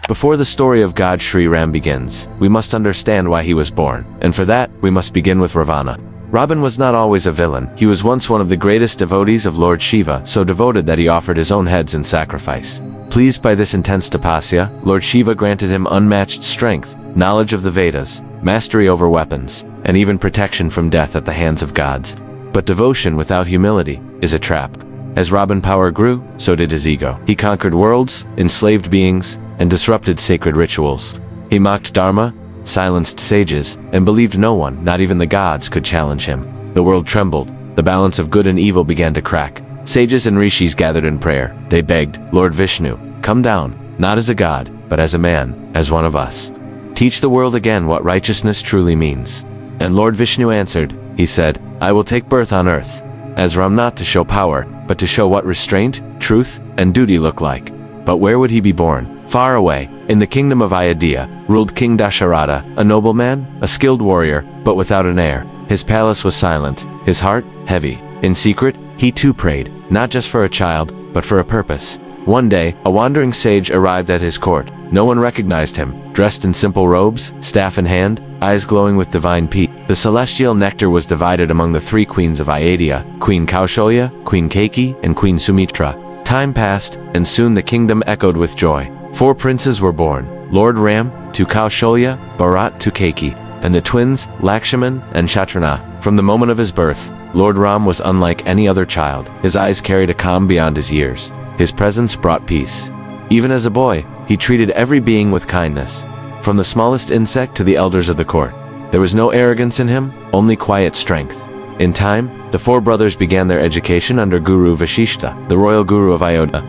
Before the story of God Sri Ram begins, we must understand why he was born, and for that, we must begin with Ravana. Raaban was not always a villain. He was once one of the greatest devotees of Lord Shiva, so devoted that he offered his own heads in sacrifice. Pleased by this intense tapasya, Lord Shiva granted him unmatched strength, knowledge of the Vedas, mastery over weapons, and even protection from death at the hands of gods. But devotion without humility is a trap. As Raaban power grew, so did his ego. He conquered worlds, enslaved beings, and disrupted sacred rituals. He mocked Dharma, silenced sages, and believed no one, not even the gods, could challenge him. The world trembled. The balance of good and evil began to crack. Sages and rishis gathered in prayer. They begged, Lord Vishnu, come down, not as a god, but as a man, as one of us. Teach the world again what righteousness truly means. And Lord Vishnu answered. He said, I will take birth on earth, as Ram, not to show power, but to show what restraint, truth, and duty look like. But where would he be born? Far away, in the kingdom of Ayodhya, ruled King Dasharath, a nobleman, a skilled warrior, but without an heir. His palace was silent, his heart heavy. In secret, he too prayed, not just for a child, but for a purpose. One day, a wandering sage arrived at his court. No one recognized him, dressed in simple robes, staff in hand, eyes glowing with divine peace. The celestial nectar was divided among the three queens of Ayodhya, Queen Kaikeyi, Queen Kaikeyi, and Queen Sumitra. Time passed, and soon the kingdom echoed with joy. 4 princes were born, Lord Ram to Kaikeyi, Bharat to Kaikeyi, and the twins, Lakshman and Shatrughna. From the moment of his birth, Lord Ram was unlike any other child. His eyes carried a calm beyond his years. His presence brought peace. Even as a boy, he treated every being with kindness, from the smallest insect to the elders of the court. There was no arrogance in him, only quiet strength. In time, the 4 brothers began their education under Guru Vashishta, the royal guru of Ayodhya.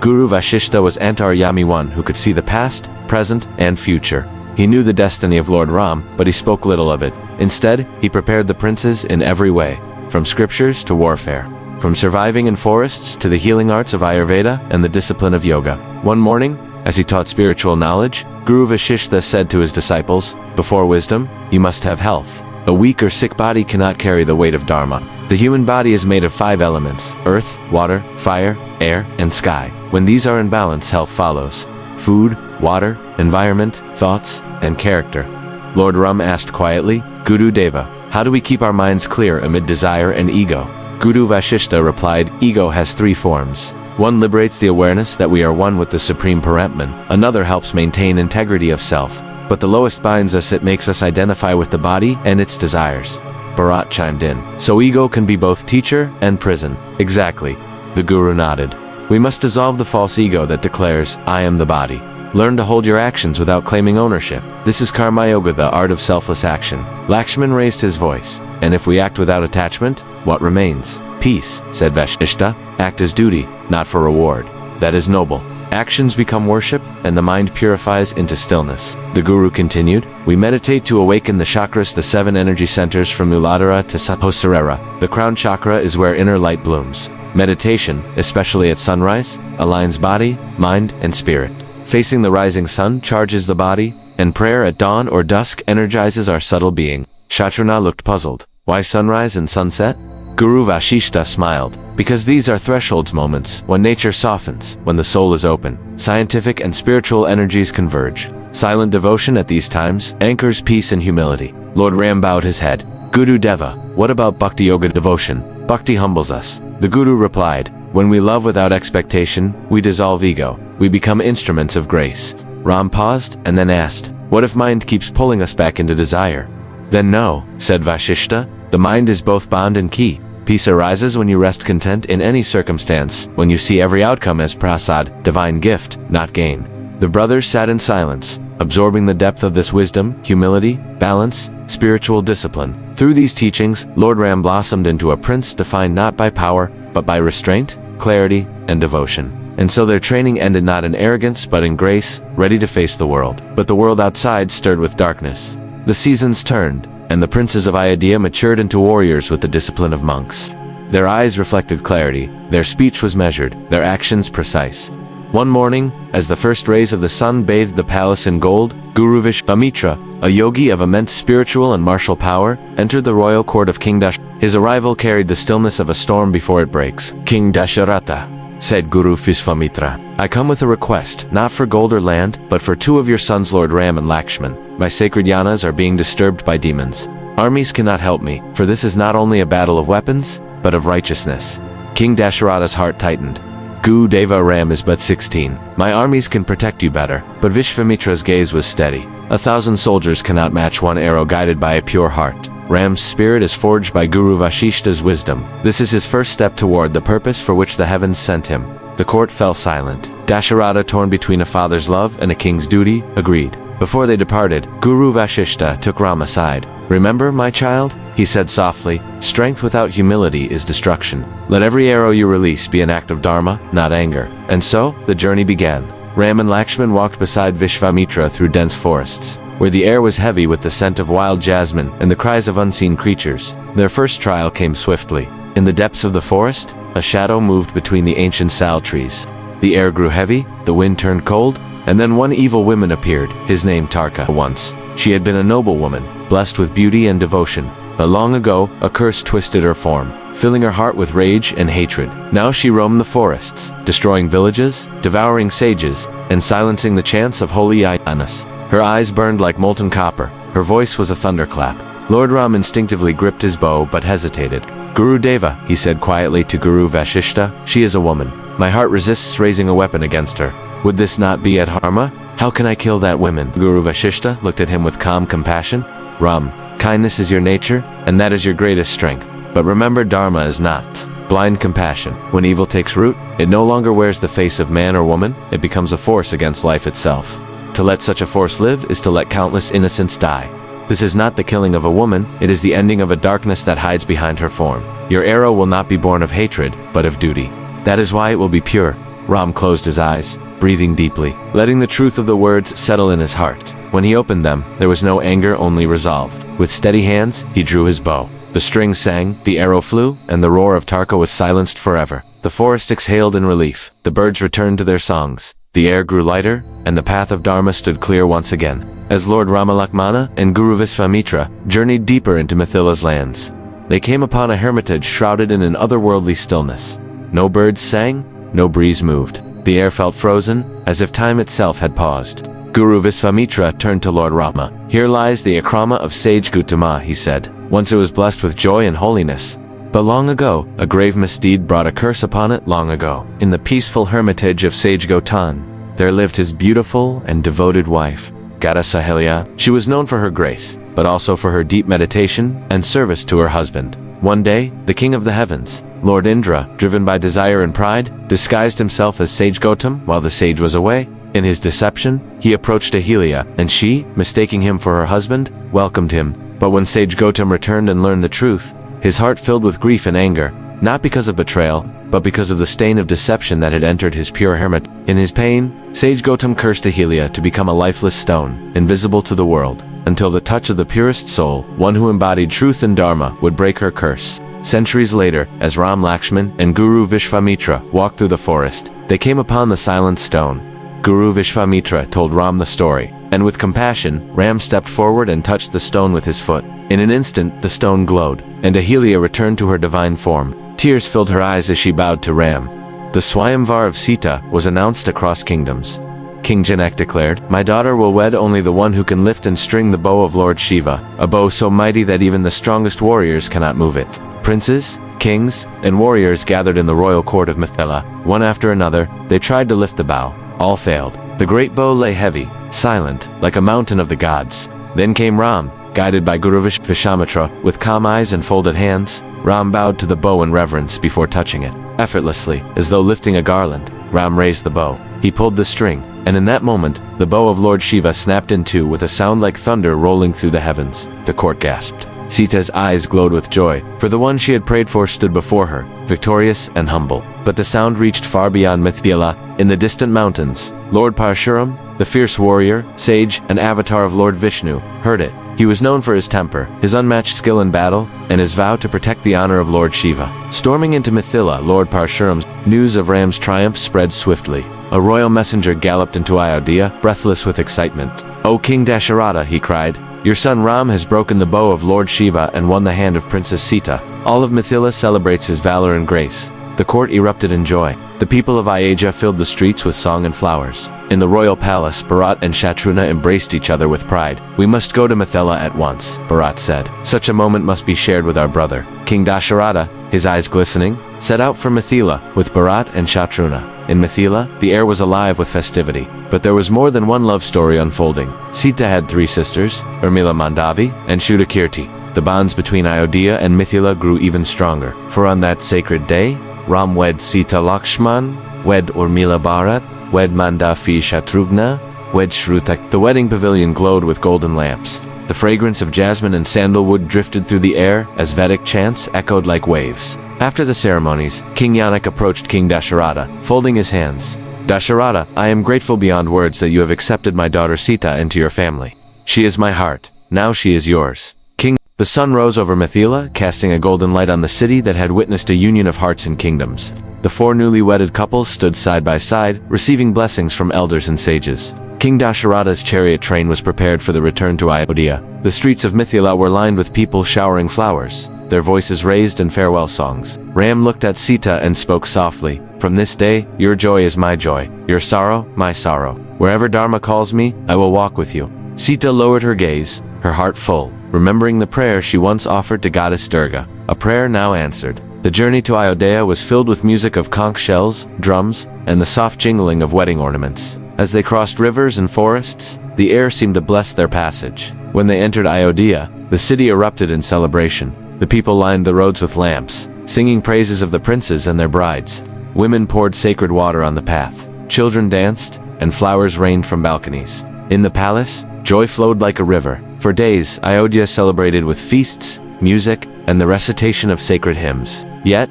Guru Vashishta was Antaryami, one who could see the past, present, and future. He knew the destiny of Lord Ram, but he spoke little of it. Instead, he prepared the princes in every way, from scriptures to warfare, from surviving in forests to the healing arts of Ayurveda and the discipline of yoga. One morning, as he taught spiritual knowledge, Guru Vashishta said to his disciples, before wisdom, you must have health. A weak or sick body cannot carry the weight of Dharma. The human body is made of 5 elements: earth, water, fire, air, and sky. When these are in balance, health follows. Food, water, environment, thoughts, and character. Lord Ram asked quietly, Guru Deva, how do we keep our minds clear amid desire and ego? Guru Vashishta replied, ego has 3 forms. One liberates the awareness that we are one with the Supreme Paramatman. Another helps maintain integrity of self. But the lowest binds us, it makes us identify with the body and its desires. Bharat chimed in. So ego can be both teacher and prison. Exactly. The Guru nodded. We must dissolve the false ego that declares, I am the body. Learn to hold your actions without claiming ownership. This is Karma Yoga, the art of selfless action. Lakshman raised his voice. And if we act without attachment, what remains? Peace, said Vashishta. Act as duty, not for reward. That is noble. Actions become worship, and the mind purifies into stillness. The Guru continued, we meditate to awaken the chakras, the 7 energy centers from Muladhara to Sahasrara. The crown chakra is where inner light blooms. Meditation, especially at sunrise, aligns body, mind, and spirit. Facing the rising sun charges the body, and prayer at dawn or dusk energizes our subtle being. Shatrughna looked puzzled. Why sunrise and sunset? Guru Vashishta smiled. Because these are thresholds moments, when nature softens, when the soul is open, scientific and spiritual energies converge. Silent devotion at these times anchors peace and humility. Lord Ram bowed his head. Guru Deva, what about Bhakti Yoga devotion? Bhakti humbles us. The Guru replied, when we love without expectation, we dissolve ego. We become instruments of grace. Ram paused and then asked, what if mind keeps pulling us back into desire? Then no, said Vashishta. The mind is both bond and key. Peace arises when you rest content in any circumstance, when you see every outcome as prasad, divine gift, not gain. The brothers sat in silence, absorbing the depth of this wisdom, humility, balance, spiritual discipline. Through these teachings, Lord Ram blossomed into a prince defined not by power, but by restraint, clarity, and devotion. And so their training ended not in arrogance, but in grace, ready to face the world. But the world outside stirred with darkness. The seasons turned, and the princes of Ayodhya matured into warriors with the discipline of monks. Their eyes reflected clarity, their speech was measured, their actions precise. One morning, as the first rays of the sun bathed the palace in gold, Guru Vishnu, a yogi of immense spiritual and martial power, entered the royal court of King Dasharath. His arrival carried the stillness of a storm before it breaks. King Dasharath, said Guru Vishwamitra. I come with a request, not for gold or land, but for 2 of your sons Lord Ram and Lakshman. My sacred yanas are being disturbed by demons. Armies cannot help me, for this is not only a battle of weapons, but of righteousness. King Dasharatha's heart tightened. Gu Deva Ram is but 16. My armies can protect you better. But Vishwamitra's gaze was steady. 1,000 soldiers cannot match 1 arrow guided by a pure heart. Ram's spirit is forged by Guru Vashishta's wisdom. This is his first step toward the purpose for which the heavens sent him. The court fell silent. Dasharatha, torn between a father's love and a king's duty, agreed. Before they departed, Guru Vashishta took Ram aside. Remember, my child, he said softly, strength without humility is destruction. Let every arrow you release be an act of dharma, not anger. And so, the journey began. Ram and Lakshman walked beside Vishwamitra through dense forests, where the air was heavy with the scent of wild jasmine and the cries of unseen creatures. Their first trial came swiftly. In the depths of the forest, a shadow moved between the ancient sal trees. The air grew heavy, the wind turned cold, and then one evil woman appeared, his name Tarka. Once, she had been a noble woman, blessed with beauty and devotion. But long ago, a curse twisted her form, filling her heart with rage and hatred. Now she roamed the forests, destroying villages, devouring sages, and silencing the chants of holy yanas. Her eyes burned like molten copper. Her voice was a thunderclap. Lord Ram instinctively gripped his bow but hesitated. Guru Deva, he said quietly to Guru Vashishta, she is a woman. My heart resists raising a weapon against her. Would this not be adharma? How can I kill that woman? Guru Vashishta looked at him with calm compassion. Ram, kindness is your nature, and that is your greatest strength. But remember, dharma is not blind compassion. When evil takes root, it no longer wears the face of man or woman, it becomes a force against life itself. To let such a force live is to let countless innocents die. This is not the killing of a woman, it is the ending of a darkness that hides behind her form. Your arrow will not be born of hatred, but of duty. That is why it will be pure. Ram closed his eyes, breathing deeply, letting the truth of the words settle in his heart. When he opened them, there was no anger, only resolve. With steady hands, he drew his bow. The string sang, the arrow flew, and the roar of Tarka was silenced forever. The forest exhaled in relief. The birds returned to their songs. The air grew lighter, and the path of Dharma stood clear once again, as Lord Ramalakmana and Guru Vishwamitra journeyed deeper into Mithila's lands. They came upon a hermitage shrouded in an otherworldly stillness. No birds sang, no breeze moved. The air felt frozen, as if time itself had paused. Guru Vishwamitra turned to Lord Rama. Here lies the akrama of sage Gautama, he said. Once it was blessed with joy and holiness. But long ago, a grave misdeed brought a curse upon it long ago. In the peaceful hermitage of sage Gautam, there lived his beautiful and devoted wife, Gata Sahelya. She was known for her grace, but also for her deep meditation and service to her husband. One day, the king of the heavens, Lord Indra, driven by desire and pride, disguised himself as sage Gautam while the sage was away. In his deception, he approached Ahilya, and she, mistaking him for her husband, welcomed him. But when sage Gautam returned and learned the truth, his heart filled with grief and anger, not because of betrayal, but because of the stain of deception that had entered his pure hermit. In his pain, sage Gautam cursed Ahilya to become a lifeless stone, invisible to the world, until the touch of the purest soul, one who embodied truth and dharma, would break her curse. Centuries later, as Ram, Lakshman, and Guru Vishwamitra walked through the forest, they came upon the silent stone. Guru Vishwamitra told Ram the story, and with compassion, Ram stepped forward and touched the stone with his foot. In an instant, the stone glowed, and Ahilya returned to her divine form. Tears filled her eyes as she bowed to Ram. The Swayamvar of Sita was announced across kingdoms. King Janak declared, "My daughter will wed only the one who can lift and string the bow of Lord Shiva, a bow so mighty that even the strongest warriors cannot move it." Princes, kings, and warriors gathered in the royal court of Mithila. One after another, they tried to lift the bow. All failed. The great bow lay heavy, silent, like a mountain of the gods. Then came Ram, guided by Guru Vishwamitra, with calm eyes and folded hands. Ram bowed to the bow in reverence before touching it. Effortlessly, as though lifting a garland, Ram raised the bow. He pulled the string, and in that moment, the bow of Lord Shiva snapped in two with a sound like thunder rolling through the heavens. The court gasped. Sita's eyes glowed with joy, for the one she had prayed for stood before her, victorious and humble. But the sound reached far beyond Mithila. In the distant mountains, Lord Parshuram, the fierce warrior, sage, and avatar of Lord Vishnu, heard it. He was known for his temper, his unmatched skill in battle, and his vow to protect the honor of Lord Shiva. Storming into Mithila, Lord Parshuram's news of Ram's triumph spread swiftly. A royal messenger galloped into Ayodhya, breathless with excitement. "O King Dasharatha," he cried, "your son Ram has broken the bow of Lord Shiva and won the hand of Princess Sita. All of Mithila celebrates his valor and grace. The court erupted in joy. The people of Ayodhya filled the streets with song and flowers. In the royal palace, Bharat and Shatrughna embraced each other with pride. "We must go to Mithila at once," Bharat said. "Such a moment must be shared with our brother." King Dasharath, his eyes glistening, set out for Mithila with Bharat and Shatrughna. In Mithila, the air was alive with festivity. But there was more than one love story unfolding. Sita had 3 sisters, Urmila Mandavi and Shutakirti. The bonds between Ayodhya and Mithila grew even stronger. For on that sacred day, Ram wed Sita Lakshman, wed Urmila Bharat, wed Mandavi Shatrughna, wed Shrutak. The wedding pavilion glowed with golden lamps. The fragrance of jasmine and sandalwood drifted through the air as Vedic chants echoed like waves. After the ceremonies, King Yanak approached King Dasharath, folding his hands. "Dasharath, I am grateful beyond words that you have accepted my daughter Sita into your family. She is my heart. Now she is yours." The sun rose over Mithila, casting a golden light on the city that had witnessed a union of hearts and kingdoms. The 4 newly wedded couples stood side by side, receiving blessings from elders and sages. King Dasharath's chariot train was prepared for the return to Ayodhya. The streets of Mithila were lined with people showering flowers, their voices raised in farewell songs. Ram looked at Sita and spoke softly, "From this day, your joy is my joy, your sorrow, my sorrow. Wherever Dharma calls me, I will walk with you." Sita lowered her gaze, her heart full, remembering the prayer she once offered to goddess Durga, a prayer now answered. The journey to Ayodhya was filled with music of conch shells, drums, and the soft jingling of wedding ornaments. As they crossed rivers and forests, the air seemed to bless their passage. When they entered Ayodhya, the city erupted in celebration. The people lined the roads with lamps, singing praises of the princes and their brides. Women poured sacred water on the path. Children danced, and flowers rained from balconies. In the palace, joy flowed like a river. For days, Ayodhya celebrated with feasts, music, and the recitation of sacred hymns. Yet,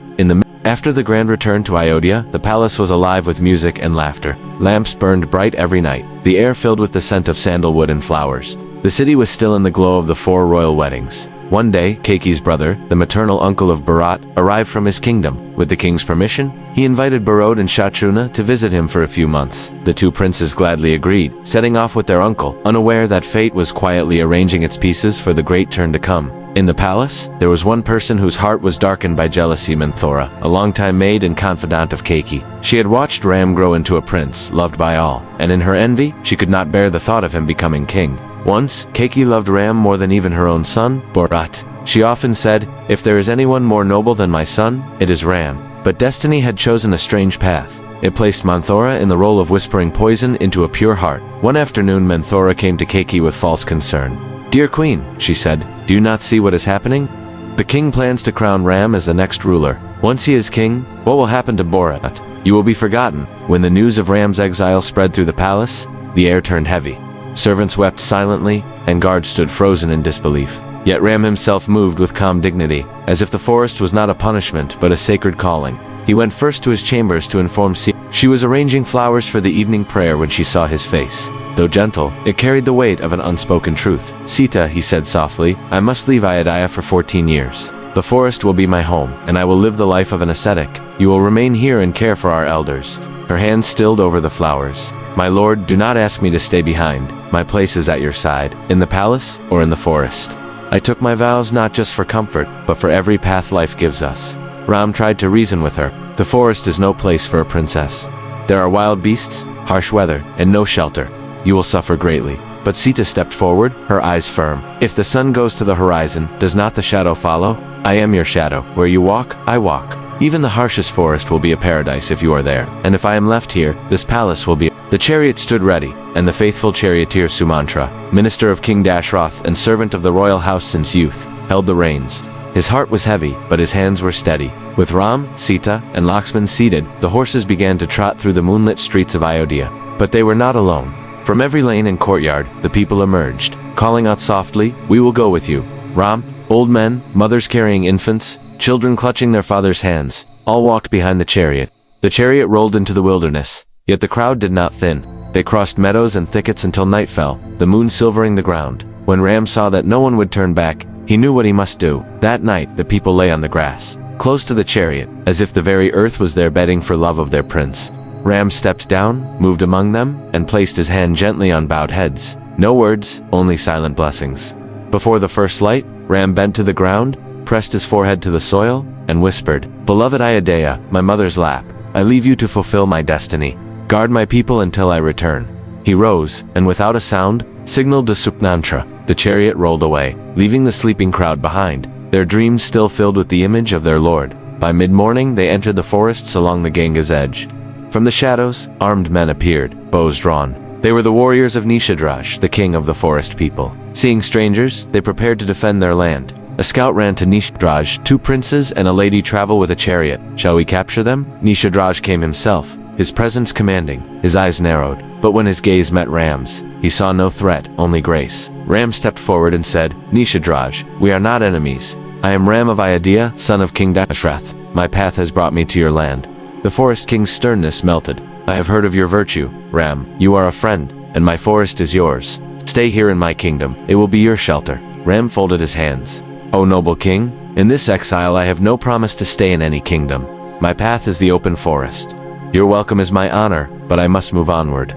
after the grand return to Ayodhya, the palace was alive with music and laughter. Lamps burned bright every night, the air filled with the scent of sandalwood and flowers. The city was still in the glow of the 4 royal weddings. One day, Kaikeyi's brother, the maternal uncle of Bharat, arrived from his kingdom. With the king's permission, he invited Bharat and Shatrughna to visit him for a few months. The 2 princes gladly agreed, setting off with their uncle, unaware that fate was quietly arranging its pieces for the great turn to come. In the palace, there was one person whose heart was darkened by jealousy: Manthora, a longtime maid and confidant of Kaikeyi. She had watched Ram grow into a prince, loved by all, and in her envy, she could not bear the thought of him becoming king. Once, Kaikeyi loved Ram more than even her own son, Bharat. She often said, "If there is anyone more noble than my son, it is Ram." But destiny had chosen a strange path. It placed Manthora in the role of whispering poison into a pure heart. One afternoon, Manthora came to Kaikeyi with false concern. "Dear queen," she said, "do you not see what is happening? The king plans to crown Ram as the next ruler. Once he is king, what will happen to Bharat? You will be forgotten." When the news of Ram's exile spread through the palace, the air turned heavy. Servants wept silently, and guards stood frozen in disbelief. Yet Ram himself moved with calm dignity, as if the forest was not a punishment but a sacred calling. He went first to his chambers to inform Sita. She was arranging flowers for the evening prayer when she saw his face. Though gentle, it carried the weight of an unspoken truth. "Sita," he said softly, "I must leave Ayodhya for 14 years. The forest will be my home, and I will live the life of an ascetic. You will remain here and care for our elders." Her hands stilled over the flowers. "My lord, do not ask me to stay behind. My place is at your side, in the palace or in the forest. I took my vows not just for comfort, but for every path life gives us." Ram tried to reason with her. "The forest is no place for a princess. There are wild beasts, harsh weather, and no shelter. You will suffer greatly." But Sita stepped forward, her eyes firm. "If the sun goes to the horizon, does not the shadow follow? I am your shadow. Where you walk, I walk. Even the harshest forest will be a paradise if you are there. And if I am left here, this palace will be..." The chariot stood ready, and the faithful charioteer Sumantra, minister of King Dasharath and servant of the royal house since youth, held the reins. His heart was heavy, but his hands were steady. With Ram, Sita, and Lakshman seated, the horses began to trot through the moonlit streets of Ayodhya. But they were not alone. From every lane and courtyard, the people emerged, calling out softly, "We will go with you." Ram, old men, mothers carrying infants, children clutching their father's hands, all walked behind the chariot. The chariot rolled into the wilderness, yet the crowd did not thin. They crossed meadows and thickets until night fell, the moon silvering the ground. When Ram saw that no one would turn back, he knew what he must do. That night, the people lay on the grass, close to the chariot, as if the very earth was their bedding for love of their prince. Ram stepped down, moved among them, and placed his hand gently on bowed heads. No words, only silent blessings. Before the first light, Ram bent to the ground, pressed his forehead to the soil, and whispered, "Beloved Ayodhya, my mother's lap, I leave you to fulfill my destiny. Guard my people until I return." He rose, and without a sound, signaled to Shoorpanakha. The chariot rolled away, leaving the sleeping crowd behind, their dreams still filled with the image of their lord. By mid-morning they entered the forests along the Ganga's edge. From the shadows, armed men appeared, bows drawn. They were the warriors of Nisadhraj, the king of the forest people. Seeing strangers, they prepared to defend their land. A scout ran to Nisadhraj. 2 princes and a lady travel with a chariot. Shall we capture them? Nisadhraj came himself, his presence commanding. His eyes narrowed, but when his gaze met Ram's, he saw no threat, only grace. Ram stepped forward and said, "Nisadhraj, we are not enemies. I am Ram of Ayodhya, son of King Dasharath. My path has brought me to your land." The forest king's sternness melted. "I have heard of your virtue, Ram. You are a friend, and my forest is yours. Stay here in my kingdom. It will be your shelter." Ram folded his hands. "O noble king, in this exile I have no promise to stay in any kingdom. My path is the open forest. Your welcome is my honor, but I must move onward."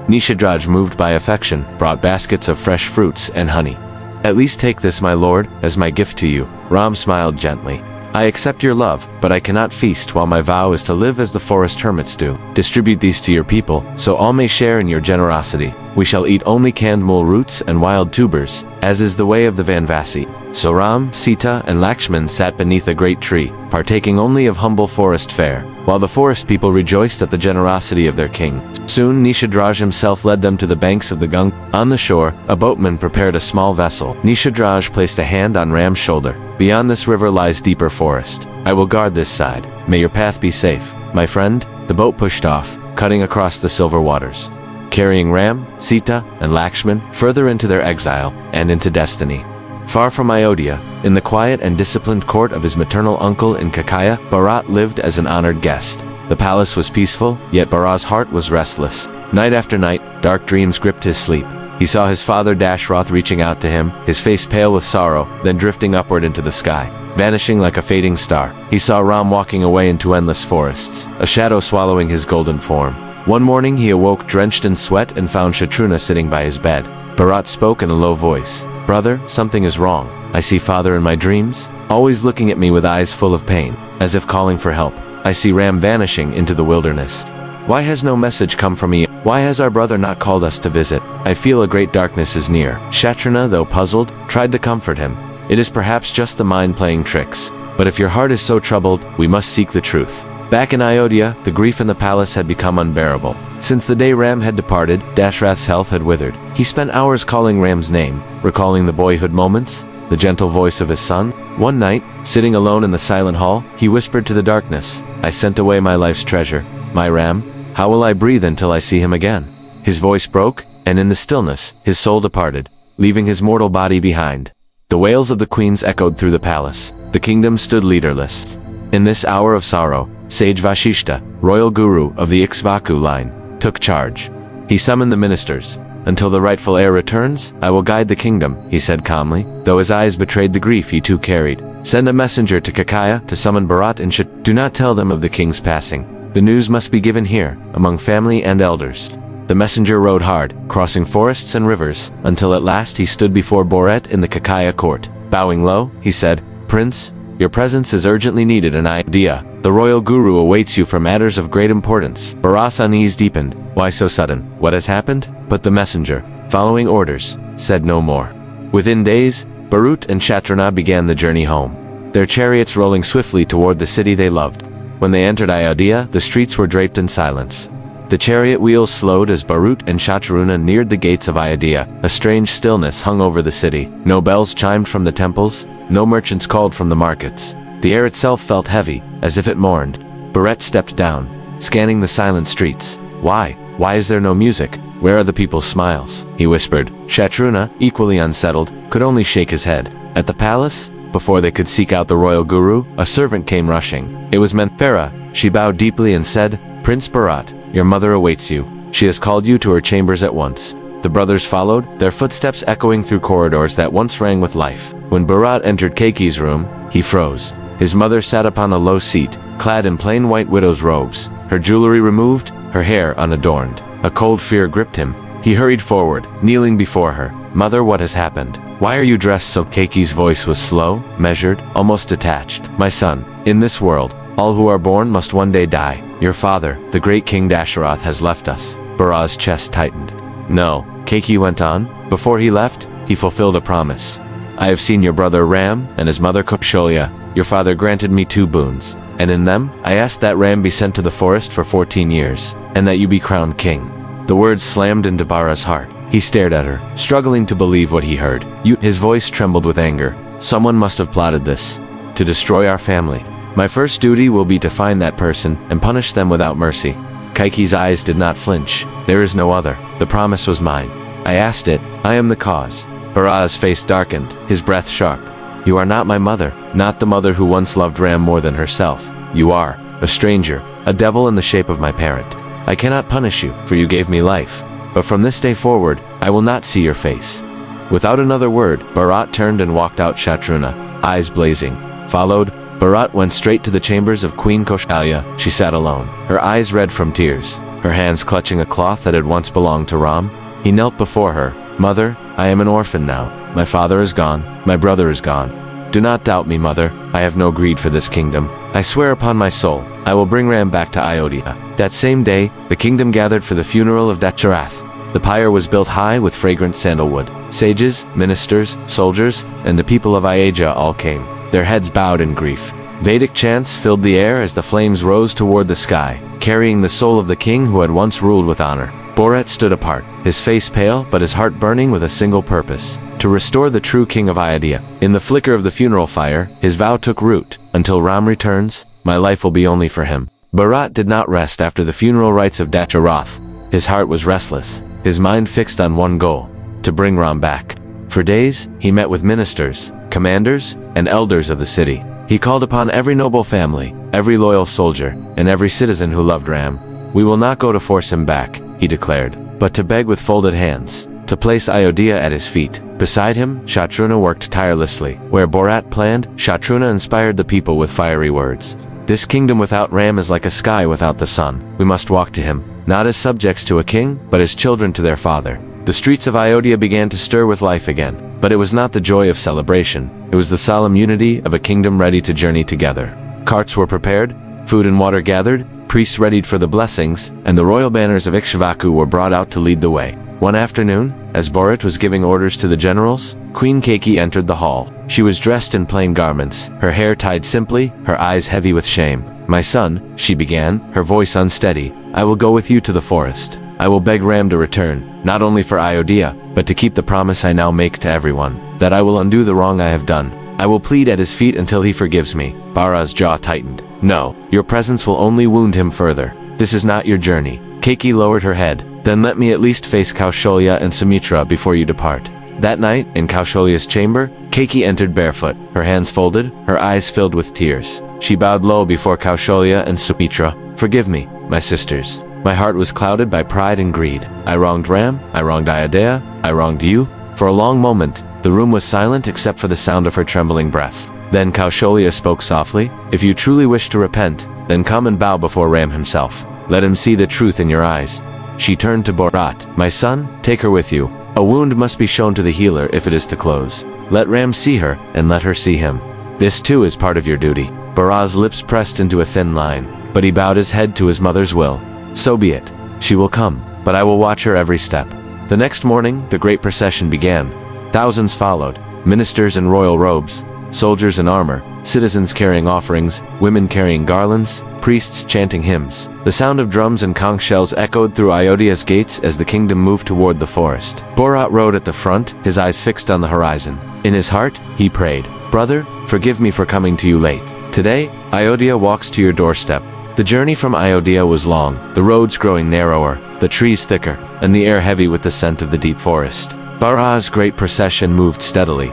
Nisadhraj, moved by affection, brought baskets of fresh fruits and honey. "At least take this, my lord, as my gift to you." Ram smiled gently. "I accept your love, but I cannot feast while my vow is to live as the forest hermits do. Distribute these to your people, so all may share in your generosity. We shall eat only canned mule roots and wild tubers, as is the way of the Vanvasi." So Ram, Sita, and Lakshman sat beneath a great tree, partaking only of humble forest fare, while the forest people rejoiced at the generosity of their king. Soon Nisadhraj himself led them to the banks of the Ganga. On the shore, a boatman prepared a small vessel. Nisadhraj placed a hand on Ram's shoulder. "Beyond this river lies deeper forest. I will guard this side. May your path be safe, my friend." The boat pushed off, cutting across the silver waters, carrying Ram, Sita, and Lakshman further into their exile and into destiny. Far from Ayodhya, in the quiet and disciplined court of his maternal uncle in Kaikeyi, Bharat lived as an honored guest. The palace was peaceful, yet Bharat's heart was restless. Night after night, dark dreams gripped his sleep. He saw his father Dasharath reaching out to him, his face pale with sorrow, then drifting upward into the sky, vanishing like a fading star. He saw Ram walking away into endless forests, a shadow swallowing his golden form. One morning he awoke drenched in sweat and found Shatrughna sitting by his bed. Bharat spoke in a low voice. "Brother, something is wrong. I see father in my dreams, always looking at me with eyes full of pain, as if calling for help. I see Ram vanishing into the wilderness. Why has no message come from me? Why has our brother not called us to visit? I feel a great darkness is near." Shatrughna, though puzzled, tried to comfort him. "It is perhaps just the mind playing tricks. But if your heart is so troubled, we must seek the truth." Back in Ayodhya, the grief in the palace had become unbearable. Since the day Ram had departed, Dasharath's health had withered. He spent hours calling Ram's name, recalling the boyhood moments, the gentle voice of his son. One night, sitting alone in the silent hall, he whispered to the darkness, "I sent away my life's treasure. My Ram, how will I breathe until I see him again?" His voice broke, and in the stillness, his soul departed, leaving his mortal body behind. The wails of the queens echoed through the palace. The kingdom stood leaderless. In this hour of sorrow, Sage Vashishta, royal guru of the Ikshvaku line, took charge. He summoned the ministers. "Until the rightful heir returns, I will guide the kingdom," he said calmly, though his eyes betrayed the grief he too carried. "Send a messenger to Kaikeyi to summon Bharat and Shatrughna. Do not tell them of the king's passing. The news must be given here, among family and elders." The messenger rode hard, crossing forests and rivers, until at last he stood before Bharat in the Kaikeyi court. Bowing low, he said, "Prince, your presence is urgently needed in Ayodhya. The royal guru awaits you for matters of great importance." Bharat's unease deepened. "Why so sudden? What has happened?" But the messenger, following orders, said no more. Within days, Bharat and Shatrughna began the journey home, their chariots rolling swiftly toward the city they loved. When they entered Ayodhya, the streets were draped in silence. The chariot wheels slowed as Bharat and Shatrughna neared the gates of Ayodhya. A strange stillness hung over the city. No bells chimed from the temples, no merchants called from the markets. The air itself felt heavy, as if it mourned. Bharat stepped down, scanning the silent streets. Why is there no music? Where are the people's smiles?" he whispered. Shatrughna, equally unsettled, could only shake his head. At the palace, before they could seek out the royal guru, a servant came rushing. It was Menthera. She bowed deeply and said, "Prince Bharat, your mother awaits you. She has called you to her chambers at once." The brothers followed, their footsteps echoing through corridors that once rang with life. When Bharat entered Kaikeyi's room, he froze. His mother sat upon a low seat, clad in plain white widow's robes, her jewelry removed, her hair unadorned. A cold fear gripped him. He hurried forward, kneeling before her. "Mother, what has happened?" Why are you dressed so? Kaikeyi's voice was slow, measured, almost detached. My son, in this world, all who are born must one day die. Your father, the great King Dasharath, has left us. Bharat's chest tightened. No, Kaikeyi went on. Before he left, he fulfilled a promise. I have seen your brother Ram and his mother Kaushalya. Your father granted me 2 boons, and in them, I asked that Ram be sent to the forest for 14 years, and that you be crowned king. The words slammed into Bharat's heart. He stared at her, struggling to believe what he heard. His voice trembled with anger. Someone must have plotted this, to destroy our family. My first duty will be to find that person and punish them without mercy. Kaikeyi's eyes did not flinch. There is no other. The promise was mine. I asked it. I am the cause. Bharat's face darkened, his breath sharp. You are not my mother, not the mother who once loved Ram more than herself. You are a stranger, a devil in the shape of my parent. I cannot punish you, for you gave me life. But from this day forward, I will not see your face. Without another word, Bharat turned and walked out. Shatrughna, eyes blazing, followed. Bharat went straight to the chambers of Queen Kaushalya. She sat alone, her eyes red from tears, her hands clutching a cloth that had once belonged to Ram. He knelt before her. Mother, I am an orphan now. My father is gone, my brother is gone. Do not doubt me, mother. I have no greed for this kingdom. I swear upon my soul, I will bring Ram back to Ayodhya. That same day, the kingdom gathered for the funeral of Dasharath. The pyre was built high with fragrant sandalwood. Sages, ministers, soldiers, and the people of Ayodhya all came, their heads bowed in grief. Vedic chants filled the air as the flames rose toward the sky, carrying the soul of the king who had once ruled with honor. Bharat stood apart, his face pale but his heart burning with a single purpose, to restore the true king of Ayodhya. In the flicker of the funeral fire, his vow took root. Until Ram returns, my life will be only for him. Bharat did not rest after the funeral rites of Dasharath. His heart was restless, his mind fixed on one goal, to bring Ram back. For days, he met with ministers, commanders, and elders of the city. He called upon every noble family, every loyal soldier, and every citizen who loved Ram. We will not go to force him back, he declared, but to beg with folded hands, to place Ayodhya at his feet. Beside him, Shatrughna worked tirelessly. Where Bharat planned, Shatrughna inspired the people with fiery words. This kingdom without Ram is like a sky without the sun. We must walk to him, not as subjects to a king, but as children to their father. The streets of Ayodhya began to stir with life again, but it was not the joy of celebration. It was the solemn unity of a kingdom ready to journey together. Carts were prepared, food and water gathered, priests readied for the blessings, and the royal banners of Ikshvaku were brought out to lead the way. One afternoon, as Bharat was giving orders to the generals, Queen Kaikeyi entered the hall. She was dressed in plain garments, her hair tied simply, her eyes heavy with shame. My son, she began, her voice unsteady, I will go with you to the forest. I will beg Ram to return, not only for Ayodhya, but to keep the promise I now make to everyone, that I will undo the wrong I have done. I will plead at his feet until he forgives me. Bharat's jaw tightened. No, your presence will only wound him further. This is not your journey. Kaikeyi lowered her head. Then let me at least face Kaushalya and Sumitra before you depart. That night, in Kaushalya's chamber, Kaikeyi entered barefoot, her hands folded, her eyes filled with tears. She bowed low before Kaushalya and Sumitra. Forgive me, my sisters. My heart was clouded by pride and greed. I wronged Ram, I wronged Ayodhya, I wronged you. For a long moment, the room was silent except for the sound of her trembling breath. Then Kaushalya spoke softly. If you truly wish to repent, then come and bow before Ram himself. Let him see the truth in your eyes. She turned to Bharat. My son, take her with you. A wound must be shown to the healer if it is to close. Let Ram see her, and let her see him. This too is part of your duty. Bharat's lips pressed into a thin line, but he bowed his head to his mother's will. So be it. She will come, but I will watch her every step. The next morning, the great procession began. Thousands followed, ministers in royal robes, soldiers in armor, citizens carrying offerings, women carrying garlands, priests chanting hymns. The sound of drums and conch shells echoed through Ayodhya's gates as the kingdom moved toward the forest. Bharat rode at the front, his eyes fixed on the horizon. In his heart, he prayed, Brother, forgive me for coming to you late. Today, Ayodhya walks to your doorstep. The journey from Ayodhya was long, the roads growing narrower, the trees thicker, and the air heavy with the scent of the deep forest. Bharat's great procession moved steadily,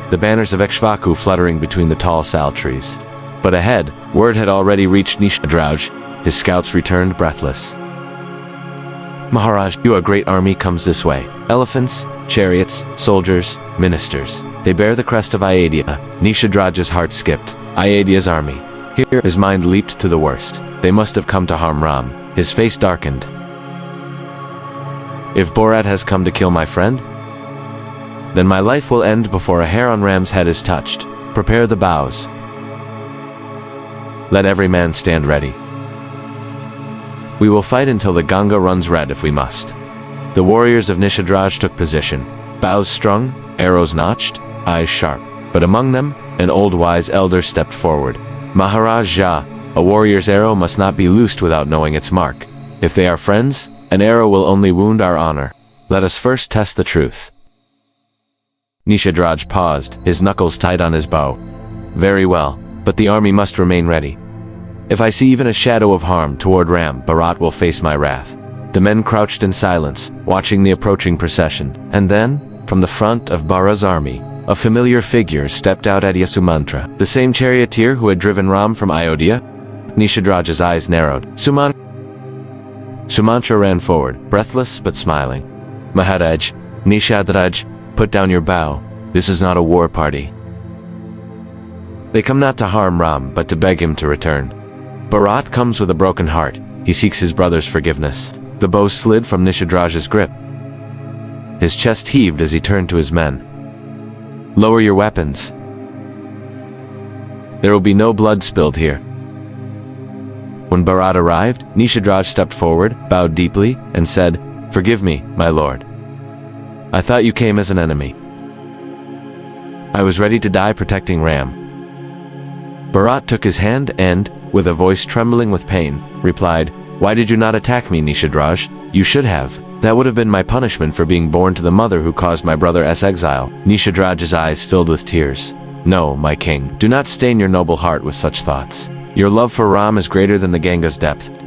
the banners of Ikshvaku fluttering between the tall sal trees. But ahead, word had already reached Nisadhraj. His scouts returned breathless. Maharaj, a great army comes this way. Elephants, chariots, soldiers, ministers. They bear the crest of Ayodhya. Nisadhraj's heart skipped. Ayodhya's army. Here, his mind leaped to the worst. They must have come to harm Ram. His face darkened. If Bharat has come to kill my friend? then my life will end before a hair on Ram's head is touched. Prepare the bows. Let every man stand ready. We will fight until the Ganga runs red if we must. The warriors of Nisadhraj took position, bows strung, arrows notched, eyes sharp. But among them, an old wise elder stepped forward. Maharaj Jha, a warrior's arrow must not be loosed without knowing its mark. If they are friends, an arrow will only wound our honor. Let us first test the truth. Nisadhraj paused, his knuckles tight on his bow. Very well, but the army must remain ready. If I see even a shadow of harm toward Ram, Bharat will face my wrath. The men crouched in silence, watching the approaching procession. And then, from the front of Bharat's army, a familiar figure stepped out at Sumantra, the same charioteer who had driven Ram from Ayodhya. Nisadhraj's eyes narrowed. Sumantra ran forward, breathless but smiling. Maharaj, Nisadhraj, put down your bow. This is not a war party. They come not to harm Ram, but to beg him to return. Bharat comes with a broken heart. He seeks his brother's forgiveness. The bow slid from Nisadhraj's grip. His chest heaved as he turned to his men. Lower your weapons. There will be no blood spilled here. When Bharat arrived, Nisadhraj stepped forward, bowed deeply, and said, Forgive me, my lord. I thought you came as an enemy. I was ready to die protecting Ram. Bharat took his hand and, with a voice trembling with pain, replied, Why did you not attack me, Nisadhraj? You should have. That would have been my punishment for being born to the mother who caused my brother's exile. Nisadhraj's eyes filled with tears. No, my king, do not stain your noble heart with such thoughts. Your love for Ram is greater than the Ganga's depth.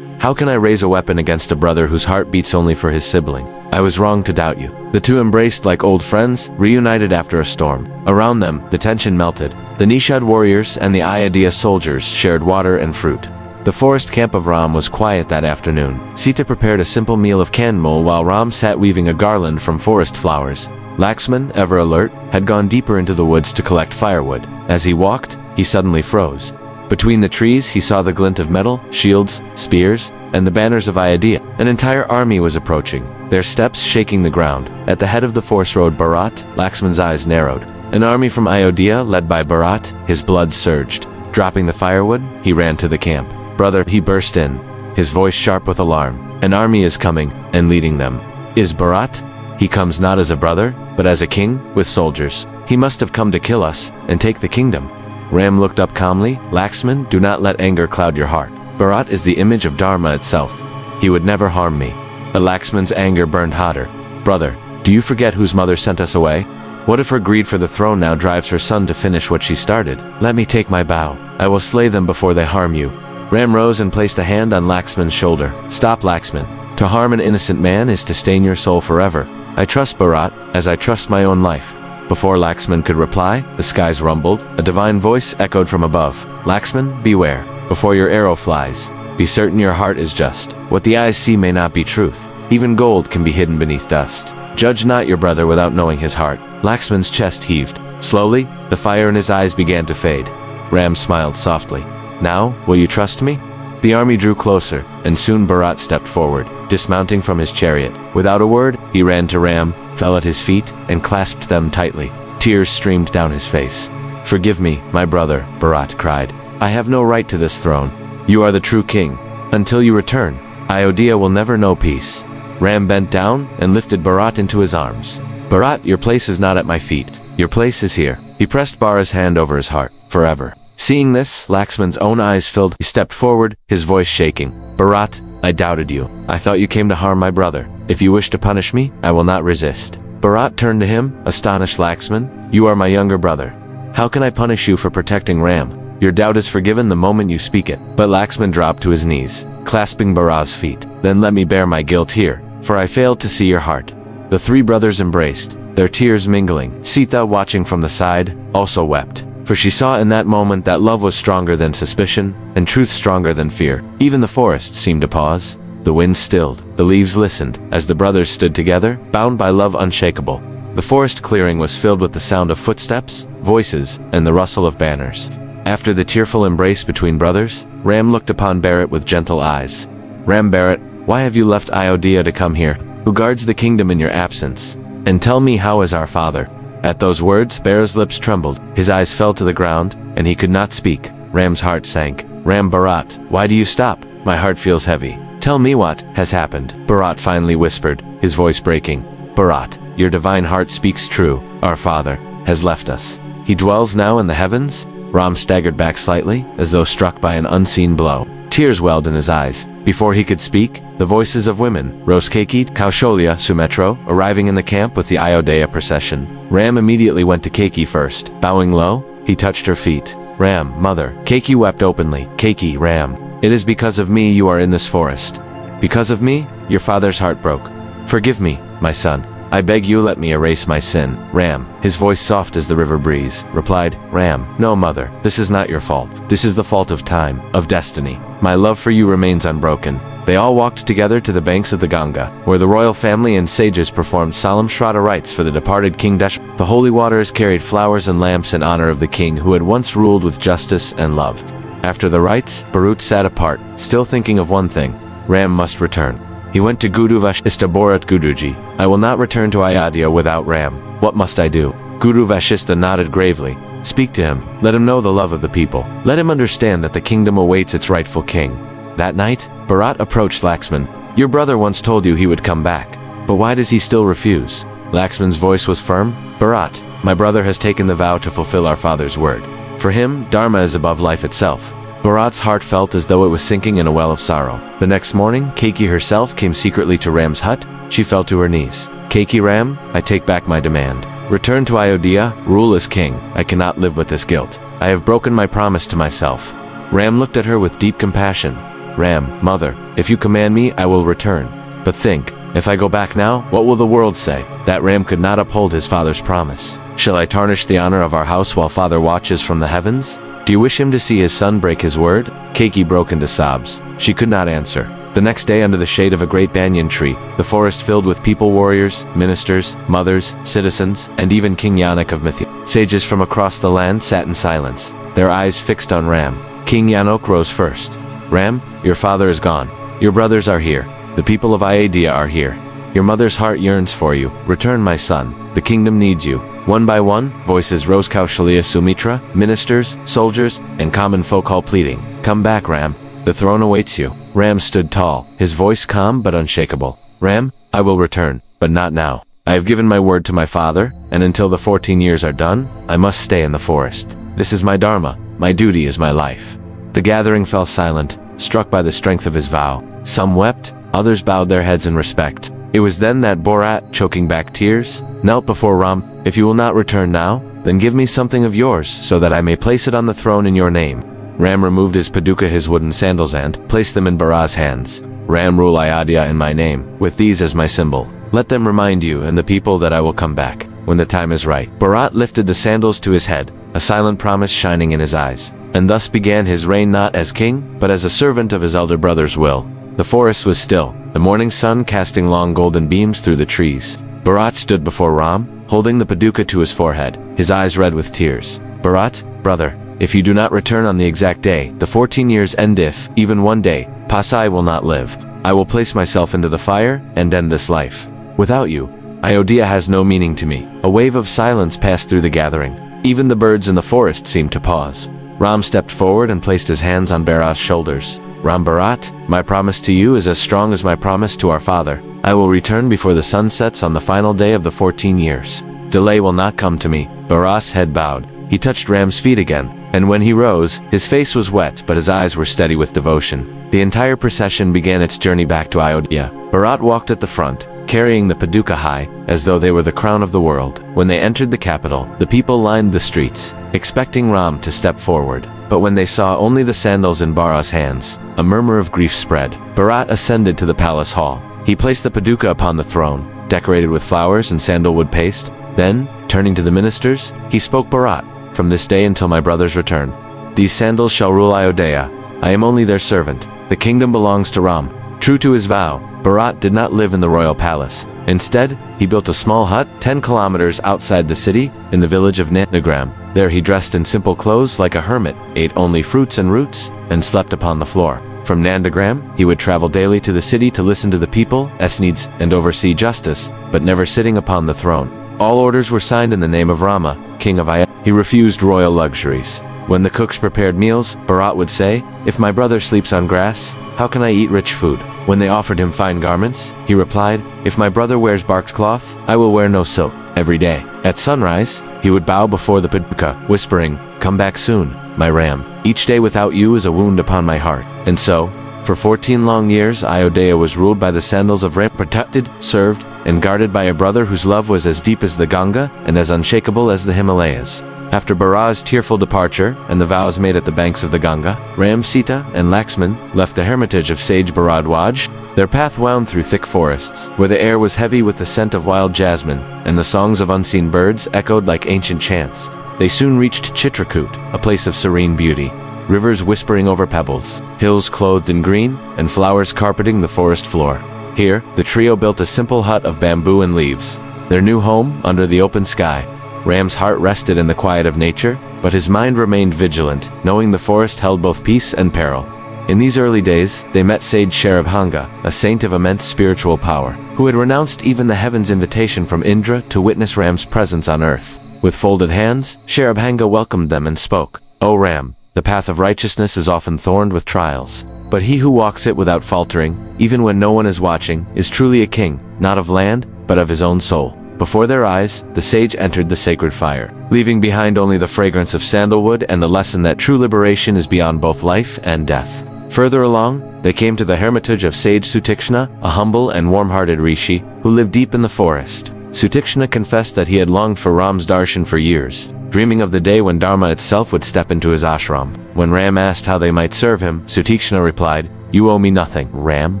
How can I raise a weapon against a brother whose heart beats only for his sibling? I was wrong to doubt you. The two embraced like old friends, reunited after a storm. Around them, the tension melted. The Nishad warriors and the Ayodhya soldiers shared water and fruit. The forest camp of Ram was quiet that afternoon. Sita prepared a simple meal of kanmul while Ram sat weaving a garland from forest flowers. Lakshman, ever alert, had gone deeper into the woods to collect firewood. As he walked, he suddenly froze. Between the trees, he saw the glint of metal, shields, spears, and the banners of Ayodhya. An entire army was approaching, their steps shaking the ground. At the head of the force rode Bharat. Lakshman's eyes narrowed. An army from Ayodhya, led by Bharat, his blood surged. Dropping the firewood, he ran to the camp. Brother, he burst in, his voice sharp with alarm. An army is coming, and leading them is Bharat. He comes not as a brother, but as a king, with soldiers. He must have come to kill us, and take the kingdom. Ram looked up calmly. Lakshman, do not let anger cloud your heart. Bharat is the image of Dharma itself. He would never harm me. But Lakshman's anger burned hotter. Brother, do you forget whose mother sent us away? What if her greed for the throne now drives her son to finish what she started? Let me take my bow. I will slay them before they harm you. Ram rose and placed a hand on Lakshman's shoulder. Stop, Lakshman. To harm an innocent man is to stain your soul forever. I trust Bharat, as I trust my own life. Before Lakshman could reply, the skies rumbled. A divine voice echoed from above. Lakshman, beware. Before your arrow flies, be certain your heart is just. What the eyes see may not be truth. Even gold can be hidden beneath dust. Judge not your brother without knowing his heart. Lakshman's chest heaved. Slowly, the fire in his eyes began to fade. Ram smiled softly. Now, will you trust me? The army drew closer, and soon Bharat stepped forward, dismounting from his chariot. Without a word, he ran to Ram, fell at his feet, and clasped them tightly. Tears streamed down his face. Forgive me, my brother, Bharat cried. I have no right to this throne. You are the true king. Until you return, Ayodhya will never know peace. Ram bent down and lifted Bharat into his arms. Bharat, your place is not at my feet. Your place is here. He pressed Bharat's hand over his heart, forever. Seeing this, Lakshman's own eyes filled. He stepped forward, his voice shaking. Bharat, I doubted you. I thought you came to harm my brother. If you wish to punish me, I will not resist. Bharat turned to him, astonished. Lakshman, you are my younger brother. How can I punish you for protecting Ram? Your doubt is forgiven the moment you speak it. But Lakshman dropped to his knees, clasping Bharat's feet. Then let me bear my guilt here, for I failed to see your heart. The three brothers embraced, their tears mingling. Sita, watching from the side, also wept. For she saw in that moment that love was stronger than suspicion, and truth stronger than fear. Even the forest seemed to pause. The wind stilled, the leaves listened, as the brothers stood together, bound by love unshakable. The forest clearing was filled with the sound of footsteps, voices, and the rustle of banners. After the tearful embrace between brothers, Ram looked upon Bharat with gentle eyes. Ram, Bharat, why have you left Ayodhya to come here? Who guards the kingdom in your absence? and tell me how is our father." At those words, Bharat's lips trembled, his eyes fell to the ground, and he could not speak. Ram's heart sank. "Ram Bharat, why do you stop? My heart feels heavy. Tell me what has happened." Bharat finally whispered, his voice breaking. "Bharat, your divine heart speaks true. Our father has left us. He dwells now in the heavens." Ram staggered back slightly, as though struck by an unseen blow. Tears welled in his eyes. Before he could speak, the voices of women rose. Kaikeyi, Kaushalya, Sumetro, arriving in the camp with the Ayodhya procession. Ram immediately went to Kaikeyi first. Bowing low, he touched her feet. "Ram, mother." Kaikeyi wept openly. "Kaikeyi, Ram, it is because of me you are in this forest. Because of me, your father's heart broke. Forgive me, my son. I beg you let me erase my sin." Ram, his voice soft as the river breeze, replied, "Ram, no mother, this is not your fault. This is the fault of time, of destiny. My love for you remains unbroken." They all walked together to the banks of the Ganga, where the royal family and sages performed solemn Shraddha rites for the departed King Dasharath. The holy waters carried flowers and lamps in honor of the king who had once ruled with justice and love. After the rites, Bharat sat apart, still thinking of one thing: Ram must return. He went to Guru Vashista Bharat Guruji. "I will not return to Ayodhya without Ram. What must I do?" Guru Vashista nodded gravely. "Speak to him. Let him know the love of the people. Let him understand that the kingdom awaits its rightful king." That night, Bharat approached Lakshman. "Your brother once told you he would come back. But why does he still refuse?" Lakshman's voice was firm. "Bharat, my brother has taken the vow to fulfill our father's word. For him, Dharma is above life itself." Bharat's heart felt as though it was sinking in a well of sorrow. The next morning, Kaikeyi herself came secretly to Ram's hut. She fell to her knees. "Kaikeyi, Ram, I take back my demand. Return to Ayodhya, rule as king. I cannot live with this guilt. I have broken my promise to myself." Ram looked at her with deep compassion. "Ram, mother, if you command me, I will return. But think, if I go back now, what will the world say? That Ram could not uphold his father's promise. Shall I tarnish the honor of our house while father watches from the heavens? Do you wish him to see his son break his word?" Kaikeyi broke into sobs. She could not answer. The next day, under the shade of a great banyan tree, the forest filled with people warriors, ministers, mothers, citizens, and even King Yanak of Mithila. Sages from across the land sat in silence, their eyes fixed on Ram. King Yanak rose first. "Ram, your father is gone. Your brothers are here. The people of Ayodhya are here. Your mother's heart yearns for you. Return, my son. The kingdom needs you." One by one, voices rose. Kaushalya, Sumitra, ministers, soldiers, and common folk all pleading, "Come back, Ram. The throne awaits you." Ram stood tall, his voice calm but unshakable. "Ram, I will return, but not now. I have given my word to my father, and until the 14 years are done, I must stay in the forest. This is my dharma. My duty is my life." The gathering fell silent, struck by the strength of his vow. Some wept, others bowed their heads in respect. It was then that Bharat, choking back tears, knelt before Ram. "If you will not return now, then give me something of yours, so that I may place it on the throne in your name." Ram removed his paduka, his wooden sandals, and placed them in Bharat's hands. "Ram, rule Ayodhya in my name, with these as my symbol. Let them remind you and the people that I will come back, when the time is right." Bharat lifted the sandals to his head, a silent promise shining in his eyes. And thus began his reign, not as king, but as a servant of his elder brother's will. The forest was still, the morning sun casting long golden beams through the trees. Bharat stood before Ram, holding the paduka to his forehead, his eyes red with tears. "Bharat, brother, if you do not return on the exact day, the 14 years end. If, even one day, pass, I will not live. I will place myself into the fire and end this life. Without you, Ayodhya has no meaning to me." A wave of silence passed through the gathering. Even the birds in the forest seemed to pause. Ram stepped forward and placed his hands on Bharat's shoulders. "Ram, Bharat, my promise to you is as strong as my promise to our father. I will return before the sun sets on the final day of the 14 years. Delay will not come to me." Bharat's head bowed. He touched Ram's feet again, and when he rose, his face was wet but his eyes were steady with devotion. The entire procession began its journey back to Ayodhya. Bharat walked at the front, carrying the paduka high, as though they were the crown of the world. When they entered the capital, the people lined the streets, expecting Ram to step forward. But when they saw only the sandals in Bharat's hands, a murmur of grief spread. Bharat ascended to the palace hall. He placed the paduka upon the throne, decorated with flowers and sandalwood paste. Then, turning to the ministers, he spoke. "Bharat, from this day until my brother's return, these sandals shall rule Ayodhya. I am only their servant. The kingdom belongs to Ram." True to his vow, Bharat did not live in the royal palace. Instead, he built a small hut 10 kilometers outside the city, in the village of Nisadhraj. There he dressed in simple clothes like a hermit, ate only fruits and roots, and slept upon the floor. From Nandagram, he would travel daily to the city to listen to the people's needs and oversee justice, but never sitting upon the throne. All orders were signed in the name of Rama, king of Ayodhya. He refused royal luxuries. When the cooks prepared meals, Bharat would say, "If my brother sleeps on grass, how can I eat rich food?" When they offered him fine garments, he replied, "If my brother wears barked cloth, I will wear no silk." Every day, at sunrise, he would bow before the Vatika, whispering, "Come back soon, my ram. Each day without you is a wound upon my heart." And so, for 14 long years, Ayodhya was ruled by the sandals of Ram, protected, served, and guarded by a brother whose love was as deep as the Ganga and as unshakable as the Himalayas. After Bharat's tearful departure and the vows made at the banks of the Ganga, Ram, Sita, and Lakshman left the hermitage of sage Bharadwaj. Their path wound through thick forests, where the air was heavy with the scent of wild jasmine, and the songs of unseen birds echoed like ancient chants. They soon reached Chitrakoot, a place of serene beauty. Rivers whispering over pebbles, hills clothed in green, and flowers carpeting the forest floor. Here, the trio built a simple hut of bamboo and leaves, their new home under the open sky. Ram's heart rested in the quiet of nature, but his mind remained vigilant, knowing the forest held both peace and peril. In these early days, they met sage Sharabhanga, a saint of immense spiritual power, who had renounced even the heaven's invitation from Indra to witness Ram's presence on earth. With folded hands, Sharabhanga welcomed them and spoke, "O Ram, the path of righteousness is often thorned with trials, but he who walks it without faltering, even when no one is watching, is truly a king, not of land, but of his own soul." Before their eyes, the sage entered the sacred fire, leaving behind only the fragrance of sandalwood and the lesson that true liberation is beyond both life and death. Further along, they came to the hermitage of sage Sutikshna, a humble and warm-hearted rishi, who lived deep in the forest. Sutikshna confessed that he had longed for Ram's darshan for years, dreaming of the day when Dharma itself would step into his ashram. When Ram asked how they might serve him, Sutikshna replied, "You owe me nothing, Ram.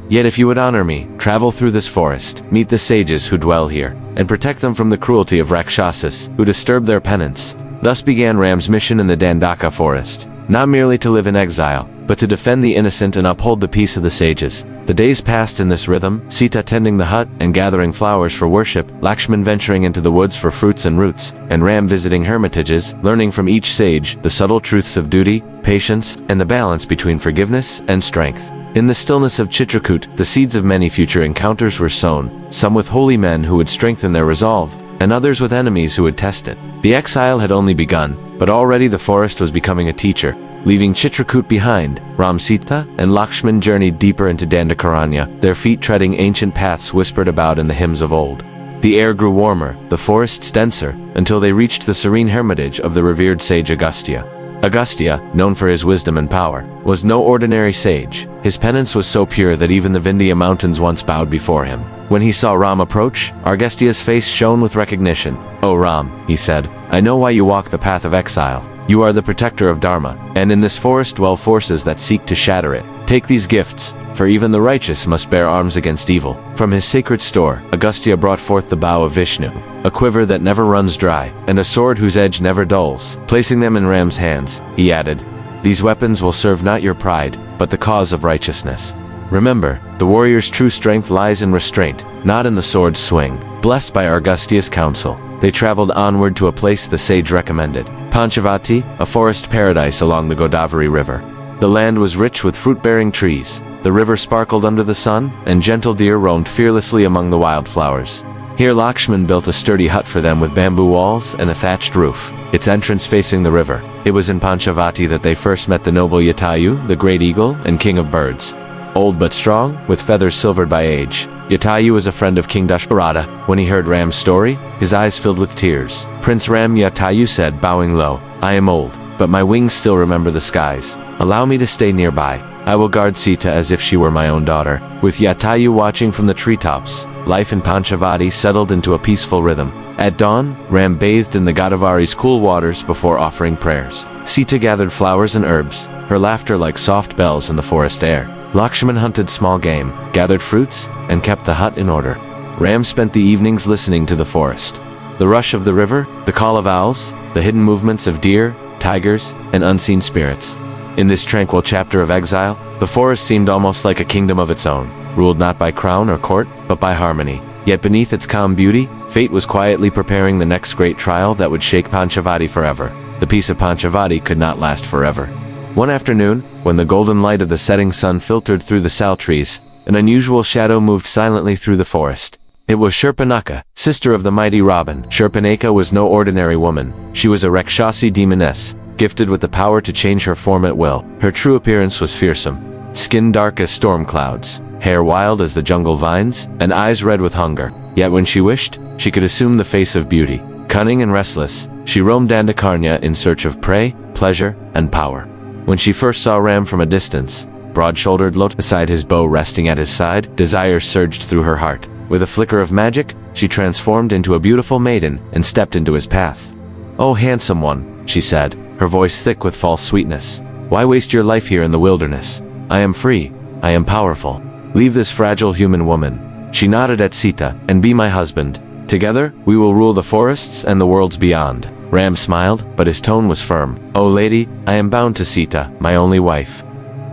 Yet if you would honor me, travel through this forest, meet the sages who dwell here, and protect them from the cruelty of Rakshasas, who disturb their penance." Thus began Ram's mission in the Dandaka forest, not merely to live in exile, but to defend the innocent and uphold the peace of the sages. The days passed in this rhythm, Sita tending the hut and gathering flowers for worship, Lakshman venturing into the woods for fruits and roots, and Ram visiting hermitages, learning from each sage the subtle truths of duty, patience, and the balance between forgiveness and strength. In the stillness of Chitrakoot, the seeds of many future encounters were sown, some with holy men who would strengthen their resolve, and others with enemies who would test it. The exile had only begun, but already the forest was becoming a teacher. Leaving Chitrakoot behind, Ram, Sita, and Lakshman journeyed deeper into Dandakaranya, their feet treading ancient paths whispered about in the hymns of old. The air grew warmer, the forests denser, until they reached the serene hermitage of the revered sage Agastya. Agastya, known for his wisdom and power, was no ordinary sage. His penance was so pure that even the Vindhya mountains once bowed before him. When he saw Ram approach, Agastya's face shone with recognition. "O Ram," he said, "I know why you walk the path of exile. You are the protector of Dharma, and in this forest dwell forces that seek to shatter it. Take these gifts, for even the righteous must bear arms against evil." From his sacred store, Agastya brought forth the bow of Vishnu, a quiver that never runs dry, and a sword whose edge never dulls. Placing them in Ram's hands, he added, "These weapons will serve not your pride, but the cause of righteousness. Remember, the warrior's true strength lies in restraint, not in the sword's swing." Blessed by Agastya's counsel, they traveled onward to a place the sage recommended, Panchavati, a forest paradise along the Godavari River. The land was rich with fruit-bearing trees, the river sparkled under the sun, and gentle deer roamed fearlessly among the wildflowers. Here Lakshman built a sturdy hut for them with bamboo walls and a thatched roof, its entrance facing the river. It was in Panchavati that they first met the noble Jatayu, the great eagle and king of birds. Old but strong, with feathers silvered by age, Jatayu was a friend of King Dasharath. When he heard Ram's story, his eyes filled with tears. "Prince Ram," Jatayu said, bowing low, "I am old, but my wings still remember the skies. Allow me to stay nearby. I will guard Sita as if she were my own daughter." With Jatayu watching from the treetops, life in Panchavati settled into a peaceful rhythm. At dawn, Ram bathed in the Godavari's cool waters before offering prayers. Sita gathered flowers and herbs, her laughter like soft bells in the forest air. Lakshman hunted small game, gathered fruits, and kept the hut in order. Ram spent the evenings listening to the forest. The rush of the river, the call of owls, the hidden movements of deer, tigers, and unseen spirits. In this tranquil chapter of exile, the forest seemed almost like a kingdom of its own, ruled not by crown or court, but by harmony. Yet beneath its calm beauty, fate was quietly preparing the next great trial that would shake Panchavati forever. The peace of Panchavati could not last forever. One afternoon, when the golden light of the setting sun filtered through the sal trees, an unusual shadow moved silently through the forest. It was Shoorpanakha, sister of the mighty Raaban. Shoorpanakha was no ordinary woman. She was a Rakshasi demoness, gifted with the power to change her form at will. Her true appearance was fearsome. Skin dark as storm clouds, hair wild as the jungle vines, and eyes red with hunger. Yet when she wished, she could assume the face of beauty. Cunning and restless, she roamed Dandakarnya in search of prey, pleasure, and power. When she first saw Ram from a distance, broad-shouldered, looked beside his bow resting at his side, desire surged through her heart. With a flicker of magic, she transformed into a beautiful maiden and stepped into his path. "Oh, handsome one," she said, her voice thick with false sweetness. "Why waste your life here in the wilderness? I am free. I am powerful. Leave this fragile human woman." She nodded at Sita, "and be my husband. Together, we will rule the forests and the worlds beyond." Ram smiled, but his tone was firm. "O lady, I am bound to Sita, my only wife.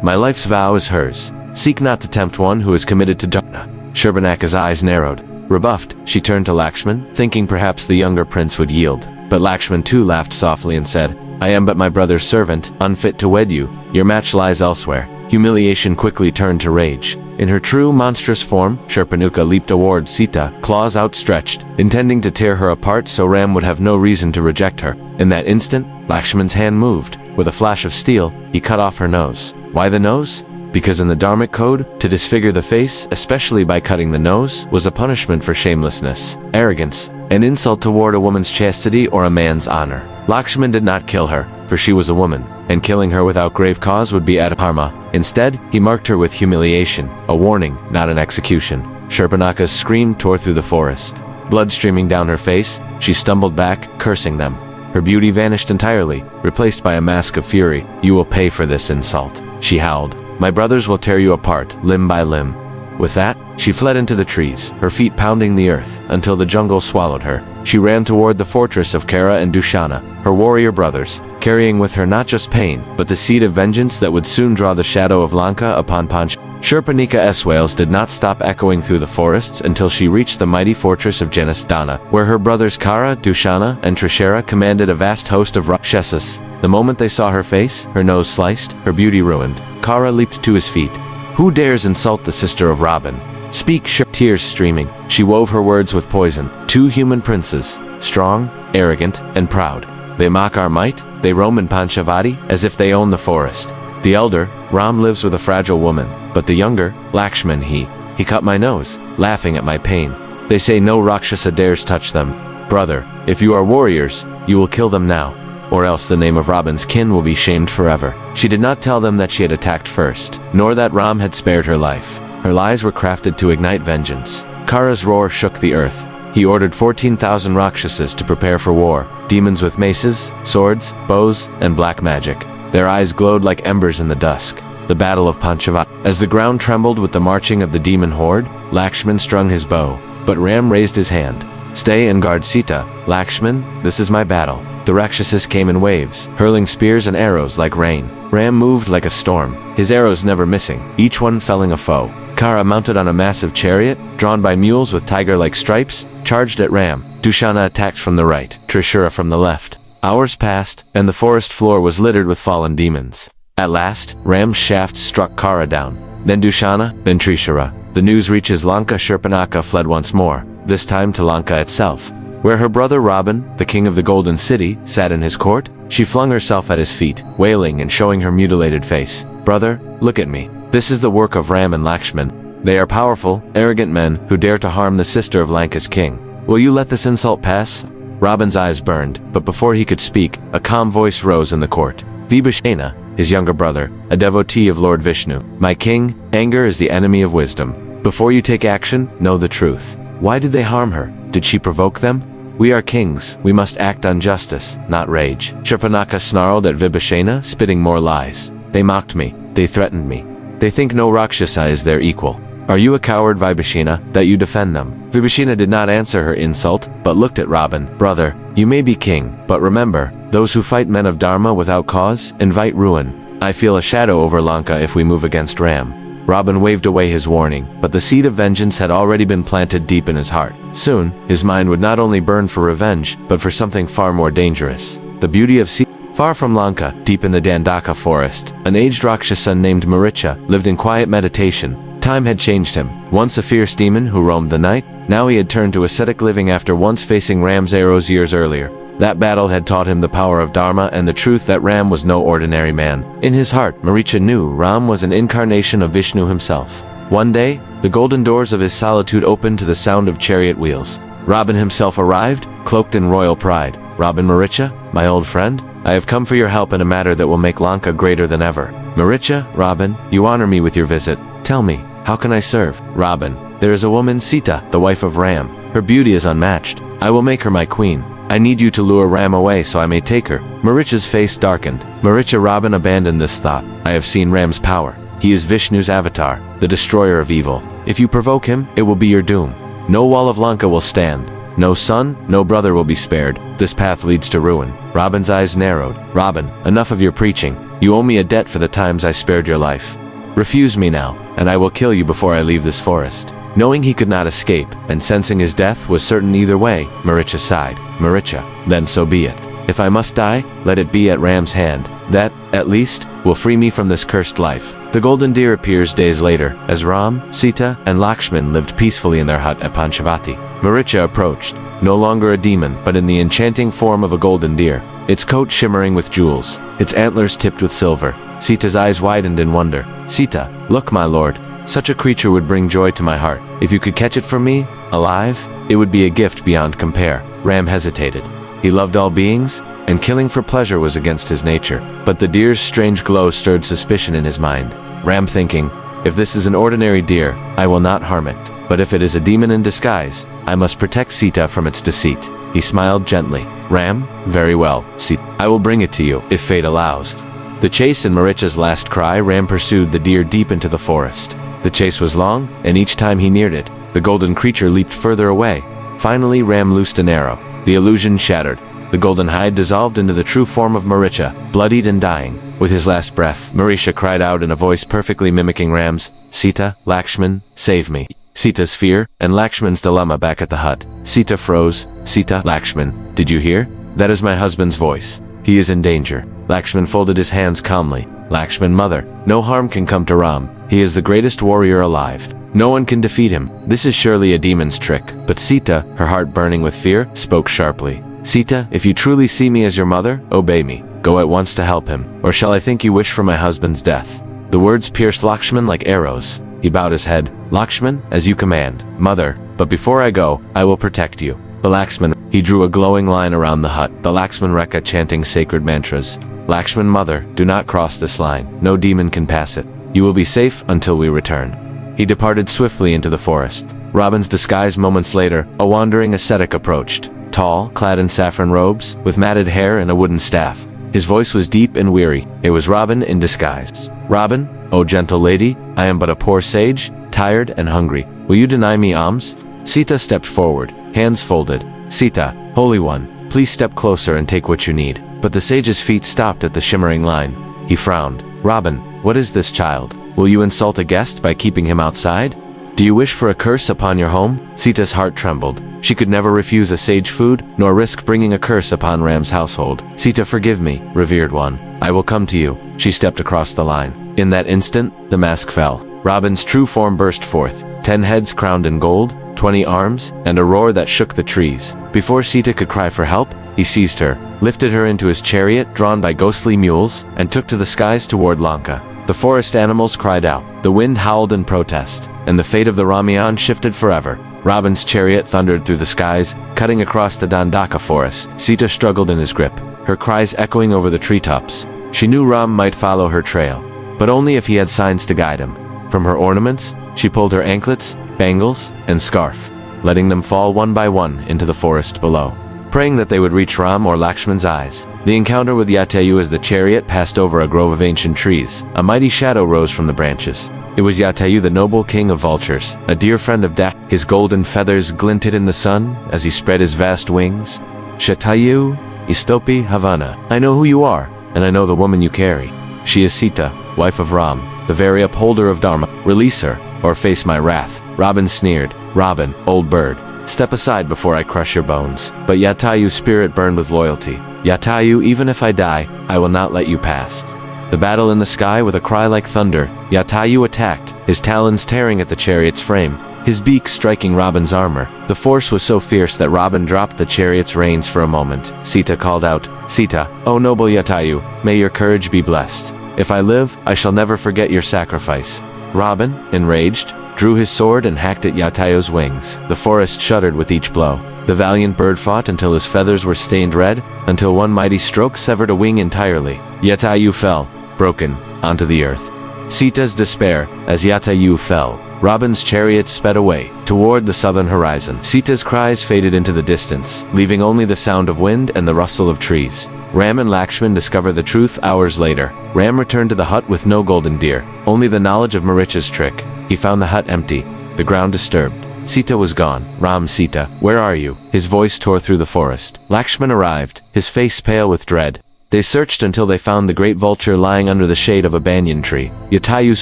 My life's vow is hers. Seek not to tempt one who is committed to Dharma." Shoorpanakha's eyes narrowed. Rebuffed, she turned to Lakshman, thinking perhaps the younger prince would yield. But Lakshman too laughed softly and said, "I am but my brother's servant, unfit to wed you. Your match lies elsewhere." Humiliation quickly turned to rage. In her true monstrous form, Shoorpanakha leaped toward Sita, claws outstretched, intending to tear her apart so Ram would have no reason to reject her. In that instant, Lakshman's hand moved. With a flash of steel, he cut off her nose. Why the nose? Because in the Dharmic code, to disfigure the face, especially by cutting the nose, was a punishment for shamelessness, arrogance, an insult toward a woman's chastity or a man's honor. Lakshman did not kill her, for she was a woman, and killing her without grave cause would be adharma. Instead, he marked her with humiliation, a warning, not an execution. Shoorpanakha's scream tore through the forest. Blood streaming down her face, she stumbled back, cursing them. Her beauty vanished entirely, replaced by a mask of fury. "You will pay for this insult," she howled. "My brothers will tear you apart, limb by limb." With that, she fled into the trees, her feet pounding the earth, until the jungle swallowed her. She ran toward the fortress of Kara and Dushana, her warrior brothers, carrying with her not just pain, but the seed of vengeance that would soon draw the shadow of Lanka upon Panch. Shoorpanakha's wails did not stop echoing through the forests until she reached the mighty fortress of Janasthana, where her brothers Kara, Dushana, and Trishara commanded a vast host of Rakshasas. The moment they saw her face, her nose sliced, her beauty ruined, Kara leaped to his feet. "Who dares insult the sister of Raaban? Speak!" Tears streaming, she wove her words with poison. "Two human princes, strong, arrogant, and proud. They mock our might, they roam in Panchavati as if they own the forest. The elder, Ram, lives with a fragile woman, but the younger, Lakshman, he cut my nose, laughing at my pain. They say no Rakshasa dares touch them. Brother, if you are warriors, you will kill them now, or else the name of Raaban's kin will be shamed forever." She did not tell them that she had attacked first, nor that Ram had spared her life. Her lies were crafted to ignite vengeance. Kara's roar shook the earth. He ordered 14,000 Rakshasas to prepare for war, demons with maces, swords, bows, and black magic. Their eyes glowed like embers in the dusk. The Battle of Panchavat. As the ground trembled with the marching of the demon horde, Lakshman strung his bow, but Ram raised his hand. "Stay and guard Sita, Lakshman, this is my battle." The Rakshasas came in waves, hurling spears and arrows like rain. Ram moved like a storm, his arrows never missing, each one felling a foe. Kara, mounted on a massive chariot, drawn by mules with tiger-like stripes, charged at Ram. Dushana attacked from the right, Trishara from the left. Hours passed, and the forest floor was littered with fallen demons. At last, Ram's shaft struck Kara down. Then Dushana, then Trishara. The news reaches Lanka. Shoorpanakha fled once more, this time to Lanka itself. Where her brother Raaban, the king of the Golden City, sat in his court, she flung herself at his feet, wailing and showing her mutilated face. "Brother, look at me. This is the work of Ram and Lakshman. They are powerful, arrogant men who dare to harm the sister of Lanka's king. Will you let this insult pass?" Raaban's eyes burned, but before he could speak, a calm voice rose in the court. Vibheeshan, his younger brother, a devotee of Lord Vishnu. "My king, anger is the enemy of wisdom. Before you take action, know the truth. Why did they harm her? Did she provoke them? We are kings. We must act on justice, not rage." Shoorpanakha snarled at Vibheeshan, spitting more lies. "They mocked me. They threatened me. They think no Rakshasa is their equal. Are you a coward, Vibheeshan, that you defend them?" Vibheeshan did not answer her insult, but looked at Raaban. "Brother, you may be king, but remember, those who fight men of Dharma without cause invite ruin. I feel a shadow over Lanka if we move against Ram." Raaban waved away his warning, but the seed of vengeance had already been planted deep in his heart. Soon, his mind would not only burn for revenge, but for something far more dangerous. The beauty of Sita Far from Lanka, deep in the Dandaka forest, an aged Rakshasa named Maricha lived in quiet meditation. Time had changed him. Once a fierce demon who roamed the night, now he had turned to ascetic living after once facing Ram's arrows years earlier. That battle had taught him the power of Dharma and the truth that Ram was no ordinary man. In his heart, Maricha knew Ram was an incarnation of Vishnu himself. One day, the golden doors of his solitude opened to the sound of chariot wheels. Raaban himself arrived, cloaked in royal pride. Raaban Maricha, my old friend, I have come for your help in a matter that will make Lanka greater than ever. Maricha, Raaban, you honor me with your visit. Tell me, how can I serve? Raaban, there is a woman, Sita, the wife of Ram. Her beauty is unmatched. I will make her my queen. I need you to lure Ram away so I may take her. Maricha's face darkened. Maricha, Raaban abandoned this thought. I have seen Ram's power. He is Vishnu's avatar, the destroyer of evil. If you provoke him, it will be your doom. No wall of Lanka will stand. No son, no brother will be spared. This path leads to ruin. Raaban's eyes narrowed. Raaban, enough of your preaching. You owe me a debt for the times I spared your life. Refuse me now, and I will kill you before I leave this forest. Knowing he could not escape, and sensing his death was certain either way, Maricha sighed. Maricha, then so be it. If I must die, let it be at Ram's hand. That, at least, will free me from this cursed life. The golden deer appears days later, as Ram, Sita, and Lakshman lived peacefully in their hut at Panchavati. Maricha approached, no longer a demon, but in the enchanting form of a golden deer, its coat shimmering with jewels, its antlers tipped with silver. Sita's eyes widened in wonder. Sita, look, my lord. Such a creature would bring joy to my heart. If you could catch it for me, alive, it would be a gift beyond compare. Ram hesitated. He loved all beings, and killing for pleasure was against his nature. But the deer's strange glow stirred suspicion in his mind. Ram thinking, if this is an ordinary deer, I will not harm it. But if it is a demon in disguise, I must protect Sita from its deceit. He smiled gently. Ram, very well, Sita. I will bring it to you, if fate allows. The chase in Maricha's last cry, Ram pursued the deer deep into the forest. The chase was long, and each time he neared it, the golden creature leaped further away. Finally, Ram loosed an arrow. The illusion shattered. The golden hide dissolved into the true form of Maricha, bloodied and dying. With his last breath, Maricha cried out in a voice perfectly mimicking Ram's, Sita, Lakshman, save me. Sita's fear, and Lakshman's dilemma back at the hut. Sita froze. Sita, Lakshman, did you hear? That is my husband's voice. He is in danger. Lakshman folded his hands calmly. Lakshman, mother, no harm can come to Ram. He is the greatest warrior alive. No one can defeat him. This is surely a demon's trick. But Sita, her heart burning with fear, spoke sharply. Sita, if you truly see me as your mother, obey me. Go at once to help him. Or shall I think you wish for my husband's death? The words pierced Lakshman like arrows. He bowed his head. Lakshman, as you command. Mother, but before I go, I will protect you. The Lakshman, he drew a glowing line around the hut. The Lakshman Rekha chanting sacred mantras. Lakshman, mother, do not cross this line. No demon can pass it. You will be safe until we return. He departed swiftly into the forest. Raaban's disguise moments later, a wandering ascetic approached. Tall, clad in saffron robes, with matted hair and a wooden staff. His voice was deep and weary. It was Raaban in disguise. Raaban, O gentle lady, I am but a poor sage, tired and hungry. Will you deny me alms? Sita stepped forward, hands folded. Sita, Holy One, please step closer and take what you need. But the sage's feet stopped at the shimmering line. He frowned. Raaban, what is this child? Will you insult a guest by keeping him outside? Do you wish for a curse upon your home? Sita's heart trembled. She could never refuse a sage food, nor risk bringing a curse upon Ram's household. Sita, forgive me, revered one. I will come to you. She stepped across the line. In that instant, the mask fell. Raaban's true form burst forth. 10 heads crowned in gold, 20 arms, and a roar that shook the trees. Before Sita could cry for help, he seized her, lifted her into his chariot drawn by ghostly mules, and took to the skies toward Lanka. The forest animals cried out, the wind howled in protest, and the fate of the Ramayana shifted forever. Raaban's chariot thundered through the skies, cutting across the Dandaka forest. Sita struggled in his grip, her cries echoing over the treetops. She knew Ram might follow her trail, but only if he had signs to guide him. From her ornaments, she pulled her anklets, bangles, and scarf, letting them fall one by one into the forest below, praying that they would reach Ram or Lakshman's eyes. The encounter with Jatayu as the chariot passed over a grove of ancient trees. A mighty shadow rose from the branches. It was Jatayu, the noble king of vultures, a dear friend of Dash. His golden feathers glinted in the sun as he spread his vast wings. Jatayu, Istopi Havana. I know who you are, and I know the woman you carry. She is Sita, wife of Ram, the very upholder of Dharma. Release her, or face my wrath. Raaban sneered. Raaban, old bird. step aside before I crush your bones." But Jatayu's spirit burned with loyalty. "Jatayu, even if I die, I will not let you pass." The battle in the sky with a cry like thunder, Jatayu attacked, his talons tearing at the chariot's frame, his beak striking Raaban's armor. The force was so fierce that Raaban dropped the chariot's reins for a moment. Sita called out, "Sita, O noble Jatayu, may your courage be blessed. If I live, I shall never forget your sacrifice." Raaban, enraged, drew his sword and hacked at Jatayu's wings. The forest shuddered with each blow. The valiant bird fought until his feathers were stained red, until one mighty stroke severed a wing entirely. Jatayu fell, broken, onto the earth. Sita's despair, as Jatayu fell. Raaban's chariot sped away, toward the southern horizon. Sita's cries faded into the distance, leaving only the sound of wind and the rustle of trees. Ram and Lakshman discover the truth hours later. Ram returned to the hut with no golden deer, only the knowledge of Maricha's trick. He found the hut empty, the ground disturbed. Sita was gone. "Ram, Sita, where are you?" His voice tore through the forest. Lakshman arrived, his face pale with dread. They searched until they found the great vulture lying under the shade of a banyan tree. Jatayu's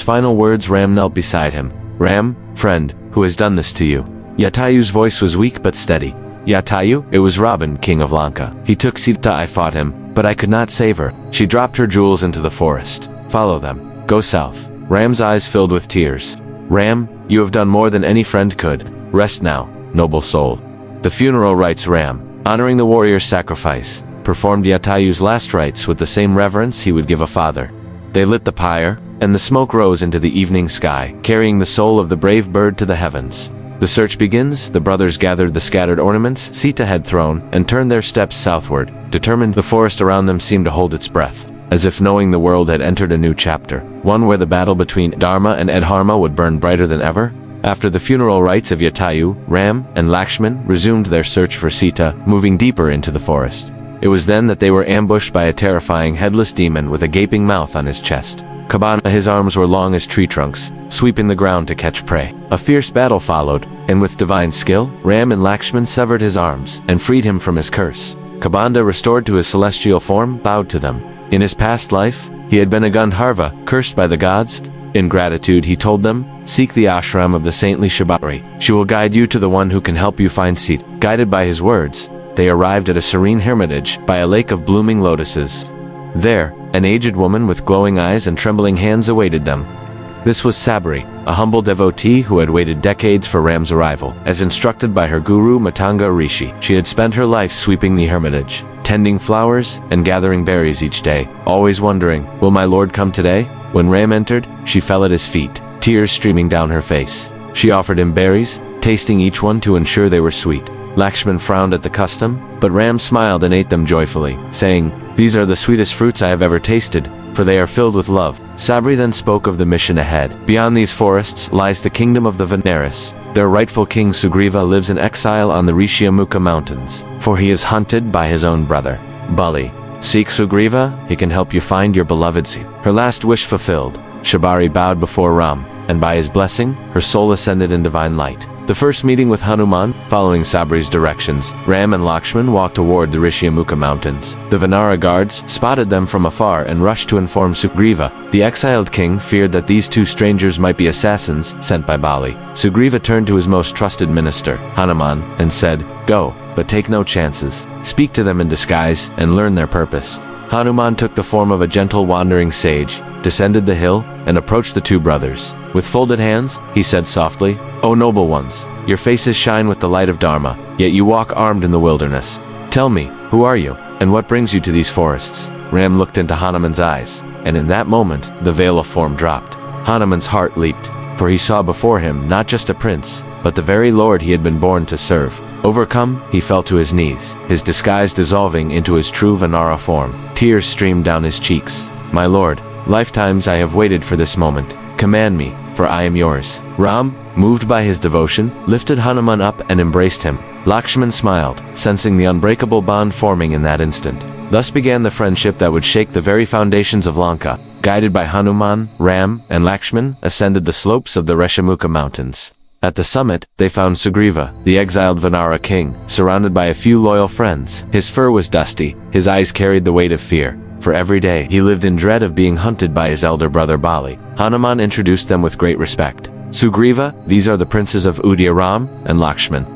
final words. Ram knelt beside him. "Ram, friend, who has done this to you?" Jatayu's voice was weak but steady. "Jatayu, it was Raaban, king of Lanka. He took Sita. I fought him, but I could not save her." She dropped her jewels into the forest. "Follow them. Go south." Ram's eyes filled with tears. "Ram, you have done more than any friend could. Rest now, noble soul." The funeral rites. Ram, honoring the warrior's sacrifice, performed Jatayu's last rites with the same reverence he would give a father. They lit the pyre, and the smoke rose into the evening sky, carrying the soul of the brave bird to the heavens. The search begins. The brothers gathered the scattered ornaments Sita had thrown and turned their steps southward, determined. The forest around them seemed to hold its breath, as if knowing the world had entered a new chapter, one where the battle between Dharma and Adharma would burn brighter than ever. After the funeral rites of Jatayu, Ram and Lakshman resumed their search for Sita, moving deeper into the forest. It was then that they were ambushed by a terrifying headless demon with a gaping mouth on his chest. Kabana, his arms were long as tree trunks, sweeping the ground to catch prey. A fierce battle followed, and with divine skill, Ram and Lakshman severed his arms and freed him from his curse. Kabanda, restored to his celestial form, bowed to them. In his past life, he had been a Gandharva, cursed by the gods. In gratitude, he told them, "Seek the ashram of the saintly Sabari. She will guide you to the one who can help you find Sita." Guided by his words, they arrived at a serene hermitage by a lake of blooming lotuses. There, an aged woman with glowing eyes and trembling hands awaited them. This was Sabari, a humble devotee who had waited decades for Ram's arrival. As instructed by her guru Matanga Rishi, she had spent her life sweeping the hermitage, tending flowers and gathering berries each day, always wondering, "Will my lord come today?" When Ram entered, she fell at his feet, tears streaming down her face. She offered him berries, tasting each one to ensure they were sweet. Lakshman frowned at the custom, but Ram smiled and ate them joyfully, saying, "These are the sweetest fruits I have ever tasted, for they are filled with love." Sabari then spoke of the mission ahead. Beyond these forests lies the kingdom of the Veneris. Their rightful king Sugriva lives in exile on the Rishyamukha mountains, for he is hunted by his own brother, Bali. Seek Sugriva, he can help you find your beloved Sita. Her last wish fulfilled, Sabari bowed before Ram, and by his blessing, her soul ascended in divine light. The first meeting with Hanuman, following Sabari's directions, Ram and Lakshman walked toward the Rishyamukha mountains. The Vanara guards spotted them from afar and rushed to inform Sugriva. The exiled king feared that these two strangers might be assassins sent by Bali. Sugriva turned to his most trusted minister, Hanuman, and said, "Go, but take no chances. Speak to them in disguise and learn their purpose." Hanuman took the form of a gentle wandering sage, descended the hill, and approached the two brothers. With folded hands, he said softly, "O noble ones, your faces shine with the light of Dharma, yet you walk armed in the wilderness. Tell me, who are you, and what brings you to these forests?" Ram looked into Hanuman's eyes, and in that moment, the veil of form dropped. Hanuman's heart leaped, for he saw before him not just a prince, but the very Lord he had been born to serve. Overcome, he fell to his knees, his disguise dissolving into his true Vanara form. Tears streamed down his cheeks. "My lord, lifetimes I have waited for this moment. Command me, for I am yours." Ram, moved by his devotion, lifted Hanuman up and embraced him. Lakshman smiled, sensing the unbreakable bond forming in that instant. Thus began the friendship that would shake the very foundations of Lanka. Guided by Hanuman, Ram, and Lakshman ascended the slopes of the Rishyamukha mountains. At the summit, they found Sugriva, the exiled Vanara king, surrounded by a few loyal friends. His fur was dusty, his eyes carried the weight of fear, for every day he lived in dread of being hunted by his elder brother Bali. Hanuman introduced them with great respect. "Sugriva, these are the princes of Udya, Ram and Lakshman."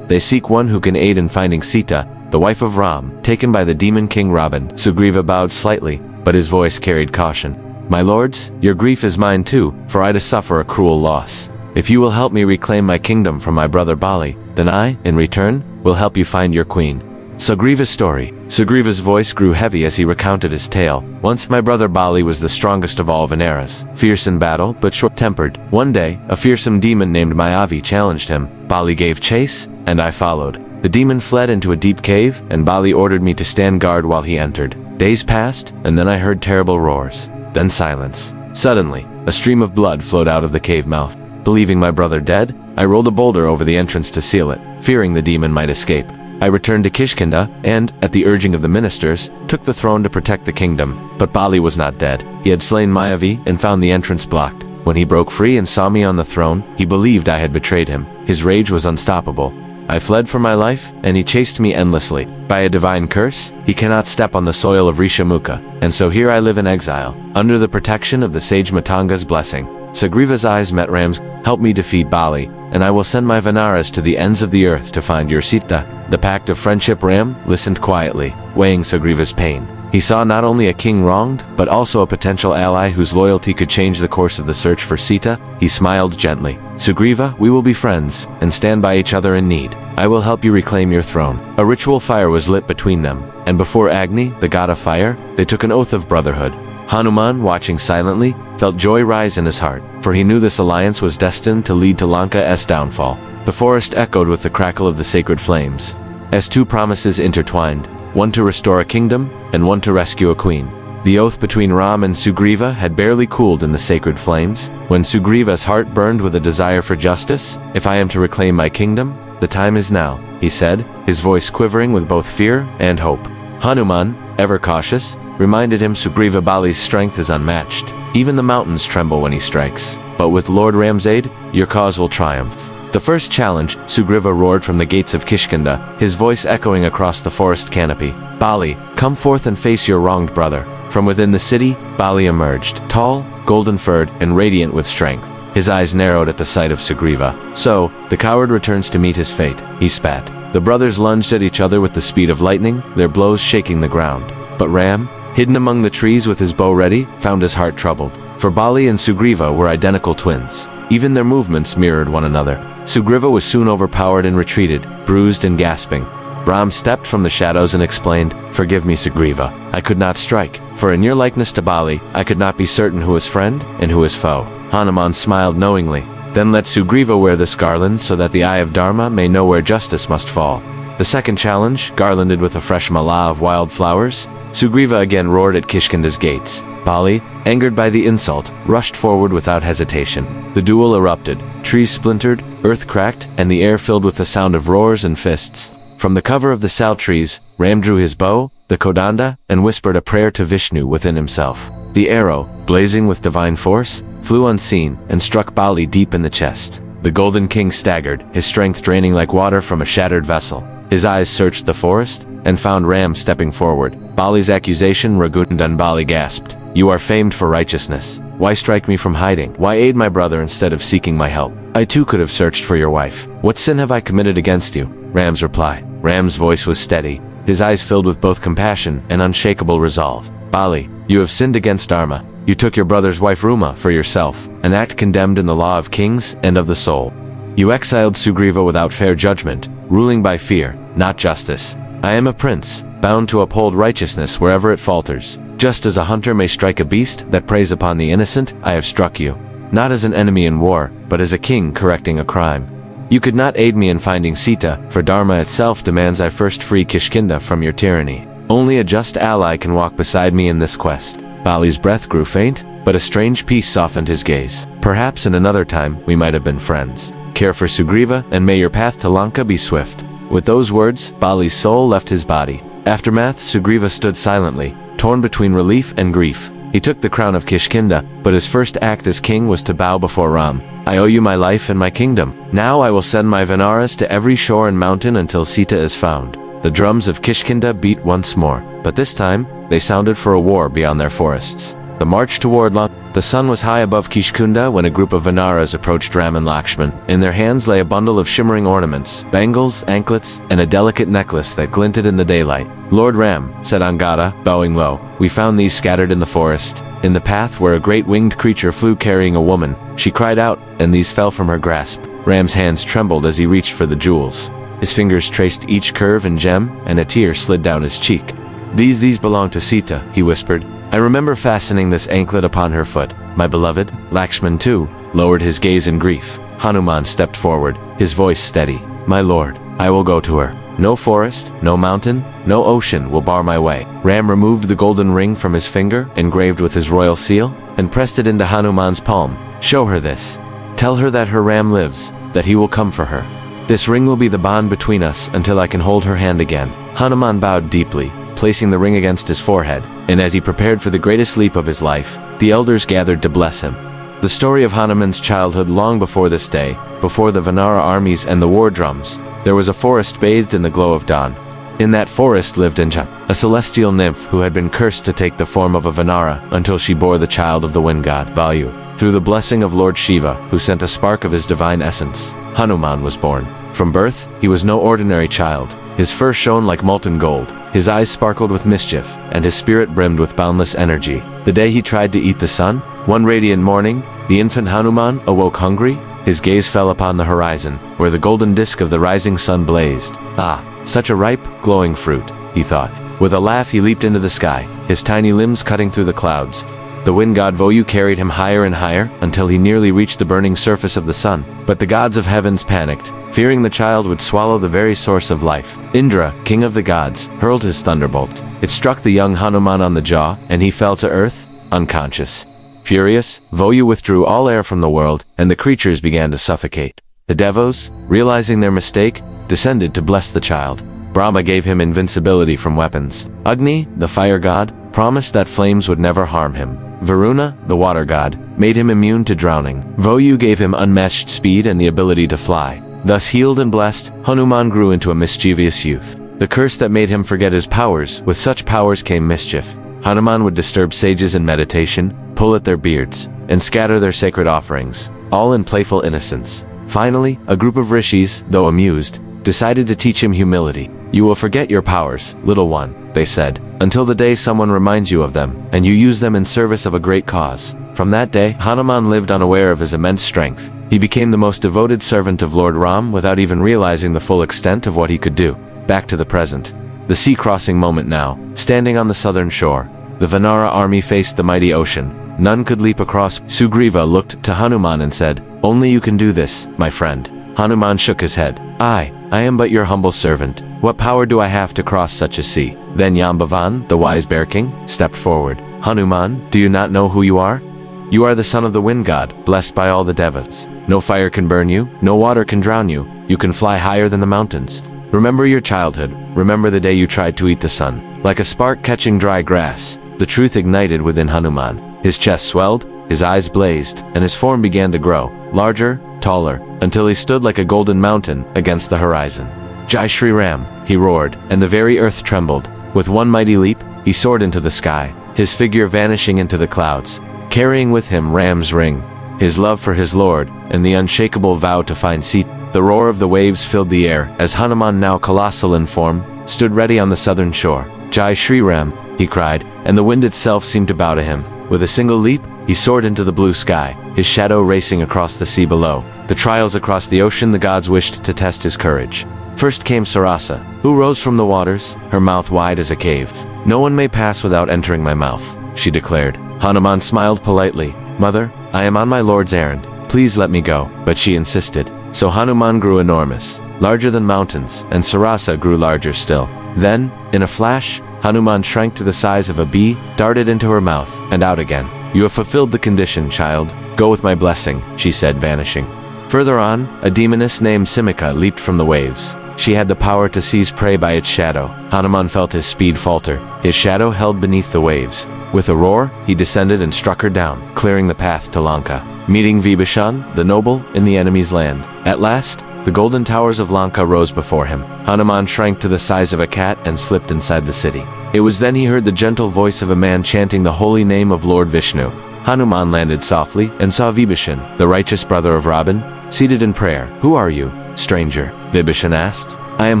They seek one who can aid in finding Sita, the wife of Ram, taken by the demon king Raaban. Sugriva bowed slightly, but his voice carried caution. My lords, your grief is mine too, for I to suffer a cruel loss. If you will help me reclaim my kingdom from my brother Bali, then I, in return, will help you find your queen. Sugriva's story. Sugriva's voice grew heavy as he recounted his tale. Once my brother Bali was the strongest of all Veneras, fierce in battle, but short-tempered. One day, a fearsome demon named Mayavi challenged him. Bali gave chase, and I followed. The demon fled into a deep cave, and Bali ordered me to stand guard while he entered. Days passed, and then I heard terrible roars. Then silence. Suddenly, a stream of blood flowed out of the cave mouth. Believing my brother dead, I rolled a boulder over the entrance to seal it, fearing the demon might escape. I returned to Kishkinda and, at the urging of the ministers, took the throne to protect the kingdom. But Bali was not dead. He had slain Mayavi and found the entrance blocked. When he broke free and saw me on the throne, he believed I had betrayed him. His rage was unstoppable. I fled for my life, and he chased me endlessly. By a divine curse, he cannot step on the soil of Rishamukha, and so here I live in exile, under the protection of the sage Matanga's blessing. Sugriva's eyes met Ram's. Help me defeat Bali, and I will send my Venaras to the ends of the earth to find your Sita. The pact of friendship. Ram listened quietly, weighing Sugriva's pain. He saw not only a king wronged, but also a potential ally whose loyalty could change the course of the search for Sita. He smiled gently. Sugriva, we will be friends, and stand by each other in need. I will help you reclaim your throne. A ritual fire was lit between them, and before Agni, the god of fire, they took an oath of brotherhood. Hanuman, watching silently, felt joy rise in his heart, for he knew this alliance was destined to lead to Lanka's downfall. The forest echoed with the crackle of the sacred flames, as two promises intertwined, one to restore a kingdom, and one to rescue a queen. The oath between Ram and Sugriva had barely cooled in the sacred flames, when Sugriva's heart burned with a desire for justice. If I am to reclaim my kingdom, the time is now, he said, his voice quivering with both fear and hope. Hanuman, ever cautious, reminded him Sugriva Bali's strength is unmatched. Even the mountains tremble when he strikes. But with Lord Ram's aid, your cause will triumph. The first challenge, Sugriva roared from the gates of Kishkinda, his voice echoing across the forest canopy. Bali, come forth and face your wronged brother. From within the city, Bali emerged, tall, golden-furred, and radiant with strength. His eyes narrowed at the sight of Sugriva. So, the coward returns to meet his fate, he spat. The brothers lunged at each other with the speed of lightning, their blows shaking the ground. But Ram, hidden among the trees with his bow ready, found his heart troubled. For Bali and Sugriva were identical twins. Even their movements mirrored one another. Sugriva was soon overpowered and retreated, bruised and gasping. Ram stepped from the shadows and explained, Forgive me, Sugriva. I could not strike, for in your likeness to Bali, I could not be certain who is friend and who is foe. Hanuman smiled knowingly. Then let Sugriva wear this garland so that the eye of Dharma may know where justice must fall. The second challenge, garlanded with a fresh mala of wild flowers, Sugriva again roared at Kishkinda's gates. Bali, angered by the insult, rushed forward without hesitation. The duel erupted. Trees splintered, earth cracked, and the air filled with the sound of roars and fists. From the cover of the sal trees, Ram drew his bow, the kodanda, and whispered a prayer to Vishnu within himself. The arrow, blazing with divine force, flew unseen and struck Bali deep in the chest. The Golden King staggered, his strength draining like water from a shattered vessel. His eyes searched the forest and found Ram stepping forward. Bali's accusation, Ragundan. Bali gasped. You are famed for righteousness. Why strike me from hiding? Why aid my brother instead of seeking my help? I too could have searched for your wife. What sin have I committed against you? Ram's reply. Ram's voice was steady, his eyes filled with both compassion and unshakable resolve. Bali, you have sinned against Dharma. You took your brother's wife Ruma for yourself, an act condemned in the law of kings and of the soul. You exiled Sugriva without fair judgment, ruling by fear, not justice. I am a prince, bound to uphold righteousness wherever it falters. Just as a hunter may strike a beast that preys upon the innocent, I have struck you. Not as an enemy in war, but as a king correcting a crime. You could not aid me in finding Sita, for Dharma itself demands I first free Kishkinda from your tyranny. Only a just ally can walk beside me in this quest. Bali's breath grew faint, but a strange peace softened his gaze. Perhaps in another time we might have been friends. Care for Sugriva, and may your path to Lanka be swift. With those words, Bali's soul left his body. Aftermath, Sugriva stood silently, torn between relief and grief. He took the crown of Kishkinda, but his first act as king was to bow before Ram. I owe you my life and my kingdom. Now I will send my Venaras to every shore and mountain until Sita is found. The drums of Kishkinda beat once more, but this time, they sounded for a war beyond their forests. The march toward Lanka. The sun was high above Kishkunda when a group of Vanaras approached Ram and Lakshman. In their hands lay a bundle of shimmering ornaments, bangles, anklets, and a delicate necklace that glinted in the daylight. "Lord Ram," said Angada, bowing low, "we found these scattered in the forest, in the path where a great winged creature flew carrying a woman." She cried out, and these fell from her grasp. Ram's hands trembled as he reached for the jewels. His fingers traced each curve and gem, and a tear slid down his cheek. These belong to Sita," he whispered. "I remember fastening this anklet upon her foot. My beloved." Lakshman, too, lowered his gaze in grief. Hanuman stepped forward, his voice steady. "My lord, I will go to her. No forest, no mountain, no ocean will bar my way." Ram removed the golden ring from his finger, engraved with his royal seal, and pressed it into Hanuman's palm. "Show her this. Tell her that her Ram lives, that he will come for her. This ring will be the bond between us until I can hold her hand again." Hanuman bowed deeply, placing the ring against his forehead, and as he prepared for the greatest leap of his life, the elders gathered to bless him. The story of Hanuman's childhood long before this day, before the Vanara armies and the war drums, there was a forest bathed in the glow of dawn. In that forest lived Inja, a celestial nymph who had been cursed to take the form of a Vanara until she bore the child of the wind god, Vayu. Through the blessing of Lord Shiva, who sent a spark of his divine essence, Hanuman was born. From birth, he was no ordinary child. His fur shone like molten gold, his eyes sparkled with mischief, and his spirit brimmed with boundless energy. The day he tried to eat the sun, one radiant morning, the infant Hanuman awoke hungry. His gaze fell upon the horizon, where the golden disk of the rising sun blazed. "Ah, such a ripe, glowing fruit," he thought. With a laugh he leaped into the sky, his tiny limbs cutting through the clouds. The wind god Vayu carried him higher and higher until he nearly reached the burning surface of the sun. But the gods of heavens panicked, fearing the child would swallow the very source of life. Indra, king of the gods, hurled his thunderbolt. It struck the young Hanuman on the jaw, and he fell to earth, unconscious. Furious, Vayu withdrew all air from the world, and the creatures began to suffocate. The devos, realizing their mistake, descended to bless the child. Brahma gave him invincibility from weapons. Agni, the fire god, promised that flames would never harm him. Varuna, the water god, made him immune to drowning. Vayu gave him unmatched speed and the ability to fly. Thus healed and blessed, Hanuman grew into a mischievous youth. The curse that made him forget his powers, with such powers came mischief. Hanuman would disturb sages in meditation, pull at their beards, and scatter their sacred offerings, all in playful innocence. Finally, a group of rishis, though amused, decided to teach him humility. "You will forget your powers, little one," they said, "until the day someone reminds you of them, and you use them in service of a great cause." From that day, Hanuman lived unaware of his immense strength. He became the most devoted servant of Lord Ram without even realizing the full extent of what he could do. Back to the present. The sea-crossing moment now. Standing on the southern shore, the Vanara army faced the mighty ocean. None could leap across. Sugriva looked to Hanuman and said, "Only you can do this, my friend." Hanuman shook his head. I am but your humble servant. What power do I have to cross such a sea?" Then Jambavan, the wise bear king, stepped forward. "Hanuman, do you not know who you are? You are the son of the wind god, blessed by all the devas. No fire can burn you, no water can drown you. You can fly higher than the mountains. Remember your childhood. Remember the day you tried to eat the sun." Like a spark catching dry grass, the truth ignited within Hanuman. His chest swelled, his eyes blazed, and his form began to grow, larger, taller, until he stood like a golden mountain against the horizon. "Jai Shri Ram," he roared, and the very earth trembled. With one mighty leap, he soared into the sky, his figure vanishing into the clouds, carrying with him Ram's ring, his love for his lord, and the unshakable vow to find Sita. The roar of the waves filled the air as Hanuman, now colossal in form, stood ready on the southern shore. "Jai Shri Ram," he cried, and the wind itself seemed to bow to him. With a single leap, he soared into the blue sky, his shadow racing across the sea below. The trials across the ocean, the gods wished to test his courage. First came Sarasa, who rose from the waters, her mouth wide as a cave. "No one may pass without entering my mouth," she declared. Hanuman smiled politely. "Mother, I am on my lord's errand. Please let me go." But she insisted. So Hanuman grew enormous, larger than mountains, and Sarasa grew larger still. Then, in a flash, Hanuman shrank to the size of a bee, darted into her mouth, and out again. "You have fulfilled the condition, child. Go with my blessing," she said, vanishing. Further on, a demoness named Simika leaped from the waves. She had the power to seize prey by its shadow. Hanuman felt his speed falter, his shadow held beneath the waves. With a roar, he descended and struck her down, clearing the path to Lanka, meeting Vibheeshan, the noble, in the enemy's land. At last, the golden towers of Lanka rose before him. Hanuman shrank to the size of a cat and slipped inside the city. It was then he heard the gentle voice of a man chanting the holy name of Lord Vishnu. Hanuman landed softly and saw Vibheeshan, the righteous brother of Raaban, seated in prayer. "Who are you, stranger?" Vibheeshan asked. "I am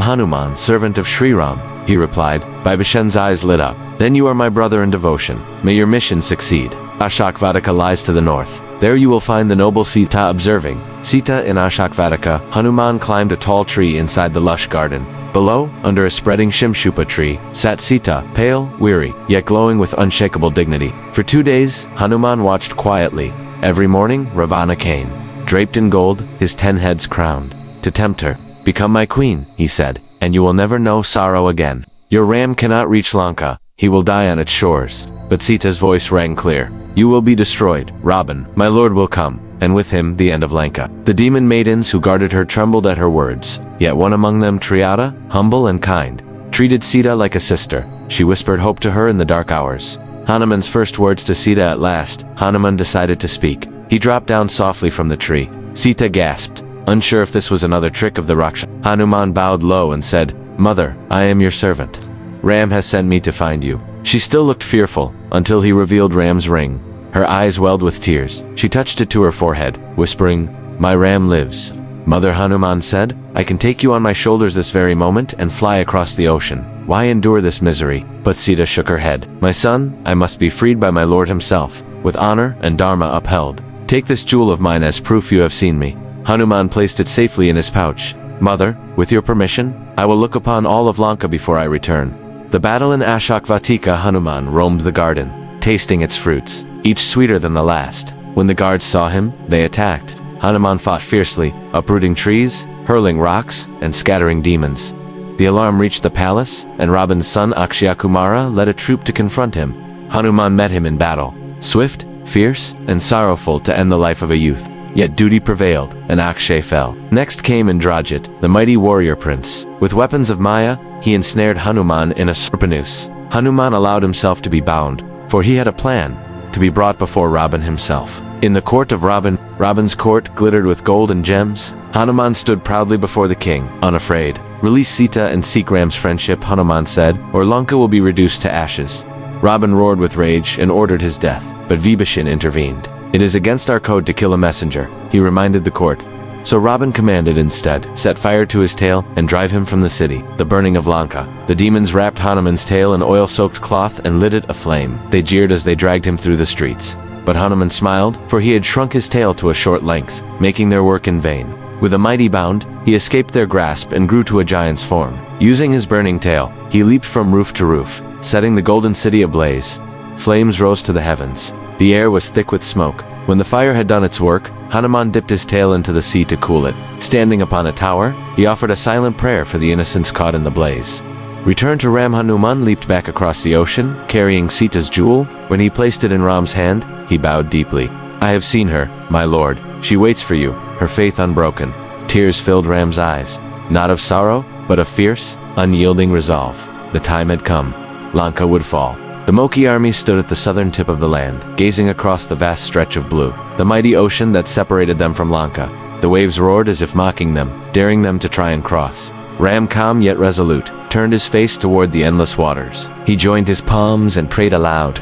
Hanuman, servant of Sri Ram," he replied. Vibheeshan's eyes lit up. "Then you are my brother in devotion. May your mission succeed. Ashok Vatika lies to the north. There you will find the noble Sita observing." Sita in Ashok Vatika, Hanuman climbed a tall tree inside the lush garden. Below, under a spreading Shimshupa tree, sat Sita, pale, weary, yet glowing with unshakable dignity. For 2 days, Hanuman watched quietly. Every morning, Ravana came, draped in gold, his 10 heads crowned, to tempt her. "Become my queen," he said, "and you will never know sorrow again. Your ram cannot reach Lanka, he will die on its shores." But Sita's voice rang clear. "You will be destroyed, Raaban, my lord will come, and with him the end of Lanka." The demon maidens who guarded her trembled at her words, yet one among them, Triada, humble and kind, treated Sita like a sister. She whispered hope to her in the dark hours. Hanuman's first words to Sita at last, Hanuman decided to speak. He dropped down softly from the tree. Sita gasped, unsure if this was another trick of the Rakshasa. Hanuman bowed low and said, "Mother, I am your servant. Ram has sent me to find you." She still looked fearful, until he revealed Ram's ring. Her eyes welled with tears. She touched it to her forehead, whispering, "My ram lives." "Mother," Hanuman said, "I can take you on my shoulders this very moment and fly across the ocean. Why endure this misery?" But Sita shook her head. "My son, I must be freed by my lord himself, with honor and dharma upheld. Take this jewel of mine as proof you have seen me." Hanuman placed it safely in his pouch. "Mother, with your permission, I will look upon all of Lanka before I return." The battle in Ashok Vatika. Hanuman roamed the garden, tasting its fruits, each sweeter than the last. When the guards saw him, they attacked. Hanuman fought fiercely, uprooting trees, hurling rocks, and scattering demons. The alarm reached the palace, and Raaban's son Akshaya Kumara led a troop to confront him. Hanuman met him in battle, swift, fierce, and sorrowful to end the life of a youth. Yet duty prevailed, and Akshay fell. Next came Indrajit, the mighty warrior prince. With weapons of Maya, he ensnared Hanuman in a Shoorpanakha. Hanuman allowed himself to be bound, for he had a plan, to be brought before Raaban himself. In the court of Raaban, Raaban's court glittered with gold and gems. Hanuman stood proudly before the king, unafraid. "Release Sita and seek Ram's friendship," Hanuman said, "or Lanka will be reduced to ashes." Raaban roared with rage and ordered his death, but Vibheeshan intervened. "It is against our code to kill a messenger," he reminded the court. So Raaban commanded instead, set fire to his tail and drive him from the city. The burning of Lanka. The demons wrapped Hanuman's tail in oil-soaked cloth and lit it aflame. They jeered as they dragged him through the streets. But Hanuman smiled, for he had shrunk his tail to a short length, making their work in vain. With a mighty bound, he escaped their grasp and grew to a giant's form. Using his burning tail, he leaped from roof to roof, setting the golden city ablaze. Flames rose to the heavens. The air was thick with smoke. When the fire had done its work, Hanuman dipped his tail into the sea to cool it. Standing upon a tower, he offered a silent prayer for the innocents caught in the blaze. Returned to Ram. Hanuman leaped back across the ocean, carrying Sita's jewel. When he placed it in Ram's hand, he bowed deeply. "I have seen her, my lord. She waits for you, her faith unbroken." Tears filled Ram's eyes, not of sorrow, but of fierce, unyielding resolve. The time had come. Lanka would fall. The Moki army stood at the southern tip of the land, gazing across the vast stretch of blue, the mighty ocean that separated them from Lanka. The waves roared as if mocking them, daring them to try and cross. Ram, calm yet resolute, turned his face toward the endless waters. He joined his palms and prayed aloud.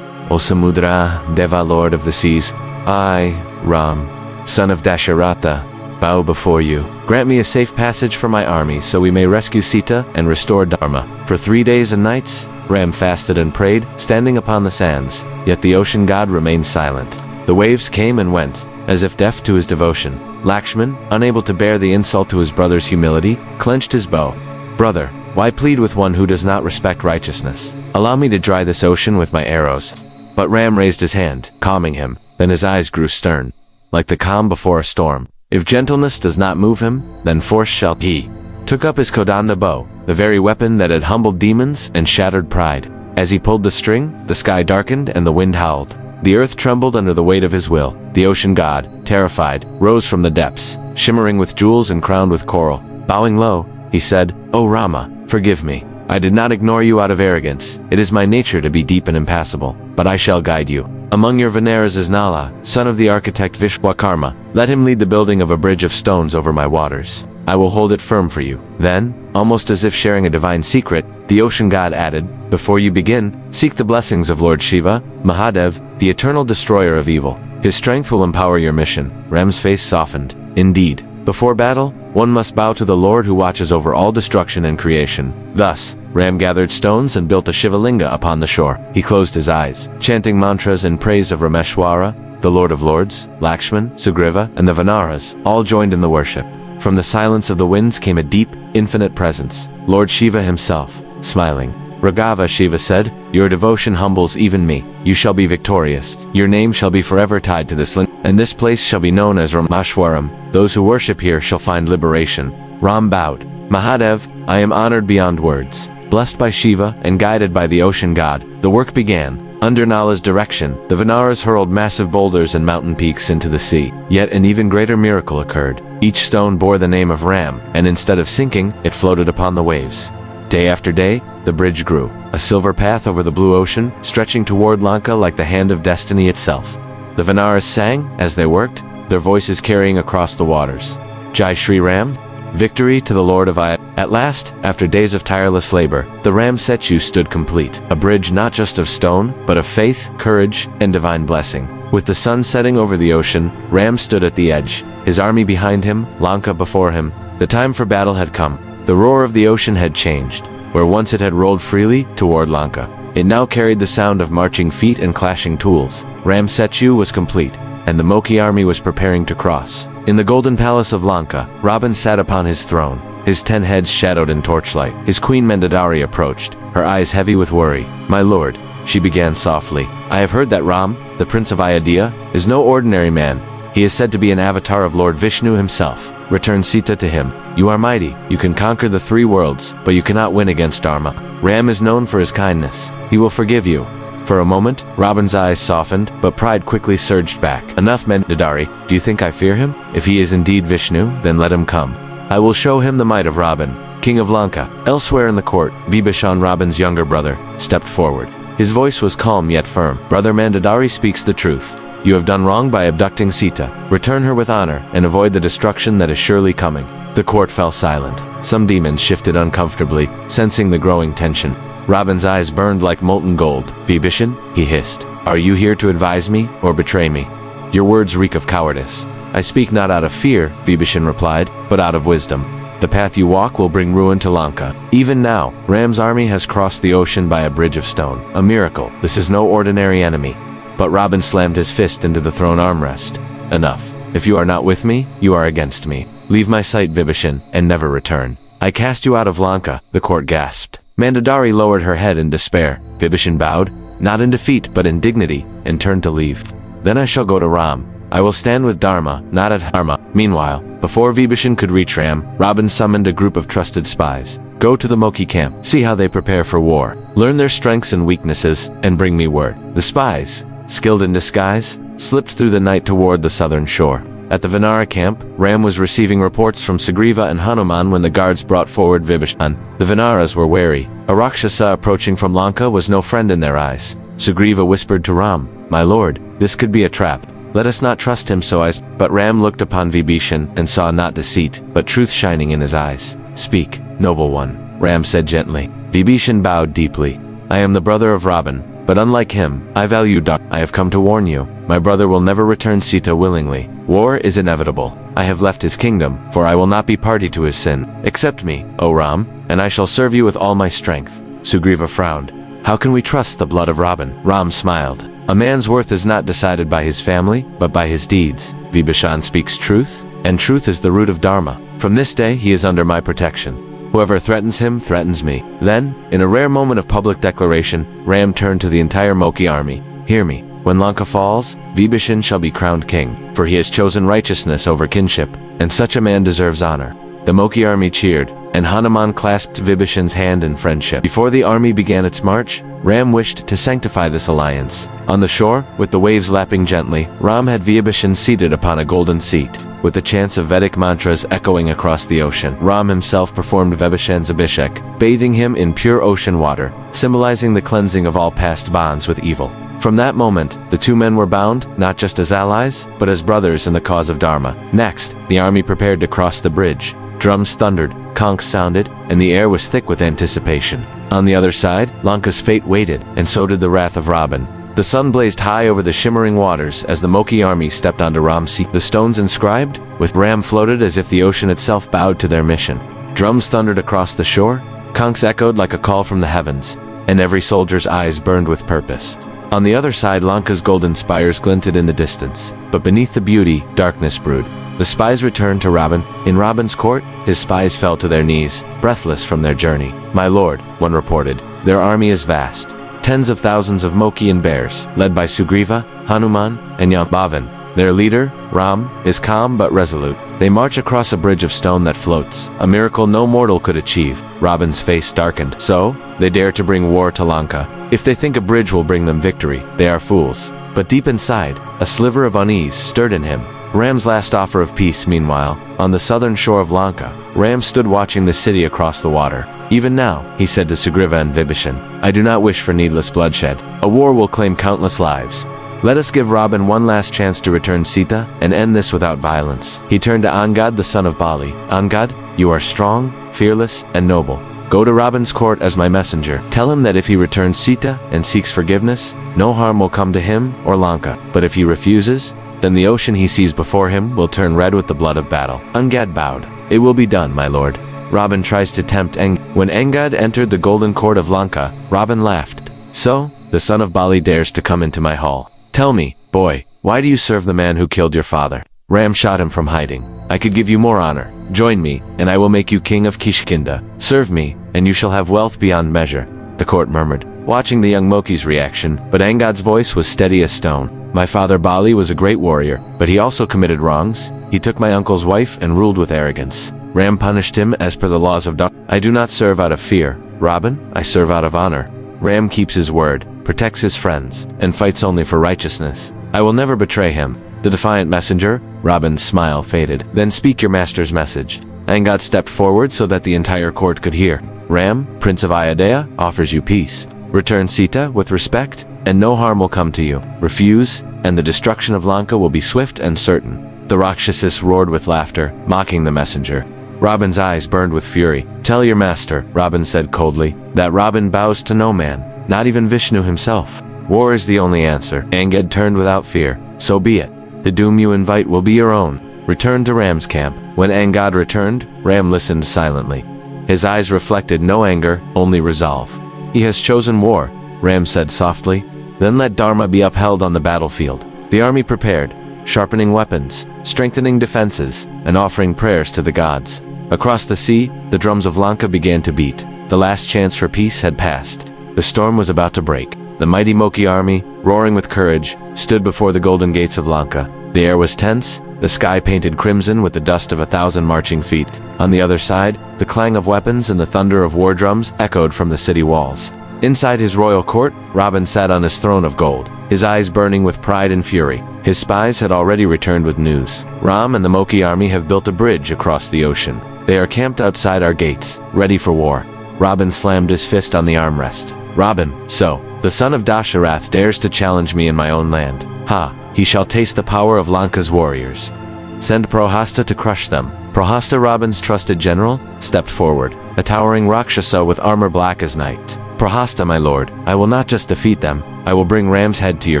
"O Samudra, Deva, Lord of the seas, I, Ram, son of Dasharath, bow before you. Grant me a safe passage for my army so we may rescue Sita and restore Dharma." For 3 days and nights, Ram fasted and prayed, standing upon the sands. Yet the ocean god remained silent. The waves came and went, as if deaf to his devotion. Lakshman, unable to bear the insult to his brother's humility, clenched his bow. "Brother, why plead with one who does not respect righteousness? Allow me to dry this ocean with my arrows." But Ram raised his hand, calming him. Then his eyes grew stern, like the calm before a storm. If gentleness does not move him, then force shall. He took up his Kodanda bow, the very weapon that had humbled demons and shattered pride. As he pulled the string, the sky darkened and the wind howled. The earth trembled under the weight of his will. The ocean god, terrified, rose from the depths, shimmering with jewels and crowned with coral. Bowing low, he said, "O Rama, forgive me. I did not ignore you out of arrogance. It is my nature to be deep and impassible, but I shall guide you. Among your Veneras is Nala, son of the architect Vishwakarma. Let him lead the building of a bridge of stones over my waters. I will hold it firm for you. Then, almost as if sharing a divine secret, the ocean god added, before you begin, seek the blessings of Lord Shiva, Mahadev, the eternal destroyer of evil. His strength will empower your mission. Ram's face softened. Indeed, before battle, one must bow to the Lord who watches over all destruction and creation. Thus, Ram gathered stones and built a Shiva linga upon the shore. He closed his eyes, chanting mantras in praise of Rameshwara, the Lord of Lords, Lakshman, Sugriva, and the Vanaras, all joined in the worship. From the silence of the winds came a deep, infinite presence. Lord Shiva himself, smiling. Raghava, Shiva said, your devotion humbles even me. You shall be victorious. Your name shall be forever tied to this linga, and this place shall be known as Rameshwaram. Those who worship here shall find liberation. Ram bowed. Mahadev, I am honored beyond words. Blessed by Shiva and guided by the ocean god, the work began. Under Nala's direction, the Vanaras hurled massive boulders and mountain peaks into the sea. Yet an even greater miracle occurred. Each stone bore the name of Ram, and instead of sinking, it floated upon the waves. Day after day, the bridge grew, a silver path over the blue ocean, stretching toward Lanka like the hand of destiny itself. The Vanaras sang, as they worked, their voices carrying across the waters. Jai Shri Ram, victory to the Lord of Ayodhya. At last, after days of tireless labor, the Ram Setu stood complete, a bridge not just of stone, but of faith, courage, and divine blessing. With the sun setting over the ocean, Ram stood at the edge, his army behind him, Lanka before him. The time for battle had come. The roar of the ocean had changed. Where once it had rolled freely, toward Lanka, it now carried the sound of marching feet and clashing tools. Ram Setu was complete, and the Moki army was preparing to cross. In the golden palace of Lanka, Raaban sat upon his throne, his 10 heads shadowed in torchlight. His queen Mandodari approached, her eyes heavy with worry. My lord, she began softly, I have heard that Ram, the prince of Ayodhya, is no ordinary man. He is said to be an avatar of Lord Vishnu himself. Return Sita to him. You are mighty, you can conquer the 3 worlds, but you cannot win against Dharma. Ram is known for his kindness. He will forgive you. For a moment, Raaban's eyes softened, but pride quickly surged back. Enough, Mandodari. Do you think I fear him? If he is indeed Vishnu, then let him come. I will show him the might of Raaban, king of Lanka. Elsewhere in the court, Vibheeshan, Raaban's younger brother, stepped forward. His voice was calm yet firm. Brother Mandodari speaks the truth. You have done wrong by abducting Sita. Return her with honor, and avoid the destruction that is surely coming. The court fell silent. Some demons shifted uncomfortably, sensing the growing tension. Raaban's eyes burned like molten gold. Vibheeshan, he hissed. Are you here to advise me, or betray me? Your words reek of cowardice. I speak not out of fear, Vibheeshan replied, but out of wisdom. The path you walk will bring ruin to Lanka. Even now, Ram's army has crossed the ocean by a bridge of stone. A miracle. This is no ordinary enemy. But Raaban slammed his fist into the throne armrest. Enough. If you are not with me, you are against me. Leave my sight, Vibheeshan, and never return. I cast you out of Lanka, the court gasped. Mandodari lowered her head in despair. Vibheeshan bowed, not in defeat but in dignity, and turned to leave. Then I shall go to Ram. I will stand with Dharma, not at Dharma. Meanwhile, before Vibheeshan could reach Ram, Raaban summoned a group of trusted spies. Go to the Moki camp, see how they prepare for war. Learn their strengths and weaknesses, and bring me word. The spies, skilled in disguise, slipped through the night toward the southern shore. At the Vanara camp, Ram was receiving reports from Sugriva and Hanuman when the guards brought forward Vibheeshan. The Vanaras were wary. A Rakshasa approaching from Lanka was no friend in their eyes. Sugriva whispered to Ram, My lord, this could be a trap. Let us not trust him so as— But Ram looked upon Vibheeshan and saw not deceit, but truth shining in his eyes. Speak, noble one, Ram said gently. Vibheeshan bowed deeply. I am the brother of Raaban. But unlike him, I value Dharma. I have come to warn you. My brother will never return Sita willingly. War is inevitable. I have left his kingdom, for I will not be party to his sin. Accept me, O Ram, and I shall serve you with all my strength. Sugriva frowned. How can we trust the blood of Raaban? Ram smiled. A man's worth is not decided by his family, but by his deeds. Vibheeshan speaks truth, and truth is the root of Dharma. From this day, he is under my protection. Whoever threatens him, threatens me. Then, in a rare moment of public declaration, Ram turned to the entire Moki army. Hear me. When Lanka falls, Vibheeshan shall be crowned king, for he has chosen righteousness over kinship, and such a man deserves honor. The Moki army cheered, and Hanuman clasped Vibhishan's hand in friendship. Before the army began its march, Ram wished to sanctify this alliance. On the shore, with the waves lapping gently, Ram had Vibhishan seated upon a golden seat, with the chants of Vedic mantras echoing across the ocean. Ram himself performed Vibhishan's abhishek, bathing him in pure ocean water, symbolizing the cleansing of all past bonds with evil. From that moment, the two men were bound, not just as allies, but as brothers in the cause of Dharma. Next, the army prepared to cross the bridge. Drums thundered, conchs sounded, and the air was thick with anticipation. On the other side, Lanka's fate waited, and so did the wrath of Raaban. The sun blazed high over the shimmering waters as the Moki army stepped onto Ram's sea. The stones inscribed, with Ram floated as if the ocean itself bowed to their mission. Drums thundered across the shore, conchs echoed like a call from the heavens, and every soldier's eyes burned with purpose. On the other side, Lanka's golden spires glinted in the distance, but beneath the beauty, darkness brewed. The spies returned to Raaban. In Raaban's court, his spies fell to their knees, breathless from their journey. "My lord," one reported, "their army is vast. Tens of thousands of Moki and bears, led by Sugriva, Hanuman, and Yambhavan. Their leader, Ram, is calm but resolute. They march across a bridge of stone that floats, a miracle no mortal could achieve." Raaban's face darkened. "So, they dare to bring war to Lanka. If they think a bridge will bring them victory, they are fools." But deep inside, a sliver of unease stirred in him. Ram's last offer of peace, meanwhile, on the southern shore of Lanka, Ram stood watching the city across the water. "Even now," he said to Sugriva and Vibheeshan, "I do not wish for needless bloodshed. A war will claim countless lives. Let us give Raaban one last chance to return Sita and end this without violence." He turned to Angad, the son of Bali. "Angad, you are strong, fearless, and noble. Go to Raaban's court as my messenger. Tell him that if he returns Sita and seeks forgiveness, no harm will come to him or Lanka. But if he refuses, then the ocean he sees before him will turn red with the blood of battle." Angad bowed. "It will be done, my lord." Raaban tries to tempt When Angad entered the golden court of Lanka, Raaban laughed. "So, the son of Bali dares to come into my hall. Tell me, boy, why do you serve the man who killed your father?" Ram shot him from hiding. "I could give you more honor. Join me, and I will make you king of Kishkinda. Serve me, and you shall have wealth beyond measure." The court murmured, watching the young Moki's reaction, but Angad's voice was steady as stone. "My father Bali was a great warrior, but he also committed wrongs. He took my uncle's wife and ruled with arrogance. Ram punished him as per the laws of I do not serve out of fear, Raaban, I serve out of honor." Ram keeps his word, protects his friends, and fights only for righteousness. "I will never betray him." The defiant messenger, Raaban's smile faded. "Then speak your master's message." Angad stepped forward so that the entire court could hear. "Ram, Prince of Ayodhya, offers you peace. Return Sita with respect, and no harm will come to you. Refuse, and the destruction of Lanka will be swift and certain." The Rakshasas roared with laughter, mocking the messenger. Raaban's eyes burned with fury. "Tell your master," Raaban said coldly, "that Raaban bows to no man, not even Vishnu himself. War is the only answer." Angad turned without fear. "So be it. The doom you invite will be your own. Return to Ram's camp." When Angad returned, Ram listened silently. His eyes reflected no anger, only resolve. "He has chosen war," Ram said softly. "Then let Dharma be upheld on the battlefield." The army prepared, sharpening weapons, strengthening defenses, and offering prayers to the gods. Across the sea, the drums of Lanka began to beat. The last chance for peace had passed. The storm was about to break. The mighty Moki army, roaring with courage, stood before the golden gates of Lanka. The air was tense, the sky painted crimson with the dust of 1,000 marching feet. On the other side, the clang of weapons and the thunder of war drums echoed from the city walls. Inside his royal court, Raaban sat on his throne of gold, his eyes burning with pride and fury. His spies had already returned with news. Ram and the Moki army have built a bridge across the ocean. They are camped outside our gates, ready for war. Raaban slammed his fist on the armrest. "Raaban, so, the son of Dasharath dares to challenge me in my own land. Ha, he shall taste the power of Lanka's warriors. Send Prahasta to crush them." Prahasta, Raaban's trusted general, stepped forward, a towering Rakshasa with armor black as night. "Prahasta, my lord, I will not just defeat them, I will bring Ram's head to your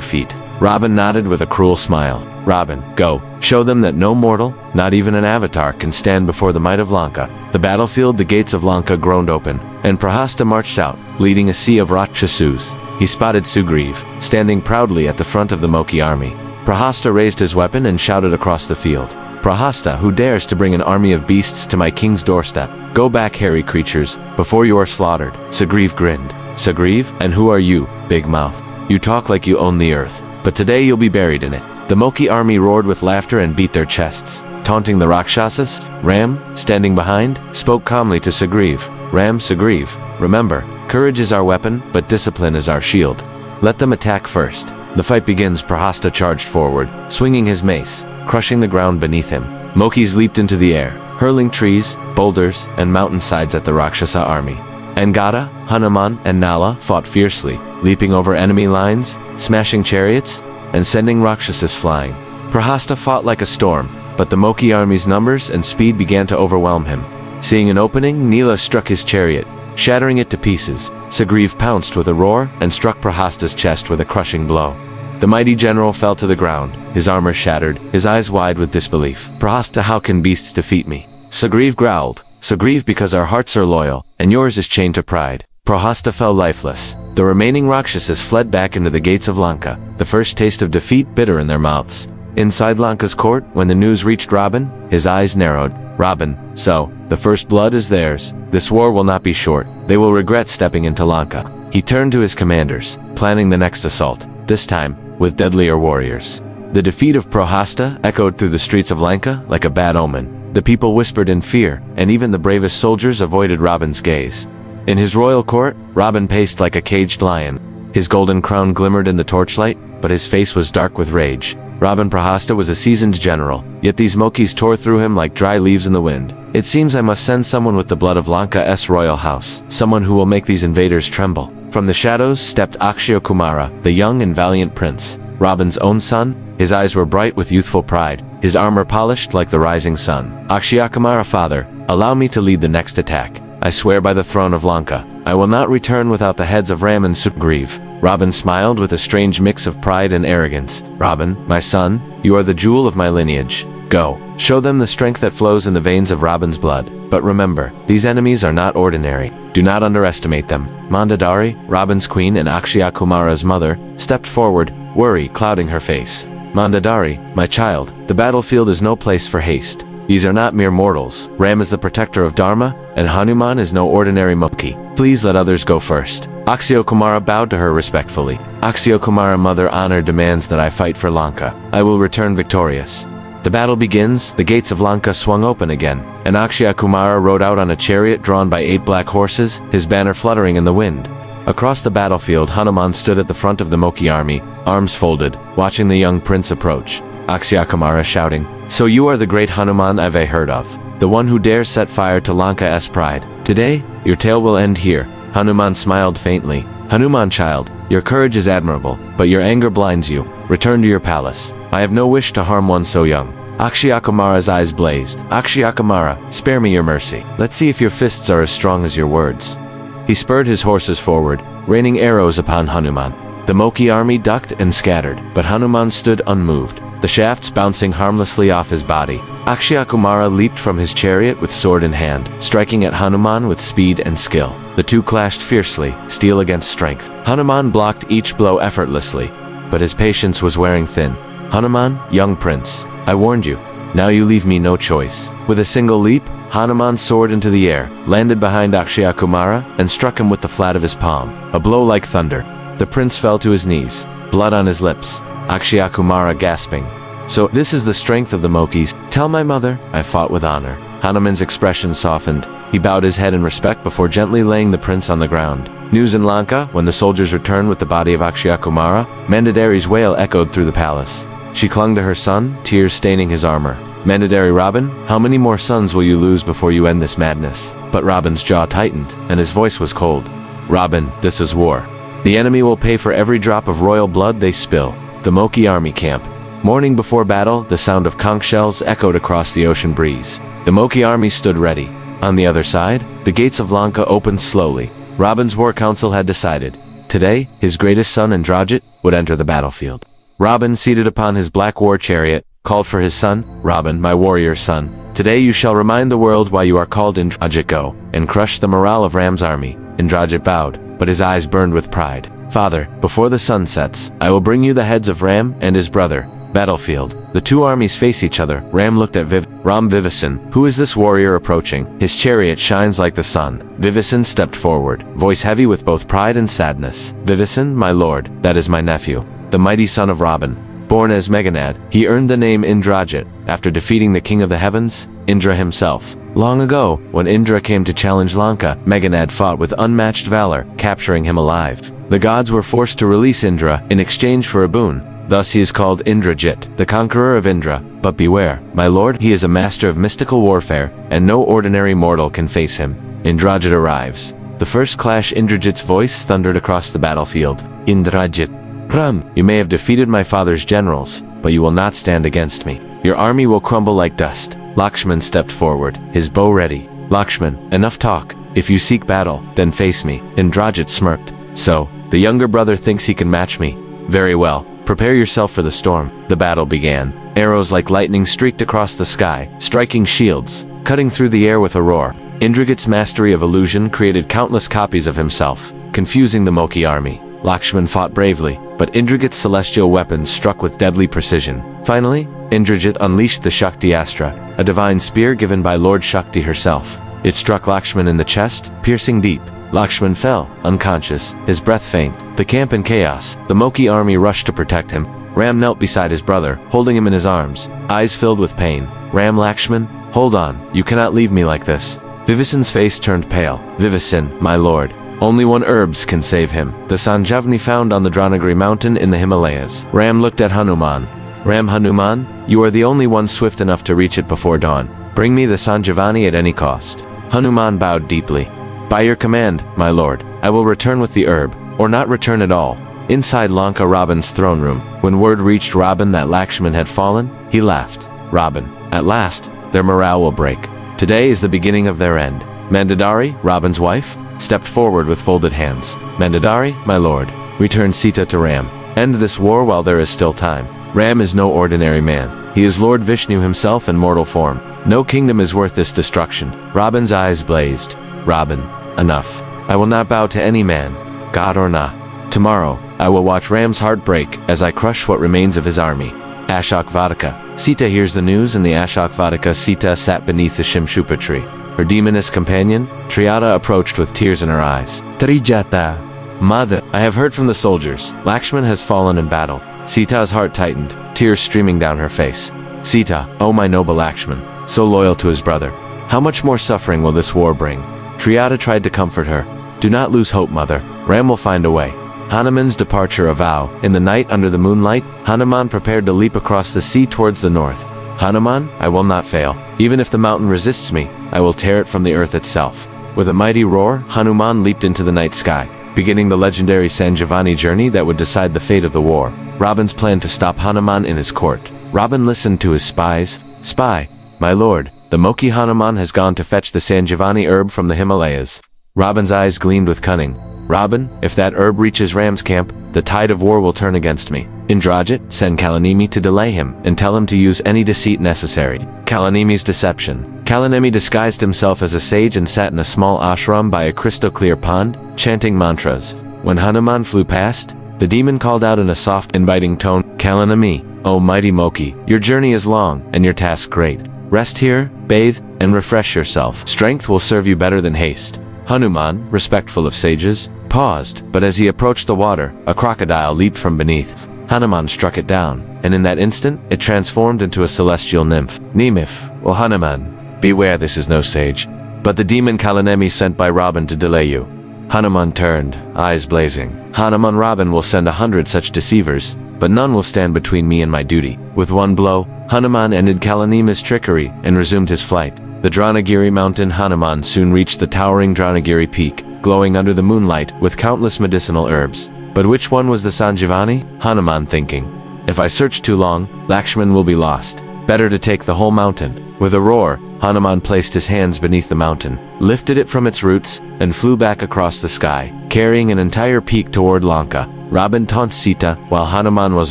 feet." Raaban nodded with a cruel smile. "Raaban, go. Show them that no mortal, not even an avatar, can stand before the might of Lanka." The battlefield, the gates of Lanka groaned open, and Prahasta marched out, leading a sea of Rakshasas. He spotted Sugriv, standing proudly at the front of the Moki army. Prahasta raised his weapon and shouted across the field. "Prahasta, who dares to bring an army of beasts to my king's doorstep? Go back, hairy creatures, before you are slaughtered." Sugriv grinned. "Sugriv, and who are you, big-mouthed? You talk like you own the earth, but today you'll be buried in it." The Moki army roared with laughter and beat their chests, taunting the Rakshasas. Ram, standing behind, spoke calmly to Sugriv. "Ram, Sugriv, remember, courage is our weapon, but discipline is our shield. Let them attack first." The fight begins. Prahasta charged forward, swinging his mace, crushing the ground beneath him. Mokis leaped into the air, hurling trees, boulders, and mountainsides at the Rakshasa army. Angada, Hanuman, and Nala fought fiercely, leaping over enemy lines, smashing chariots, and sending Rakshasas flying. Prahasta fought like a storm, but the Moki army's numbers and speed began to overwhelm him. Seeing an opening, Nila struck his chariot, shattering it to pieces. Sugriv pounced with a roar and struck Prahasta's chest with a crushing blow. The mighty general fell to the ground, his armor shattered, his eyes wide with disbelief. Prahasta, how can beasts defeat me? Sugriv growled. Sugriv, because our hearts are loyal, and yours is chained to pride. Prahasta fell lifeless. The remaining Rakshasas fled back into the gates of Lanka, the first taste of defeat bitter in their mouths. Inside Lanka's court, when the news reached Raaban, his eyes narrowed. Raaban, so, the first blood is theirs. This war will not be short. They will regret stepping into Lanka. He turned to his commanders, planning the next assault, this time, with deadlier warriors. The defeat of Prahasta echoed through the streets of Lanka like a bad omen. The people whispered in fear, and even the bravest soldiers avoided Raaban's gaze. In his royal court, Raaban paced like a caged lion. His golden crown glimmered in the torchlight, but his face was dark with rage. Raaban Prahasta was a seasoned general, yet these Mokis tore through him like dry leaves in the wind. It seems I must send someone with the blood of Lanka's royal house, someone who will make these invaders tremble. From the shadows stepped Akshay Kumara, the young and valiant prince, Raaban's own son. His eyes were bright with youthful pride, his armor polished like the rising sun. Akshay Kumara, father, allow me to lead the next attack. I swear by the throne of Lanka, I will not return without the heads of Ram and Sugriv. Raaban smiled with a strange mix of pride and arrogance. Raaban, my son, you are the jewel of my lineage. Go, show them the strength that flows in the veins of Raaban's blood. But remember, these enemies are not ordinary. Do not underestimate them. Mandodari, Raaban's queen and Akshay Kumara's mother, stepped forward, worry clouding her face. Mandodari, my child, the battlefield is no place for haste. These are not mere mortals. Ram is the protector of Dharma, and Hanuman is no ordinary Moki. Please let others go first. Akshay Kumara bowed to her respectfully. Akshay Kumara, mother, honor demands that I fight for Lanka. I will return victorious. The battle begins, the gates of Lanka swung open again, and Akshay Kumara rode out on a chariot drawn by 8 black horses, his banner fluttering in the wind. Across the battlefield, Hanuman stood at the front of the Moki army, arms folded, watching the young prince approach. Akshay Kumara shouting, so you are the great Hanuman I've heard of, the one who dares set fire to Lanka's pride. Today, your tale will end here. Hanuman smiled faintly. Hanuman, child, your courage is admirable, but your anger blinds you. Return to your palace. I have no wish to harm one so young. Akshay Kumara's eyes blazed. Akshay Kumara, spare me your mercy. Let's see if your fists are as strong as your words. He spurred his horses forward, raining arrows upon Hanuman. The Moki army ducked and scattered, but Hanuman stood unmoved, the shafts bouncing harmlessly off his body. Akshay Kumara leaped from his chariot with sword in hand, striking at Hanuman with speed and skill. The two clashed fiercely, steel against strength. Hanuman blocked each blow effortlessly, but his patience was wearing thin. Hanuman, young prince, I warned you. Now you leave me no choice. With a single leap, Hanuman soared into the air, landed behind Akshay Kumara, and struck him with the flat of his palm. A blow like thunder. The prince fell to his knees, blood on his lips. Akshay Kumara gasping. So this is the strength of the Mokis. Tell my mother, I fought with honor. Hanuman's expression softened. He bowed his head in respect before gently laying the prince on the ground. News in Lanka, when the soldiers returned with the body of Akshay Kumara, Mandodari's wail echoed through the palace. She clung to her son, tears staining his armor. Mandodari, Raaban, how many more sons will you lose before you end this madness? But Raaban's jaw tightened, and his voice was cold. Raaban, this is war. The enemy will pay for every drop of royal blood they spill. The Moki army camp. Morning before battle, the sound of conch shells echoed across the ocean breeze. The Moki army stood ready. On the other side, the gates of Lanka opened slowly. Raaban's war council had decided. Today, his greatest son Indrajit would enter the battlefield. Raaban, seated upon his black war chariot, called for his son, Raaban, my warrior son. Today you shall remind the world why you are called Indrajit. Go and crush the morale of Ram's army. Indrajit bowed, but his eyes burned with pride. Father, before the sun sets, I will bring you the heads of Ram and his brother. Battlefield. The two armies face each other. Ram looked at Vibheeshan. Who is this warrior approaching? His chariot shines like the sun. Vibheeshan stepped forward, voice heavy with both pride and sadness. Vibheeshan, my lord, that is my nephew, the mighty son of Raaban. Born as Meghanad, he earned the name Indrajit after defeating the king of the heavens, Indra himself. Long ago, when Indra came to challenge Lanka, Meghanad fought with unmatched valor, capturing him alive. The gods were forced to release Indra in exchange for a boon. Thus he is called Indrajit, the conqueror of Indra. But beware, my lord, he is a master of mystical warfare, and no ordinary mortal can face him. Indrajit arrives. The first clash, Indrajit's voice thundered across the battlefield. Indrajit. Ram, you may have defeated my father's generals, but you will not stand against me. Your army will crumble like dust. Lakshman stepped forward, his bow ready. Lakshman, enough talk. If you seek battle, then face me. Indrajit smirked. So, the younger brother thinks he can match me. Very well, prepare yourself for the storm. The battle began. Arrows like lightning streaked across the sky, striking shields, cutting through the air with a roar. Indrajit's mastery of illusion created countless copies of himself, confusing the Moki army. Lakshman fought bravely, but Indrajit's celestial weapons struck with deadly precision. Finally, Indrajit unleashed the Shakti Astra, a divine spear given by Lord Shakti herself. It struck Lakshman in the chest, piercing deep. Lakshman fell, unconscious, his breath faint. The camp in chaos. The Moki army rushed to protect him. Ram knelt beside his brother, holding him in his arms, eyes filled with pain. Ram, Lakshman, hold on, you cannot leave me like this. Vibhishan's face turned pale. Vibhishan, my lord. Only one herbs can save him. The Sanjavani found on the Dranagiri mountain in the Himalayas. Ram looked at Hanuman. Ram, Hanuman, you are the only one swift enough to reach it before dawn. Bring me the Sanjavani at any cost. Hanuman bowed deeply. By your command, my lord, I will return with the herb, or not return at all. Inside Lanka Raaban's throne room, when word reached Raaban that Lakshman had fallen, he laughed. Raaban, at last, their morale will break. Today is the beginning of their end. Mandodari, Raaban's wife, stepped forward with folded hands. Mandodari, my lord, return Sita to Ram. End this war while there is still time. Ram is no ordinary man. He is Lord Vishnu himself in mortal form. No kingdom is worth this destruction. Raaban's eyes blazed. Raaban, enough. I will not bow to any man, god or not. Tomorrow, I will watch Ram's heart break as I crush what remains of his army. Ashok Vatika. Sita hears the news, and the Ashok Vatika Sita sat beneath the Shimshupa tree. Her demoness companion, Triada, approached with tears in her eyes. Trijata. Mother, I have heard from the soldiers. Lakshman has fallen in battle. Sita's heart tightened, tears streaming down her face. Sita, oh my noble Lakshman, so loyal to his brother. How much more suffering will this war bring? Triada tried to comfort her. Do not lose hope, mother. Ram will find a way. Hanuman's departure a vow. In the night under the moonlight, Hanuman prepared to leap across the sea towards the north. Hanuman, I will not fail. Even if the mountain resists me, I will tear it from the earth itself. With a mighty roar, Hanuman leaped into the night sky, beginning the legendary Sanjavani journey that would decide the fate of the war. Raaban's plan to stop Hanuman in his court. Raaban listened to his spies. Spy, my lord, the Moki Hanuman has gone to fetch the Sanjavani herb from the Himalayas. Raaban's eyes gleamed with cunning. Raaban, if that herb reaches Ram's camp, the tide of war will turn against me. Indrajit, send Kalanemi to delay him, and tell him to use any deceit necessary. Kalanemi's deception. Kalanemi disguised himself as a sage and sat in a small ashram by a crystal-clear pond, chanting mantras. When Hanuman flew past, the demon called out in a soft, inviting tone, Kalanemi, O mighty Moki, your journey is long, and your task great. Rest here, bathe, and refresh yourself. Strength will serve you better than haste. Hanuman, respectful of sages, paused, but as he approached the water, a crocodile leaped from beneath. Hanuman struck it down, and in that instant, it transformed into a celestial nymph. Nimif, O Hanuman, beware, this is no sage, but the demon Kalanemi sent by Raaban to delay you. Hanuman turned, eyes blazing. Hanuman, Raaban will send 100 such deceivers, but none will stand between me and my duty. With one blow, Hanuman ended Kalanemi's trickery and resumed his flight. The Dranagiri mountain. Hanuman soon reached the towering Dranagiri peak, glowing under the moonlight with countless medicinal herbs. But which one was the Sanjivani? Hanuman thinking. If I search too long, Lakshman will be lost. Better to take the whole mountain. With a roar, Hanuman placed his hands beneath the mountain, lifted it from its roots, and flew back across the sky, carrying an entire peak toward Lanka. Raaban taunts Sita while Hanuman was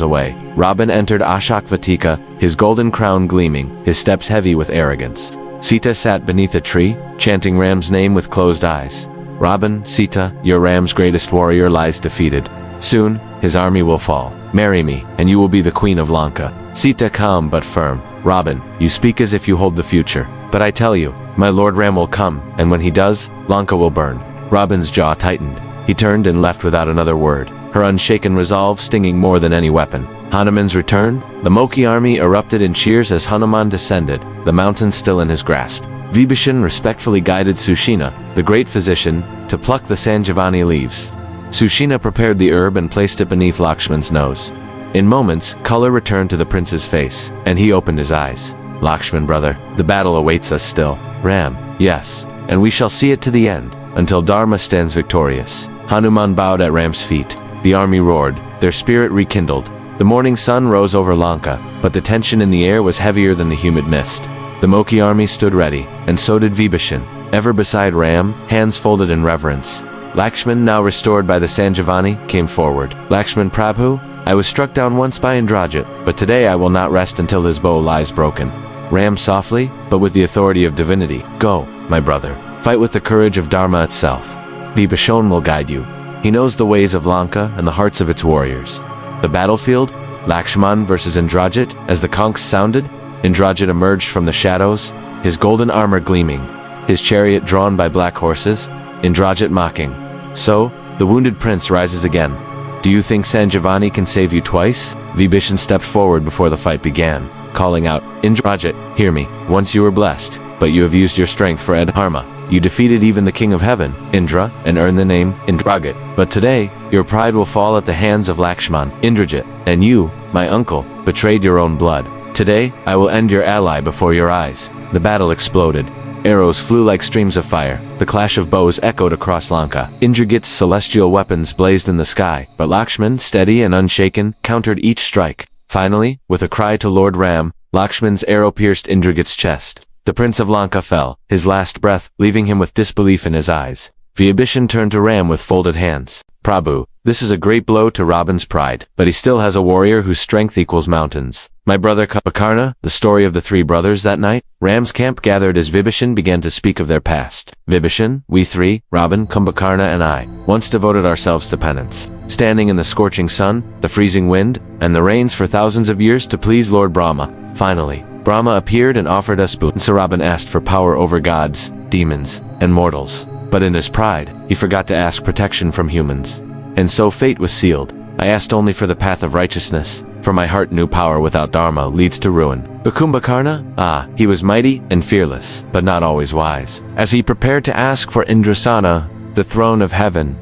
away. Raaban entered Ashok Vatika, his golden crown gleaming, his steps heavy with arrogance. Sita sat beneath a tree, chanting Ram's name with closed eyes. Raaban, Sita, your Ram's greatest warrior lies defeated. Soon, his army will fall. Marry me, and you will be the queen of Lanka. Sita calm but firm. Raaban, you speak as if you hold the future. But I tell you, my lord Ram will come, and when he does, Lanka will burn. Raaban's jaw tightened. He turned and left without another word, her unshaken resolve stinging more than any weapon. Hanuman's return. The Moki army erupted in cheers as Hanuman descended, the mountain still in his grasp. Vibheeshan respectfully guided Sushina, the great physician, to pluck the Sanjivani leaves. Sushina prepared the herb and placed it beneath Lakshman's nose. In moments, color returned to the prince's face, and he opened his eyes. Lakshman, brother, the battle awaits us still. Ram, yes, and we shall see it to the end, until Dharma stands victorious. Hanuman bowed at Ram's feet. The army roared, their spirit rekindled. The morning sun rose over Lanka, but the tension in the air was heavier than the humid mist. The Moki army stood ready, and so did Vibheeshan. ever beside Ram, hands folded in reverence. Lakshman, now restored by the Sanjivani, came forward. Lakshman Prabhu, I was struck down once by Indrajit, but today I will not rest until his bow lies broken. Ram softly, but with the authority of divinity. Go, my brother. Fight with the courage of Dharma itself. Vibheeshan will guide you. He knows the ways of Lanka and the hearts of its warriors. The battlefield, Lakshman versus Indrajit. As the conch sounded, Indrajit emerged from the shadows, his golden armor gleaming, his chariot drawn by black horses, Indrajit mocking. So, the wounded prince rises again. Do you think Sanjivani can save you twice? Vibheeshan stepped forward before the fight began, calling out, Indrajit, hear me. Once you were blessed, but you have used your strength for Adharma. You defeated even the king of heaven, Indra, and earned the name Indrajit. But today, your pride will fall at the hands of Lakshman, Indrajit, and you, my uncle, betrayed your own blood. Today, I will end your ally before your eyes. The battle exploded. Arrows flew like streams of fire. The clash of bows echoed across Lanka. Indrajit's celestial weapons blazed in the sky, but Lakshman, steady and unshaken, countered each strike. Finally, with a cry to Lord Ram, Lakshman's arrow pierced Indrajit's chest. The prince of Lanka fell, his last breath leaving him with disbelief in his eyes. Vibheeshan turned to Ram with folded hands. Prabhu, this is a great blow to Raaban's pride, but he still has a warrior whose strength equals mountains. My brother Kumbhakarna, the story of the three brothers that night. Ram's camp gathered as Vibheeshan began to speak of their past. Vibheeshan, we three, Raaban, Kumbhakarna and I, once devoted ourselves to penance, standing in the scorching sun, the freezing wind, and the rains for thousands of years to please Lord Brahma. Finally, Brahma appeared and offered us boon. So Raaban asked for power over gods, demons, and mortals. But in his pride, he forgot to ask protection from humans. And so fate was sealed. I asked only for the path of righteousness, for my heart knew power without Dharma leads to ruin. But Kumbhakarna, he was mighty and fearless, but not always wise. As he prepared to ask for Indrasana, the throne of heaven,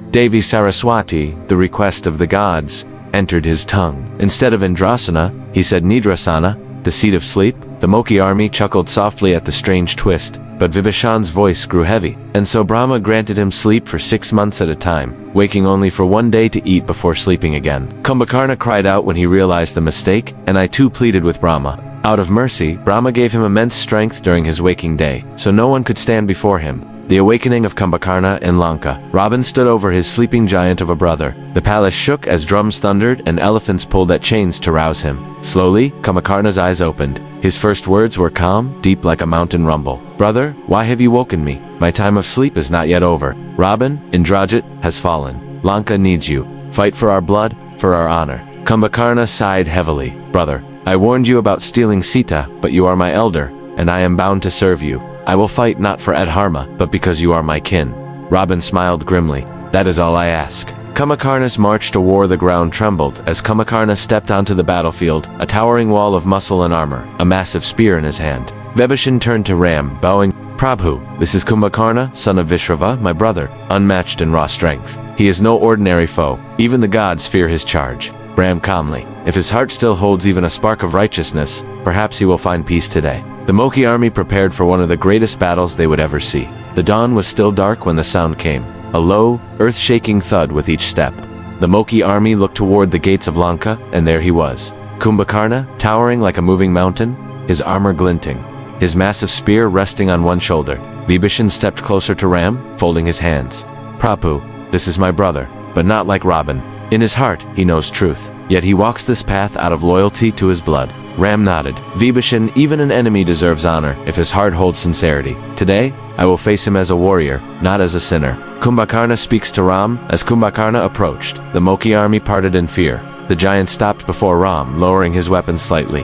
Devi Saraswati, the request of the gods, entered his tongue. Instead of Indrasana, he said Nidrasana, the seat of sleep. The Moki army chuckled softly at the strange twist, but Vibheeshan's voice grew heavy, and so Brahma granted him sleep for 6 months at a time, waking only for 1 day to eat before sleeping again. Kumbhakarna cried out when he realized the mistake, and I too pleaded with Brahma. Out of mercy, Brahma gave him immense strength during his waking day, so no one could stand before him. The awakening of Kumbhakarna in Lanka. Raaban stood over his sleeping giant of a brother. The palace shook as drums thundered and elephants pulled at chains to rouse him. Slowly, Kumbhakarna's eyes opened. His first words were calm, deep like a mountain rumble. Brother, why have you woken me? My time of sleep is not yet over. Raaban, Indrajit, has fallen. Lanka needs you. Fight for our blood, for our honor. Kumbhakarna sighed heavily. Brother, I warned you about stealing Sita, but you are my elder, and I am bound to serve you. I will fight not for Adharma, but because you are my kin. Raaban smiled grimly. That is all I ask. Kumbhakarna's march to war. The ground trembled as Kumbhakarna stepped onto the battlefield, a towering wall of muscle and armor, a massive spear in his hand. Vibheeshan turned to Ram, bowing. Prabhu, this is Kumbhakarna, son of Vishrava, my brother, unmatched in raw strength. He is no ordinary foe. Even the gods fear his charge. Ram calmly. If his heart still holds even a spark of righteousness, perhaps he will find peace today. The Moki army prepared for one of the greatest battles they would ever see. The dawn was still dark when the sound came, a low, earth-shaking thud with each step. The Moki army looked toward the gates of Lanka, and there he was. Kumbhakarna, towering like a moving mountain, his armor glinting, his massive spear resting on one shoulder. Vibheeshan stepped closer to Ram, folding his hands. Prabhu, this is my brother, but not like Raaban. In his heart, he knows truth, yet he walks this path out of loyalty to his blood. Ram nodded. Vibheeshan, even an enemy deserves honor if his heart holds sincerity. Today, I will face him as a warrior, not as a sinner. Kumbhakarna speaks to Ram. As Kumbhakarna approached, the Moki army parted in fear. The giant stopped before Ram, lowering his weapon slightly.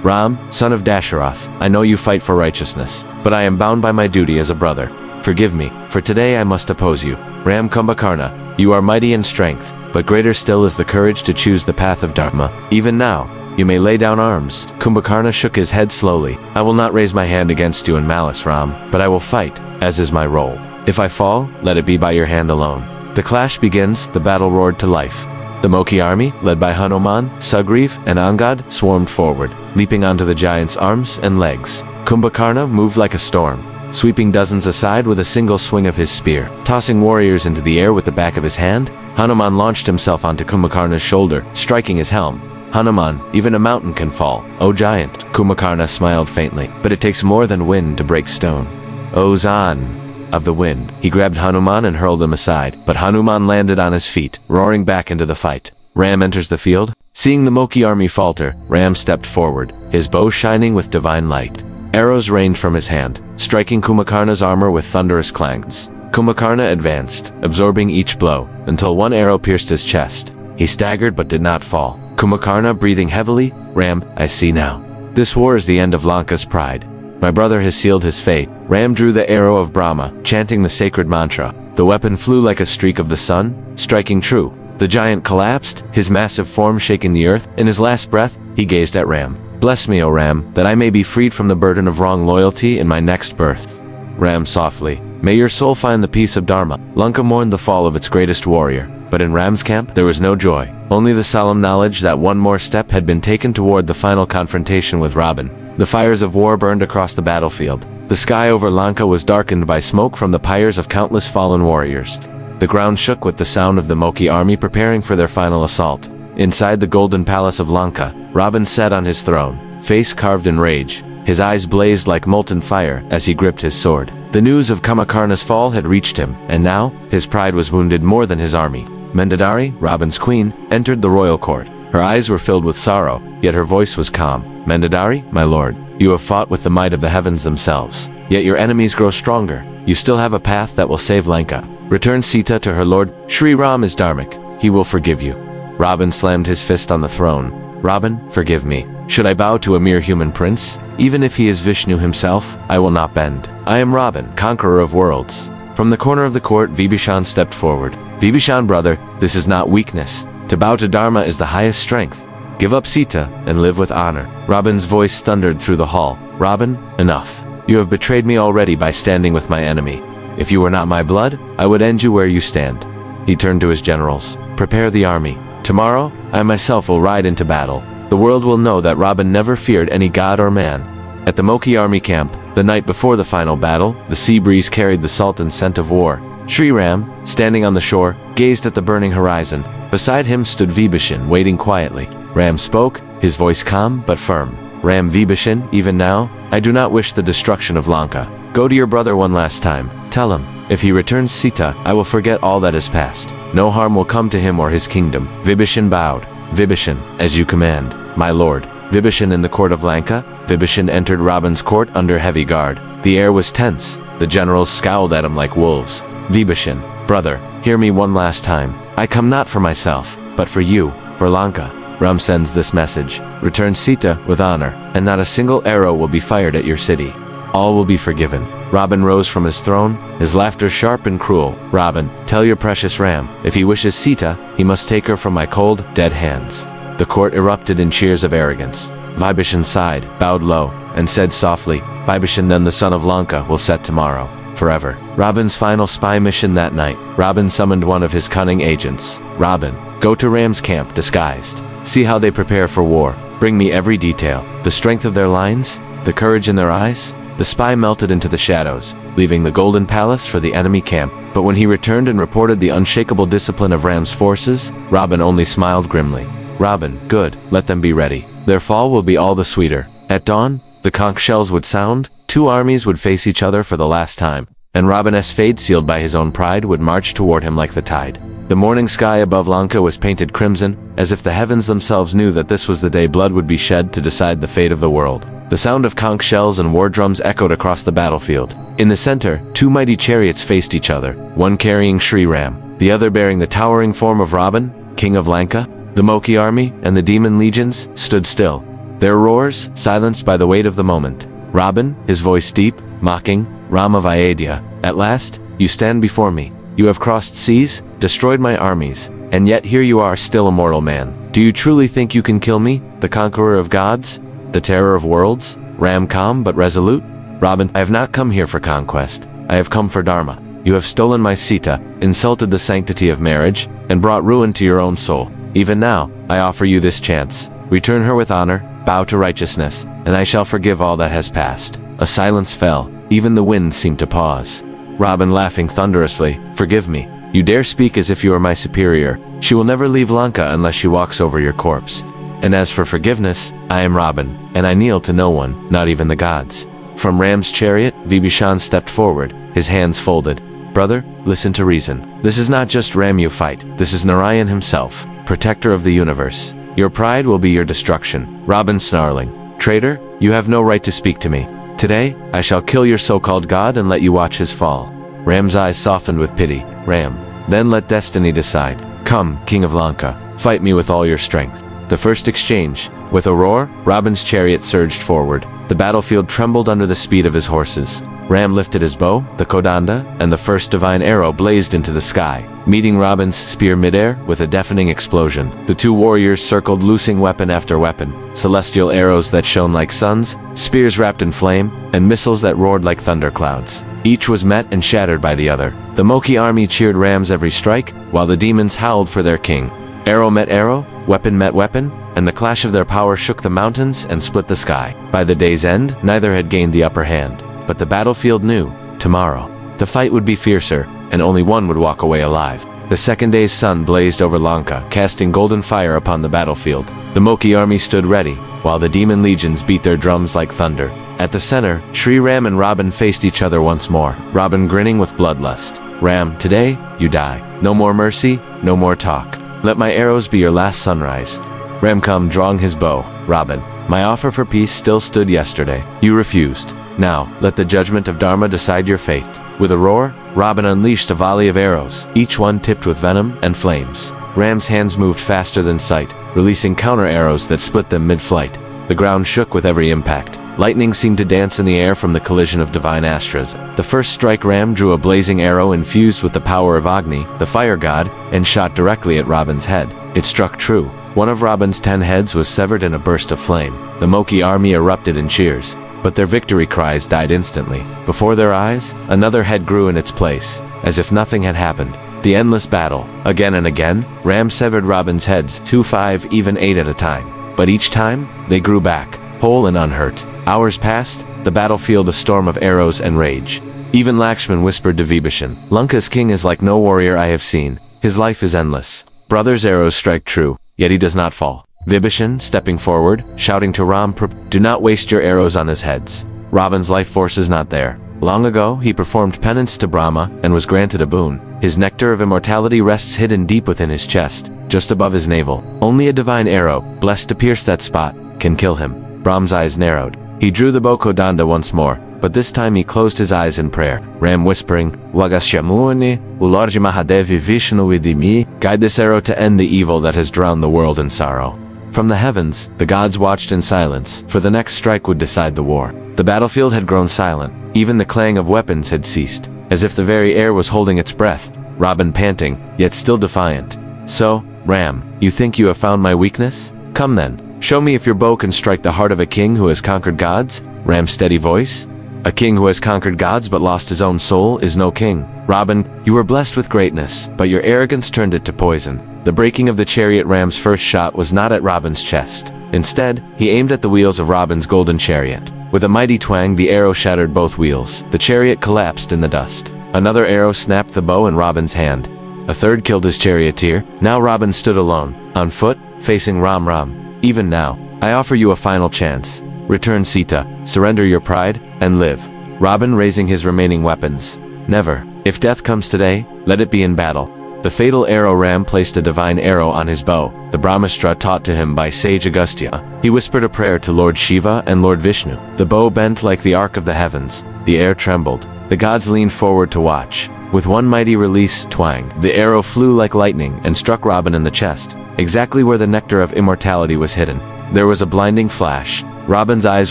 Ram, son of Dasharath, I know you fight for righteousness, but I am bound by my duty as a brother. Forgive me, for today I must oppose you. Ram Kumbhakarna, you are mighty in strength, but greater still is the courage to choose the path of Dharma. Even now, you may lay down arms. Kumbhakarna shook his head slowly. I will not raise my hand against you in malice, Ram, but I will fight, as is my role. If I fall, let it be by your hand alone. The clash begins. The battle roared to life. The Moki army, led by Hanuman, Sugriv, and Angad, swarmed forward, leaping onto the giant's arms and legs. Kumbhakarna moved like a storm, sweeping dozens aside with a single swing of his spear. Tossing warriors into the air with the back of his hand, Hanuman launched himself onto Kumbhakarna's shoulder, striking his helm. Hanuman, even a mountain can fall. O giant, Kumbhakarna smiled faintly, but it takes more than wind to break stone. Ozan of the wind. He grabbed Hanuman and hurled him aside, but Hanuman landed on his feet, roaring back into the fight. Ram enters the field. Seeing the Moki army falter, Ram stepped forward, his bow shining with divine light. Arrows rained from his hand, striking Kumbhakarna's armor with thunderous clangs. Kumbhakarna advanced, absorbing each blow, until one arrow pierced his chest. He staggered but did not fall. Kumbhakarna, breathing heavily, Ram, I see now. This war is the end of Lanka's pride. My brother has sealed his fate. Ram drew the arrow of Brahma, chanting the sacred mantra. The weapon flew like a streak of the sun, striking true. The giant collapsed, his massive form shaking the earth. In his last breath, he gazed at Ram. Bless me, O Ram, that I may be freed from the burden of wrong loyalty in my next birth. Ram softly, may your soul find the peace of Dharma. Lanka mourned the fall of its greatest warrior, but in Ram's camp there was no joy, only the solemn knowledge that one more step had been taken toward the final confrontation with Raaban. The fires of war burned across the battlefield. The sky over Lanka was darkened by smoke from the pyres of countless fallen warriors. The ground shook with the sound of the Moki army preparing for their final assault. Inside the golden palace of Lanka, Raaban sat on his throne, face carved in rage. His eyes blazed like molten fire as he gripped his sword. The news of Kumbhakarna's fall had reached him, and now, his pride was wounded more than his army. Mandodari, Raaban's queen, entered the royal court. Her eyes were filled with sorrow, yet her voice was calm. Mandodari, my lord, you have fought with the might of the heavens themselves. Yet your enemies grow stronger. You still have a path that will save Lanka. Return Sita to her lord. Sri Ram is dharmic. He will forgive you. Raaban slammed his fist on the throne. Raaban, forgive me. Should I bow to a mere human prince? Even if he is Vishnu himself, I will not bend. I am Raaban, conqueror of worlds. From the corner of the court, Vibheeshan stepped forward. Vibheeshan, brother, this is not weakness. To bow to Dharma is the highest strength. Give up Sita and live with honor. Raaban's voice thundered through the hall. Raaban, enough. You have betrayed me already by standing with my enemy. If you were not my blood, I would end you where you stand. He turned to his generals. Prepare the army. Tomorrow, I myself will ride into battle. The world will know that Raaban never feared any god or man. At the Moki army camp, the night before the final battle, the sea breeze carried the salt and scent of war. Sri Ram, standing on the shore, gazed at the burning horizon. Beside him stood Vibheeshan, waiting quietly. Ram spoke, his voice calm but firm. Ram, Vibheeshan, even now, I do not wish the destruction of Lanka. Go to your brother one last time. Tell him, if he returns Sita, I will forget all that is past. No harm will come to him or his kingdom. Vibheeshan bowed. Vibheeshan, as you command, my lord. Vibheeshan in the court of Lanka. Vibheeshan entered Raaban's court under heavy guard. The air was tense. The generals scowled at him like wolves. Vibheeshan, brother, hear me one last time. I come not for myself, but for you, for Lanka. Ram sends this message. Return Sita with honor, and not a single arrow will be fired at your city. All will be forgiven. Raaban rose from his throne, his laughter sharp and cruel. Raaban, tell your precious Ram, if he wishes Sita, he must take her from my cold, dead hands. The court erupted in cheers of arrogance. Vibheeshan sighed, bowed low, and said softly, Vibheeshan, then the son of Lanka will set tomorrow. Forever. Raaban's final spy mission that night. Raaban summoned one of his cunning agents. Raaban, go to Ram's camp disguised. See how they prepare for war. Bring me every detail. The strength of their lines, the courage in their eyes. The spy melted into the shadows, leaving the golden palace for the enemy camp. But when he returned and reported the unshakable discipline of Ram's forces, Raaban only smiled grimly. Raaban, good, let them be ready. Their fall will be all the sweeter. At dawn, the conch shells would sound, two armies would face each other for the last time, and Raaban's fate, sealed by his own pride, would march toward him like the tide. The morning sky above Lanka was painted crimson, as if the heavens themselves knew that this was the day blood would be shed to decide the fate of the world. The sound of conch shells and war drums echoed across the battlefield. In the center, two mighty chariots faced each other, one carrying Sri Ram, the other bearing the towering form of Raaban, king of Lanka. The Moki army and the demon legions stood still, their roars silenced by the weight of the moment. Raaban, his voice deep, mocking, Ram of Ayodhya, at last, you stand before me. You have crossed seas, destroyed my armies, and yet here you are, still a mortal man. Do you truly think you can kill me, the conqueror of gods, the terror of worlds? Ram calm but resolute. Raaban, I have not come here for conquest. I have come for Dharma. You have stolen my Sita, insulted the sanctity of marriage, and brought ruin to your own soul. Even now, I offer you this chance. Return her with honor, bow to righteousness, and I shall forgive all that has passed. A silence fell. Even the wind seemed to pause. Raaban, laughing thunderously, forgive me. You dare speak as if you are my superior. She will never leave Lanka unless she walks over your corpse. And as for forgiveness, I am Raaban, and I kneel to no one, not even the gods. From Ram's chariot, Vibheeshan stepped forward, his hands folded. Brother, listen to reason. This is not just Ram you fight, this is Narayan himself, protector of the universe. Your pride will be your destruction. Raaban snarling. Traitor, you have no right to speak to me. Today, I shall kill your so-called god and let you watch his fall. Ram's eyes softened with pity. Ram, then let destiny decide. Come, King of Lanka, fight me with all your strength. The first exchange. With a roar, Raaban's chariot surged forward. The battlefield trembled under the speed of his horses. Ram lifted his bow, the kodanda, and the first divine arrow blazed into the sky, meeting Raaban's spear midair with a deafening explosion. The two warriors circled, loosing weapon after weapon, celestial arrows that shone like suns, spears wrapped in flame, and missiles that roared like thunderclouds. Each was met and shattered by the other. The Moki army cheered Ram's every strike, while the demons howled for their king. Arrow met arrow, weapon met weapon, and the clash of their power shook the mountains and split the sky. By the day's end, neither had gained the upper hand. But the battlefield knew, tomorrow, the fight would be fiercer, and only one would walk away alive. The second day's sun blazed over Lanka, casting golden fire upon the battlefield. The Moki army stood ready, while the demon legions beat their drums like thunder. At the center, Sri Ram and Raaban faced each other once more, Raaban grinning with bloodlust. Ram, today, you die. No more mercy, no more talk. Let my arrows be your last sunrise. Ram come drawing his bow. Raaban, my offer for peace still stood yesterday. You refused. Now, let the judgment of Dharma decide your fate. With a roar, Raaban unleashed a volley of arrows, each one tipped with venom and flames. Ram's hands moved faster than sight, releasing counter arrows that split them mid-flight. The ground shook with every impact. Lightning seemed to dance in the air from the collision of divine astras. The first strike, Ram drew a blazing arrow infused with the power of Agni, the fire god, and shot directly at Raaban's head. It struck true. One of Raaban's 10 heads was severed in a burst of flame. The Moki army erupted in cheers, but their victory cries died instantly. Before their eyes, another head grew in its place, as if nothing had happened. The endless battle. Again and again, Ram severed Raaban's heads, 2, 5, even 8 at a time. But each time, they grew back, whole and unhurt. Hours passed, the battlefield a storm of arrows and rage. Even Lakshman whispered to Vibheeshan, Lanka's king is like no warrior I have seen. His life is endless. Brother's arrows strike true, yet he does not fall. Vibheeshan, stepping forward, shouting to Ram, do not waste your arrows on his heads. Raaban's life force is not there. Long ago, he performed penance to Brahma and was granted a boon. His nectar of immortality rests hidden deep within his chest, just above his navel. Only a divine arrow, blessed to pierce that spot, can kill him. Brahma's eyes narrowed. He drew the bow kodanda once more, but this time he closed his eyes in prayer. Ram whispering, Vagashyamuni, Ularji Mahadevi Vishnu Vidimi, guide this arrow to end the evil that has drowned the world in sorrow. From the heavens, the gods watched in silence, for the next strike would decide the war. The battlefield had grown silent. Even the clang of weapons had ceased, as if the very air was holding its breath. Raaban panting, yet still defiant. So, Ram, you think you have found my weakness? Come then. Show me if your bow can strike the heart of a king who has conquered gods. Ram's steady voice. A king who has conquered gods but lost his own soul is no king. Raaban, you were blessed with greatness, but your arrogance turned it to poison. The breaking of the chariot Ram's first shot was not at Raaban's chest. Instead, he aimed at the wheels of Raaban's golden chariot. With a mighty twang, the arrow shattered both wheels. The chariot collapsed in the dust. Another arrow snapped the bow in Raaban's hand. A third killed his charioteer. Now Raaban stood alone, on foot, facing Ram. Even now, I offer you a final chance. Return Sita, surrender your pride, and live. Raaban raising his remaining weapons. Never. If death comes today, let it be in battle. The fatal arrow. Ram placed a divine arrow on his bow, the Brahmastra taught to him by sage Agastya. He whispered a prayer to Lord Shiva and Lord Vishnu. The bow bent like the arc of the heavens. The air trembled. The gods leaned forward to watch. With one mighty release, twang, the arrow flew like lightning and struck Raaban in the chest, exactly where the nectar of immortality was hidden. There was a blinding flash. Raaban's eyes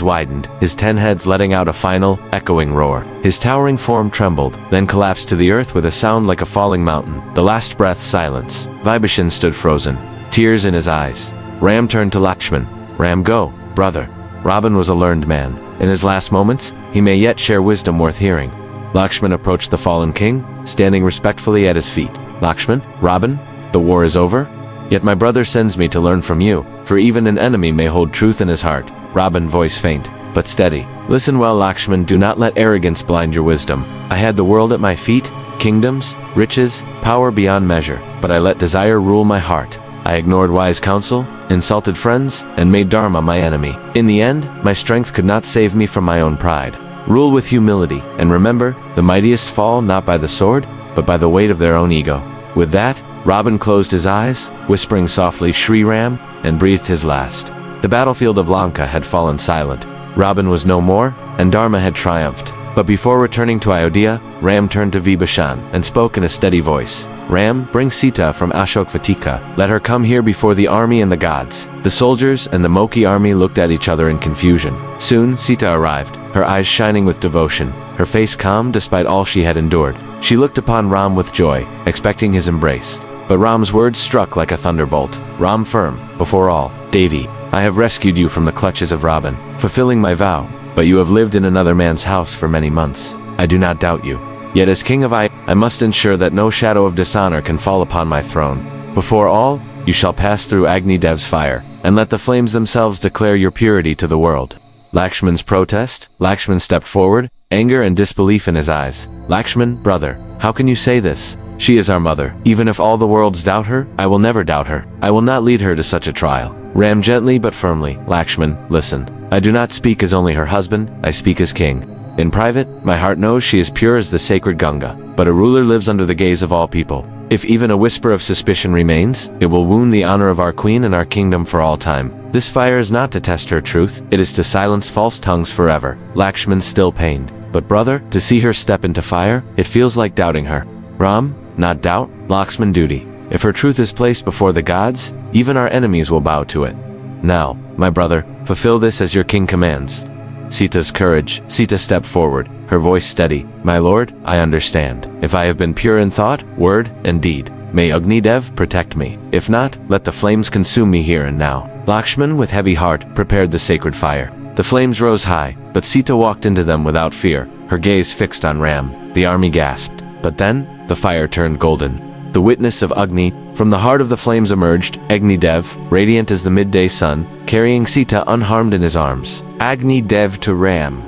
widened, his 10 heads letting out a final, echoing roar. His towering form trembled, then collapsed to the earth with a sound like a falling mountain. The last breath, silence. Vibheeshan stood frozen, tears in his eyes. Ram turned to Lakshman. Ram, go, brother. Raaban was a learned man. In his last moments, he may yet share wisdom worth hearing. Lakshman approached the fallen king, standing respectfully at his feet. Lakshman, Raaban, the war is over? Yet my brother sends me to learn from you, for even an enemy may hold truth in his heart. Raaban, voice faint, but steady. Listen well, Lakshman, do not let arrogance blind your wisdom. I had the world at my feet, kingdoms, riches, power beyond measure, but I let desire rule my heart. I ignored wise counsel, insulted friends, and made Dharma my enemy. In the end, my strength could not save me from my own pride. Rule with humility, and remember, the mightiest fall not by the sword, but by the weight of their own ego. With that, Raaban closed his eyes, whispering softly Shri Ram, and breathed his last. The battlefield of Lanka had fallen silent. Raaban was no more, and Dharma had triumphed. But before returning to Ayodhya, Ram turned to Vibheeshan and spoke in a steady voice. Ram, bring Sita from Ashok Vatika. Let her come here before the army and the gods. The soldiers and the Moki army looked at each other in confusion. Soon, Sita arrived, her eyes shining with devotion, her face calm despite all she had endured. She looked upon Ram with joy, expecting his embrace. But Ram's words struck like a thunderbolt. Ram firm, before all, Devi, I have rescued you from the clutches of Raaban, fulfilling my vow, but you have lived in another man's house for many months. I do not doubt you. Yet as king of I must ensure that no shadow of dishonor can fall upon my throne. Before all, you shall pass through Agni Dev's fire, and let the flames themselves declare your purity to the world. Lakshman's protest? Lakshman stepped forward, anger and disbelief in his eyes. Lakshman, brother, how can you say this? She is our mother. Even if all the worlds doubt her, I will never doubt her. I will not lead her to such a trial. Ram gently but firmly. Lakshman, listen. I do not speak as only her husband, I speak as king. In private, my heart knows she is pure as the sacred Ganga, but a ruler lives under the gaze of all people. If even a whisper of suspicion remains, it will wound the honor of our queen and our kingdom for all time. This fire is not to test her truth, it is to silence false tongues forever. Lakshman still pained. But brother, to see her step into fire, it feels like doubting her. Ram, not doubt, Lakshman duty. If her truth is placed before the gods, even our enemies will bow to it. Now, my brother, fulfill this as your king commands. Sita's courage. Sita stepped forward, her voice steady. My lord, I understand. If I have been pure in thought, word, and deed, may Agni Dev protect me. If not, let the flames consume me here and now. Lakshman, with heavy heart, prepared the sacred fire. The flames rose high, but Sita walked into them without fear, her gaze fixed on Ram. The army gasped. But then, the fire turned golden. The witness of Agni, from the heart of the flames emerged, Agni Dev, radiant as the midday sun, carrying Sita unharmed in his arms. Agni Dev to Ram.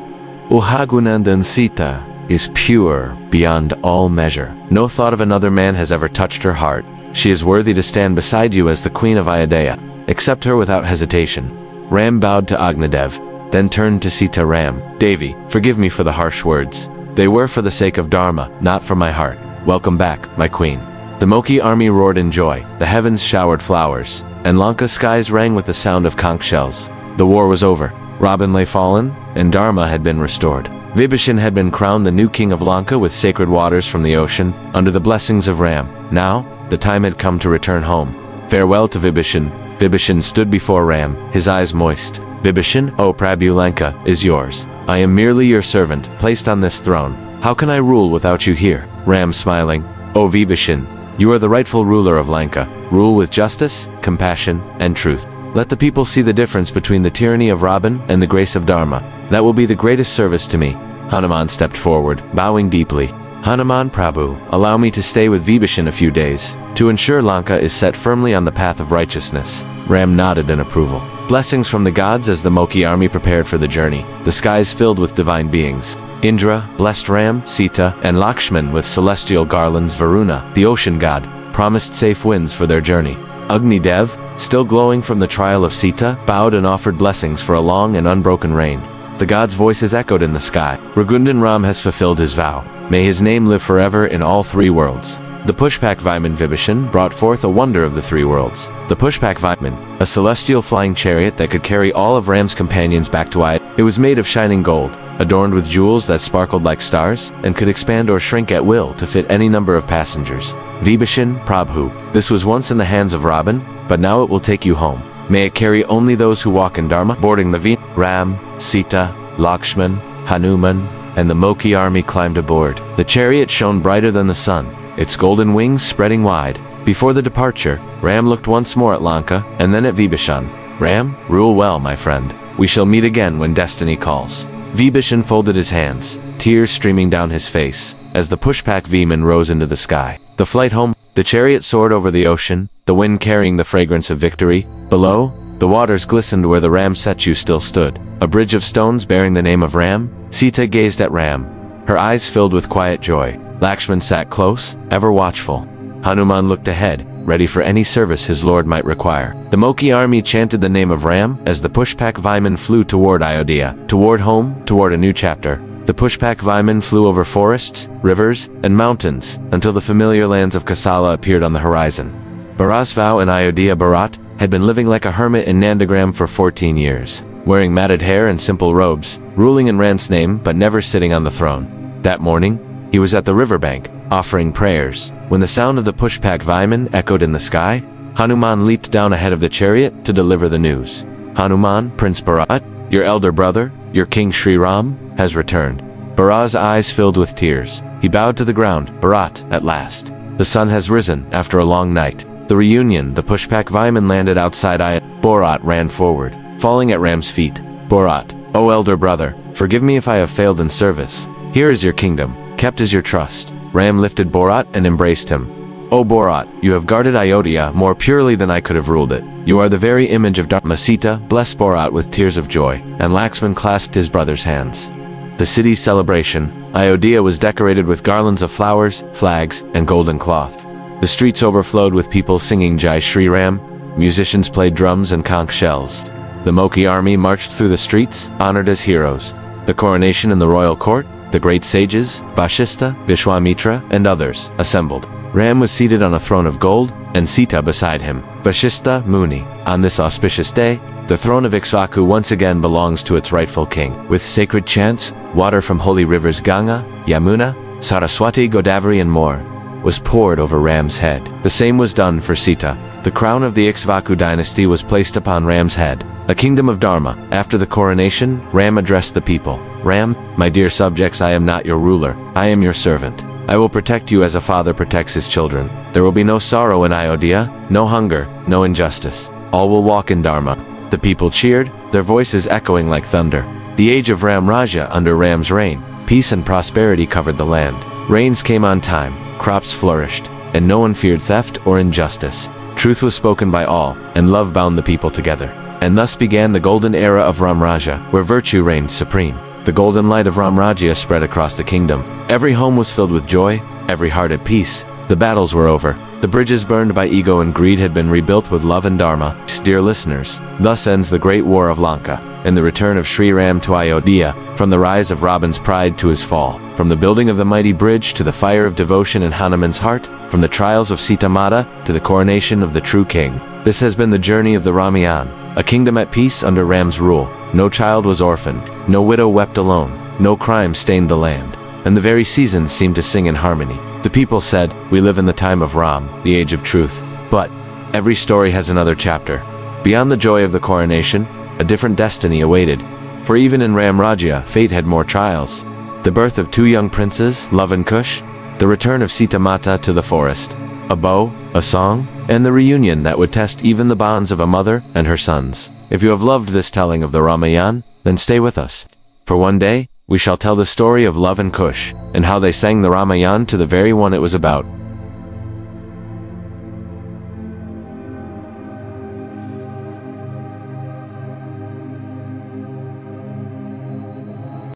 Uhagunandan Sita is pure beyond all measure. No thought of another man has ever touched her heart. She is worthy to stand beside you as the queen of Ayodhya. Accept her without hesitation. Ram bowed to Agni Dev, then turned to Sita. Ram, Devi, forgive me for the harsh words. They were for the sake of Dharma, not for my heart. Welcome back, my queen. The Moki army roared in joy, the heavens showered flowers, and Lanka's skies rang with the sound of conch shells. The war was over. Raaban lay fallen, and Dharma had been restored. Vibheeshan had been crowned the new king of Lanka with sacred waters from the ocean, under the blessings of Ram. Now, the time had come to return home. Farewell to Vibheeshan. Vibheeshan stood before Ram, his eyes moist. Vibheeshan, O Prabhu, Lanka is yours. I am merely your servant, placed on this throne. How can I rule without you here? Ram smiling, O Vibheeshan, you are the rightful ruler of Lanka. Rule with justice, compassion, and truth. Let the people see the difference between the tyranny of Raaban and the grace of Dharma. That will be the greatest service to me. Hanuman stepped forward, bowing deeply. Hanuman Prabhu, allow me to stay with Vibheeshan a few days, to ensure Lanka is set firmly on the path of righteousness. Ram nodded in approval. Blessings from the gods as the Moki army prepared for the journey. The skies filled with divine beings. Indra blessed Ram, Sita, and Lakshman with celestial garlands. Varuna, the ocean god, promised safe winds for their journey. Agni Dev, still glowing from the trial of Sita, bowed and offered blessings for a long and unbroken reign. The gods' voices echoed in the sky. Raghundan Ram has fulfilled his vow. May his name live forever in all three worlds. The Pushpak Vaiman Vibheeshan brought forth a wonder of the three worlds. The Pushpak Vaiman, a celestial flying chariot that could carry all of Ram's companions back to Ayodhya. It was made of shining gold, adorned with jewels that sparkled like stars, and could expand or shrink at will to fit any number of passengers. Vibheeshan, Prabhu, this was once in the hands of Raaban, but now it will take you home. May it carry only those who walk in Dharma. Boarding the V, Ram, Sita, Lakshman, Hanuman, and the Moki army climbed aboard. The chariot shone brighter than the sun, its golden wings spreading wide. Before the departure, Ram looked once more at Lanka, and then at Vibheeshan. Ram, rule well, my friend. We shall meet again when destiny calls. Vibheeshan folded his hands, tears streaming down his face, as the Pushpak Viman rose into the sky. The flight home, the chariot soared over the ocean, the wind carrying the fragrance of victory. Below, the waters glistened where the Ram Setu still stood, a bridge of stones bearing the name of Ram. Sita gazed at Ram, her eyes filled with quiet joy. Lakshman sat close, ever watchful. Hanuman looked ahead, ready for any service his lord might require. The Moki army chanted the name of Ram as the Pushpak Viman flew toward Ayodhya, toward home, toward a new chapter. The Pushpak Vaiman flew over forests, rivers, and mountains until the familiar lands of Kosala appeared on the horizon. Bharat's vow in Ayodhya. Bharat had been living like a hermit in Nandagram for 14 years, wearing matted hair and simple robes, ruling in Ram's name but never sitting on the throne. That morning, he was at the riverbank, offering prayers. When the sound of the Pushpak Vaiman echoed in the sky, Hanuman leaped down ahead of the chariot to deliver the news. Hanuman, Prince Bharat, your elder brother, your king Sri Ram, has returned. Bharat's eyes filled with tears. He bowed to the ground. Bharat, at last. The sun has risen after a long night. The reunion, the Pushpak Vaiman landed outside Bharat ran forward, falling at Ram's feet. Bharat, O elder brother, forgive me if I have failed in service. Here is your kingdom, kept as your trust. Ram lifted Bharat and embraced him. O Bharat, you have guarded Ayodhya more purely than I could have ruled it. You are the very image of Dharma. Sita blessed Bharat with tears of joy, and Lakshman clasped his brother's hands. The city's celebration, Ayodhya was decorated with garlands of flowers, flags, and golden cloth. The streets overflowed with people singing Jai Shri Ram. Musicians played drums and conch shells. The Moki army marched through the streets, honored as heroes. The coronation in the royal court, the great sages, Vashishta, Vishwamitra, and others, assembled. Ram was seated on a throne of gold, and Sita beside him. Vashishta Muni. On this auspicious day, the throne of Ikshvaku once again belongs to its rightful king. With sacred chants, water from holy rivers Ganga, Yamuna, Saraswati, Godavari, and more was poured over Ram's head. The same was done for Sita. The crown of the Ikshvaku dynasty was placed upon Ram's head, a kingdom of Dharma. After the coronation, Ram addressed the people. Ram, my dear subjects, I am not your ruler, I am your servant. I will protect you as a father protects his children. There will be no sorrow in Ayodhya, no hunger, no injustice. All will walk in Dharma. The people cheered, their voices echoing like thunder. The age of Ram Raja under Ram's reign, peace and prosperity covered the land. Rains came on time, crops flourished, and no one feared theft or injustice. Truth was spoken by all, and love bound the people together. And thus began the golden era of Ram Raja, where virtue reigned supreme. The golden light of Ram Rajya spread across the kingdom. Every home was filled with joy, every heart at peace. The battles were over. The bridges burned by ego and greed had been rebuilt with love and Dharma. Dear listeners, thus ends the great war of Lanka, and the return of Sri Ram to Ayodhya, from the rise of Raaban's pride to his fall, from the building of the mighty bridge to the fire of devotion in Hanuman's heart, from the trials of Sita Mata to the coronation of the true king. This has been the journey of the Ramayana, a kingdom at peace under Ram's rule. No child was orphaned, no widow wept alone, no crime stained the land, and the very seasons seemed to sing in harmony. The people said, we live in the time of Ram, the age of truth. But every story has another chapter. Beyond the joy of the coronation, a different destiny awaited. For even in Ram Rajya, fate had more trials. The birth of two young princes, Love and Kush, the return of Sita Mata to the forest, a bow, a song, and the reunion that would test even the bonds of a mother and her sons. If you have loved this telling of the Ramayana, then stay with us. For one day, we shall tell the story of Love and Kush, and how they sang the Ramayana to the very one it was about.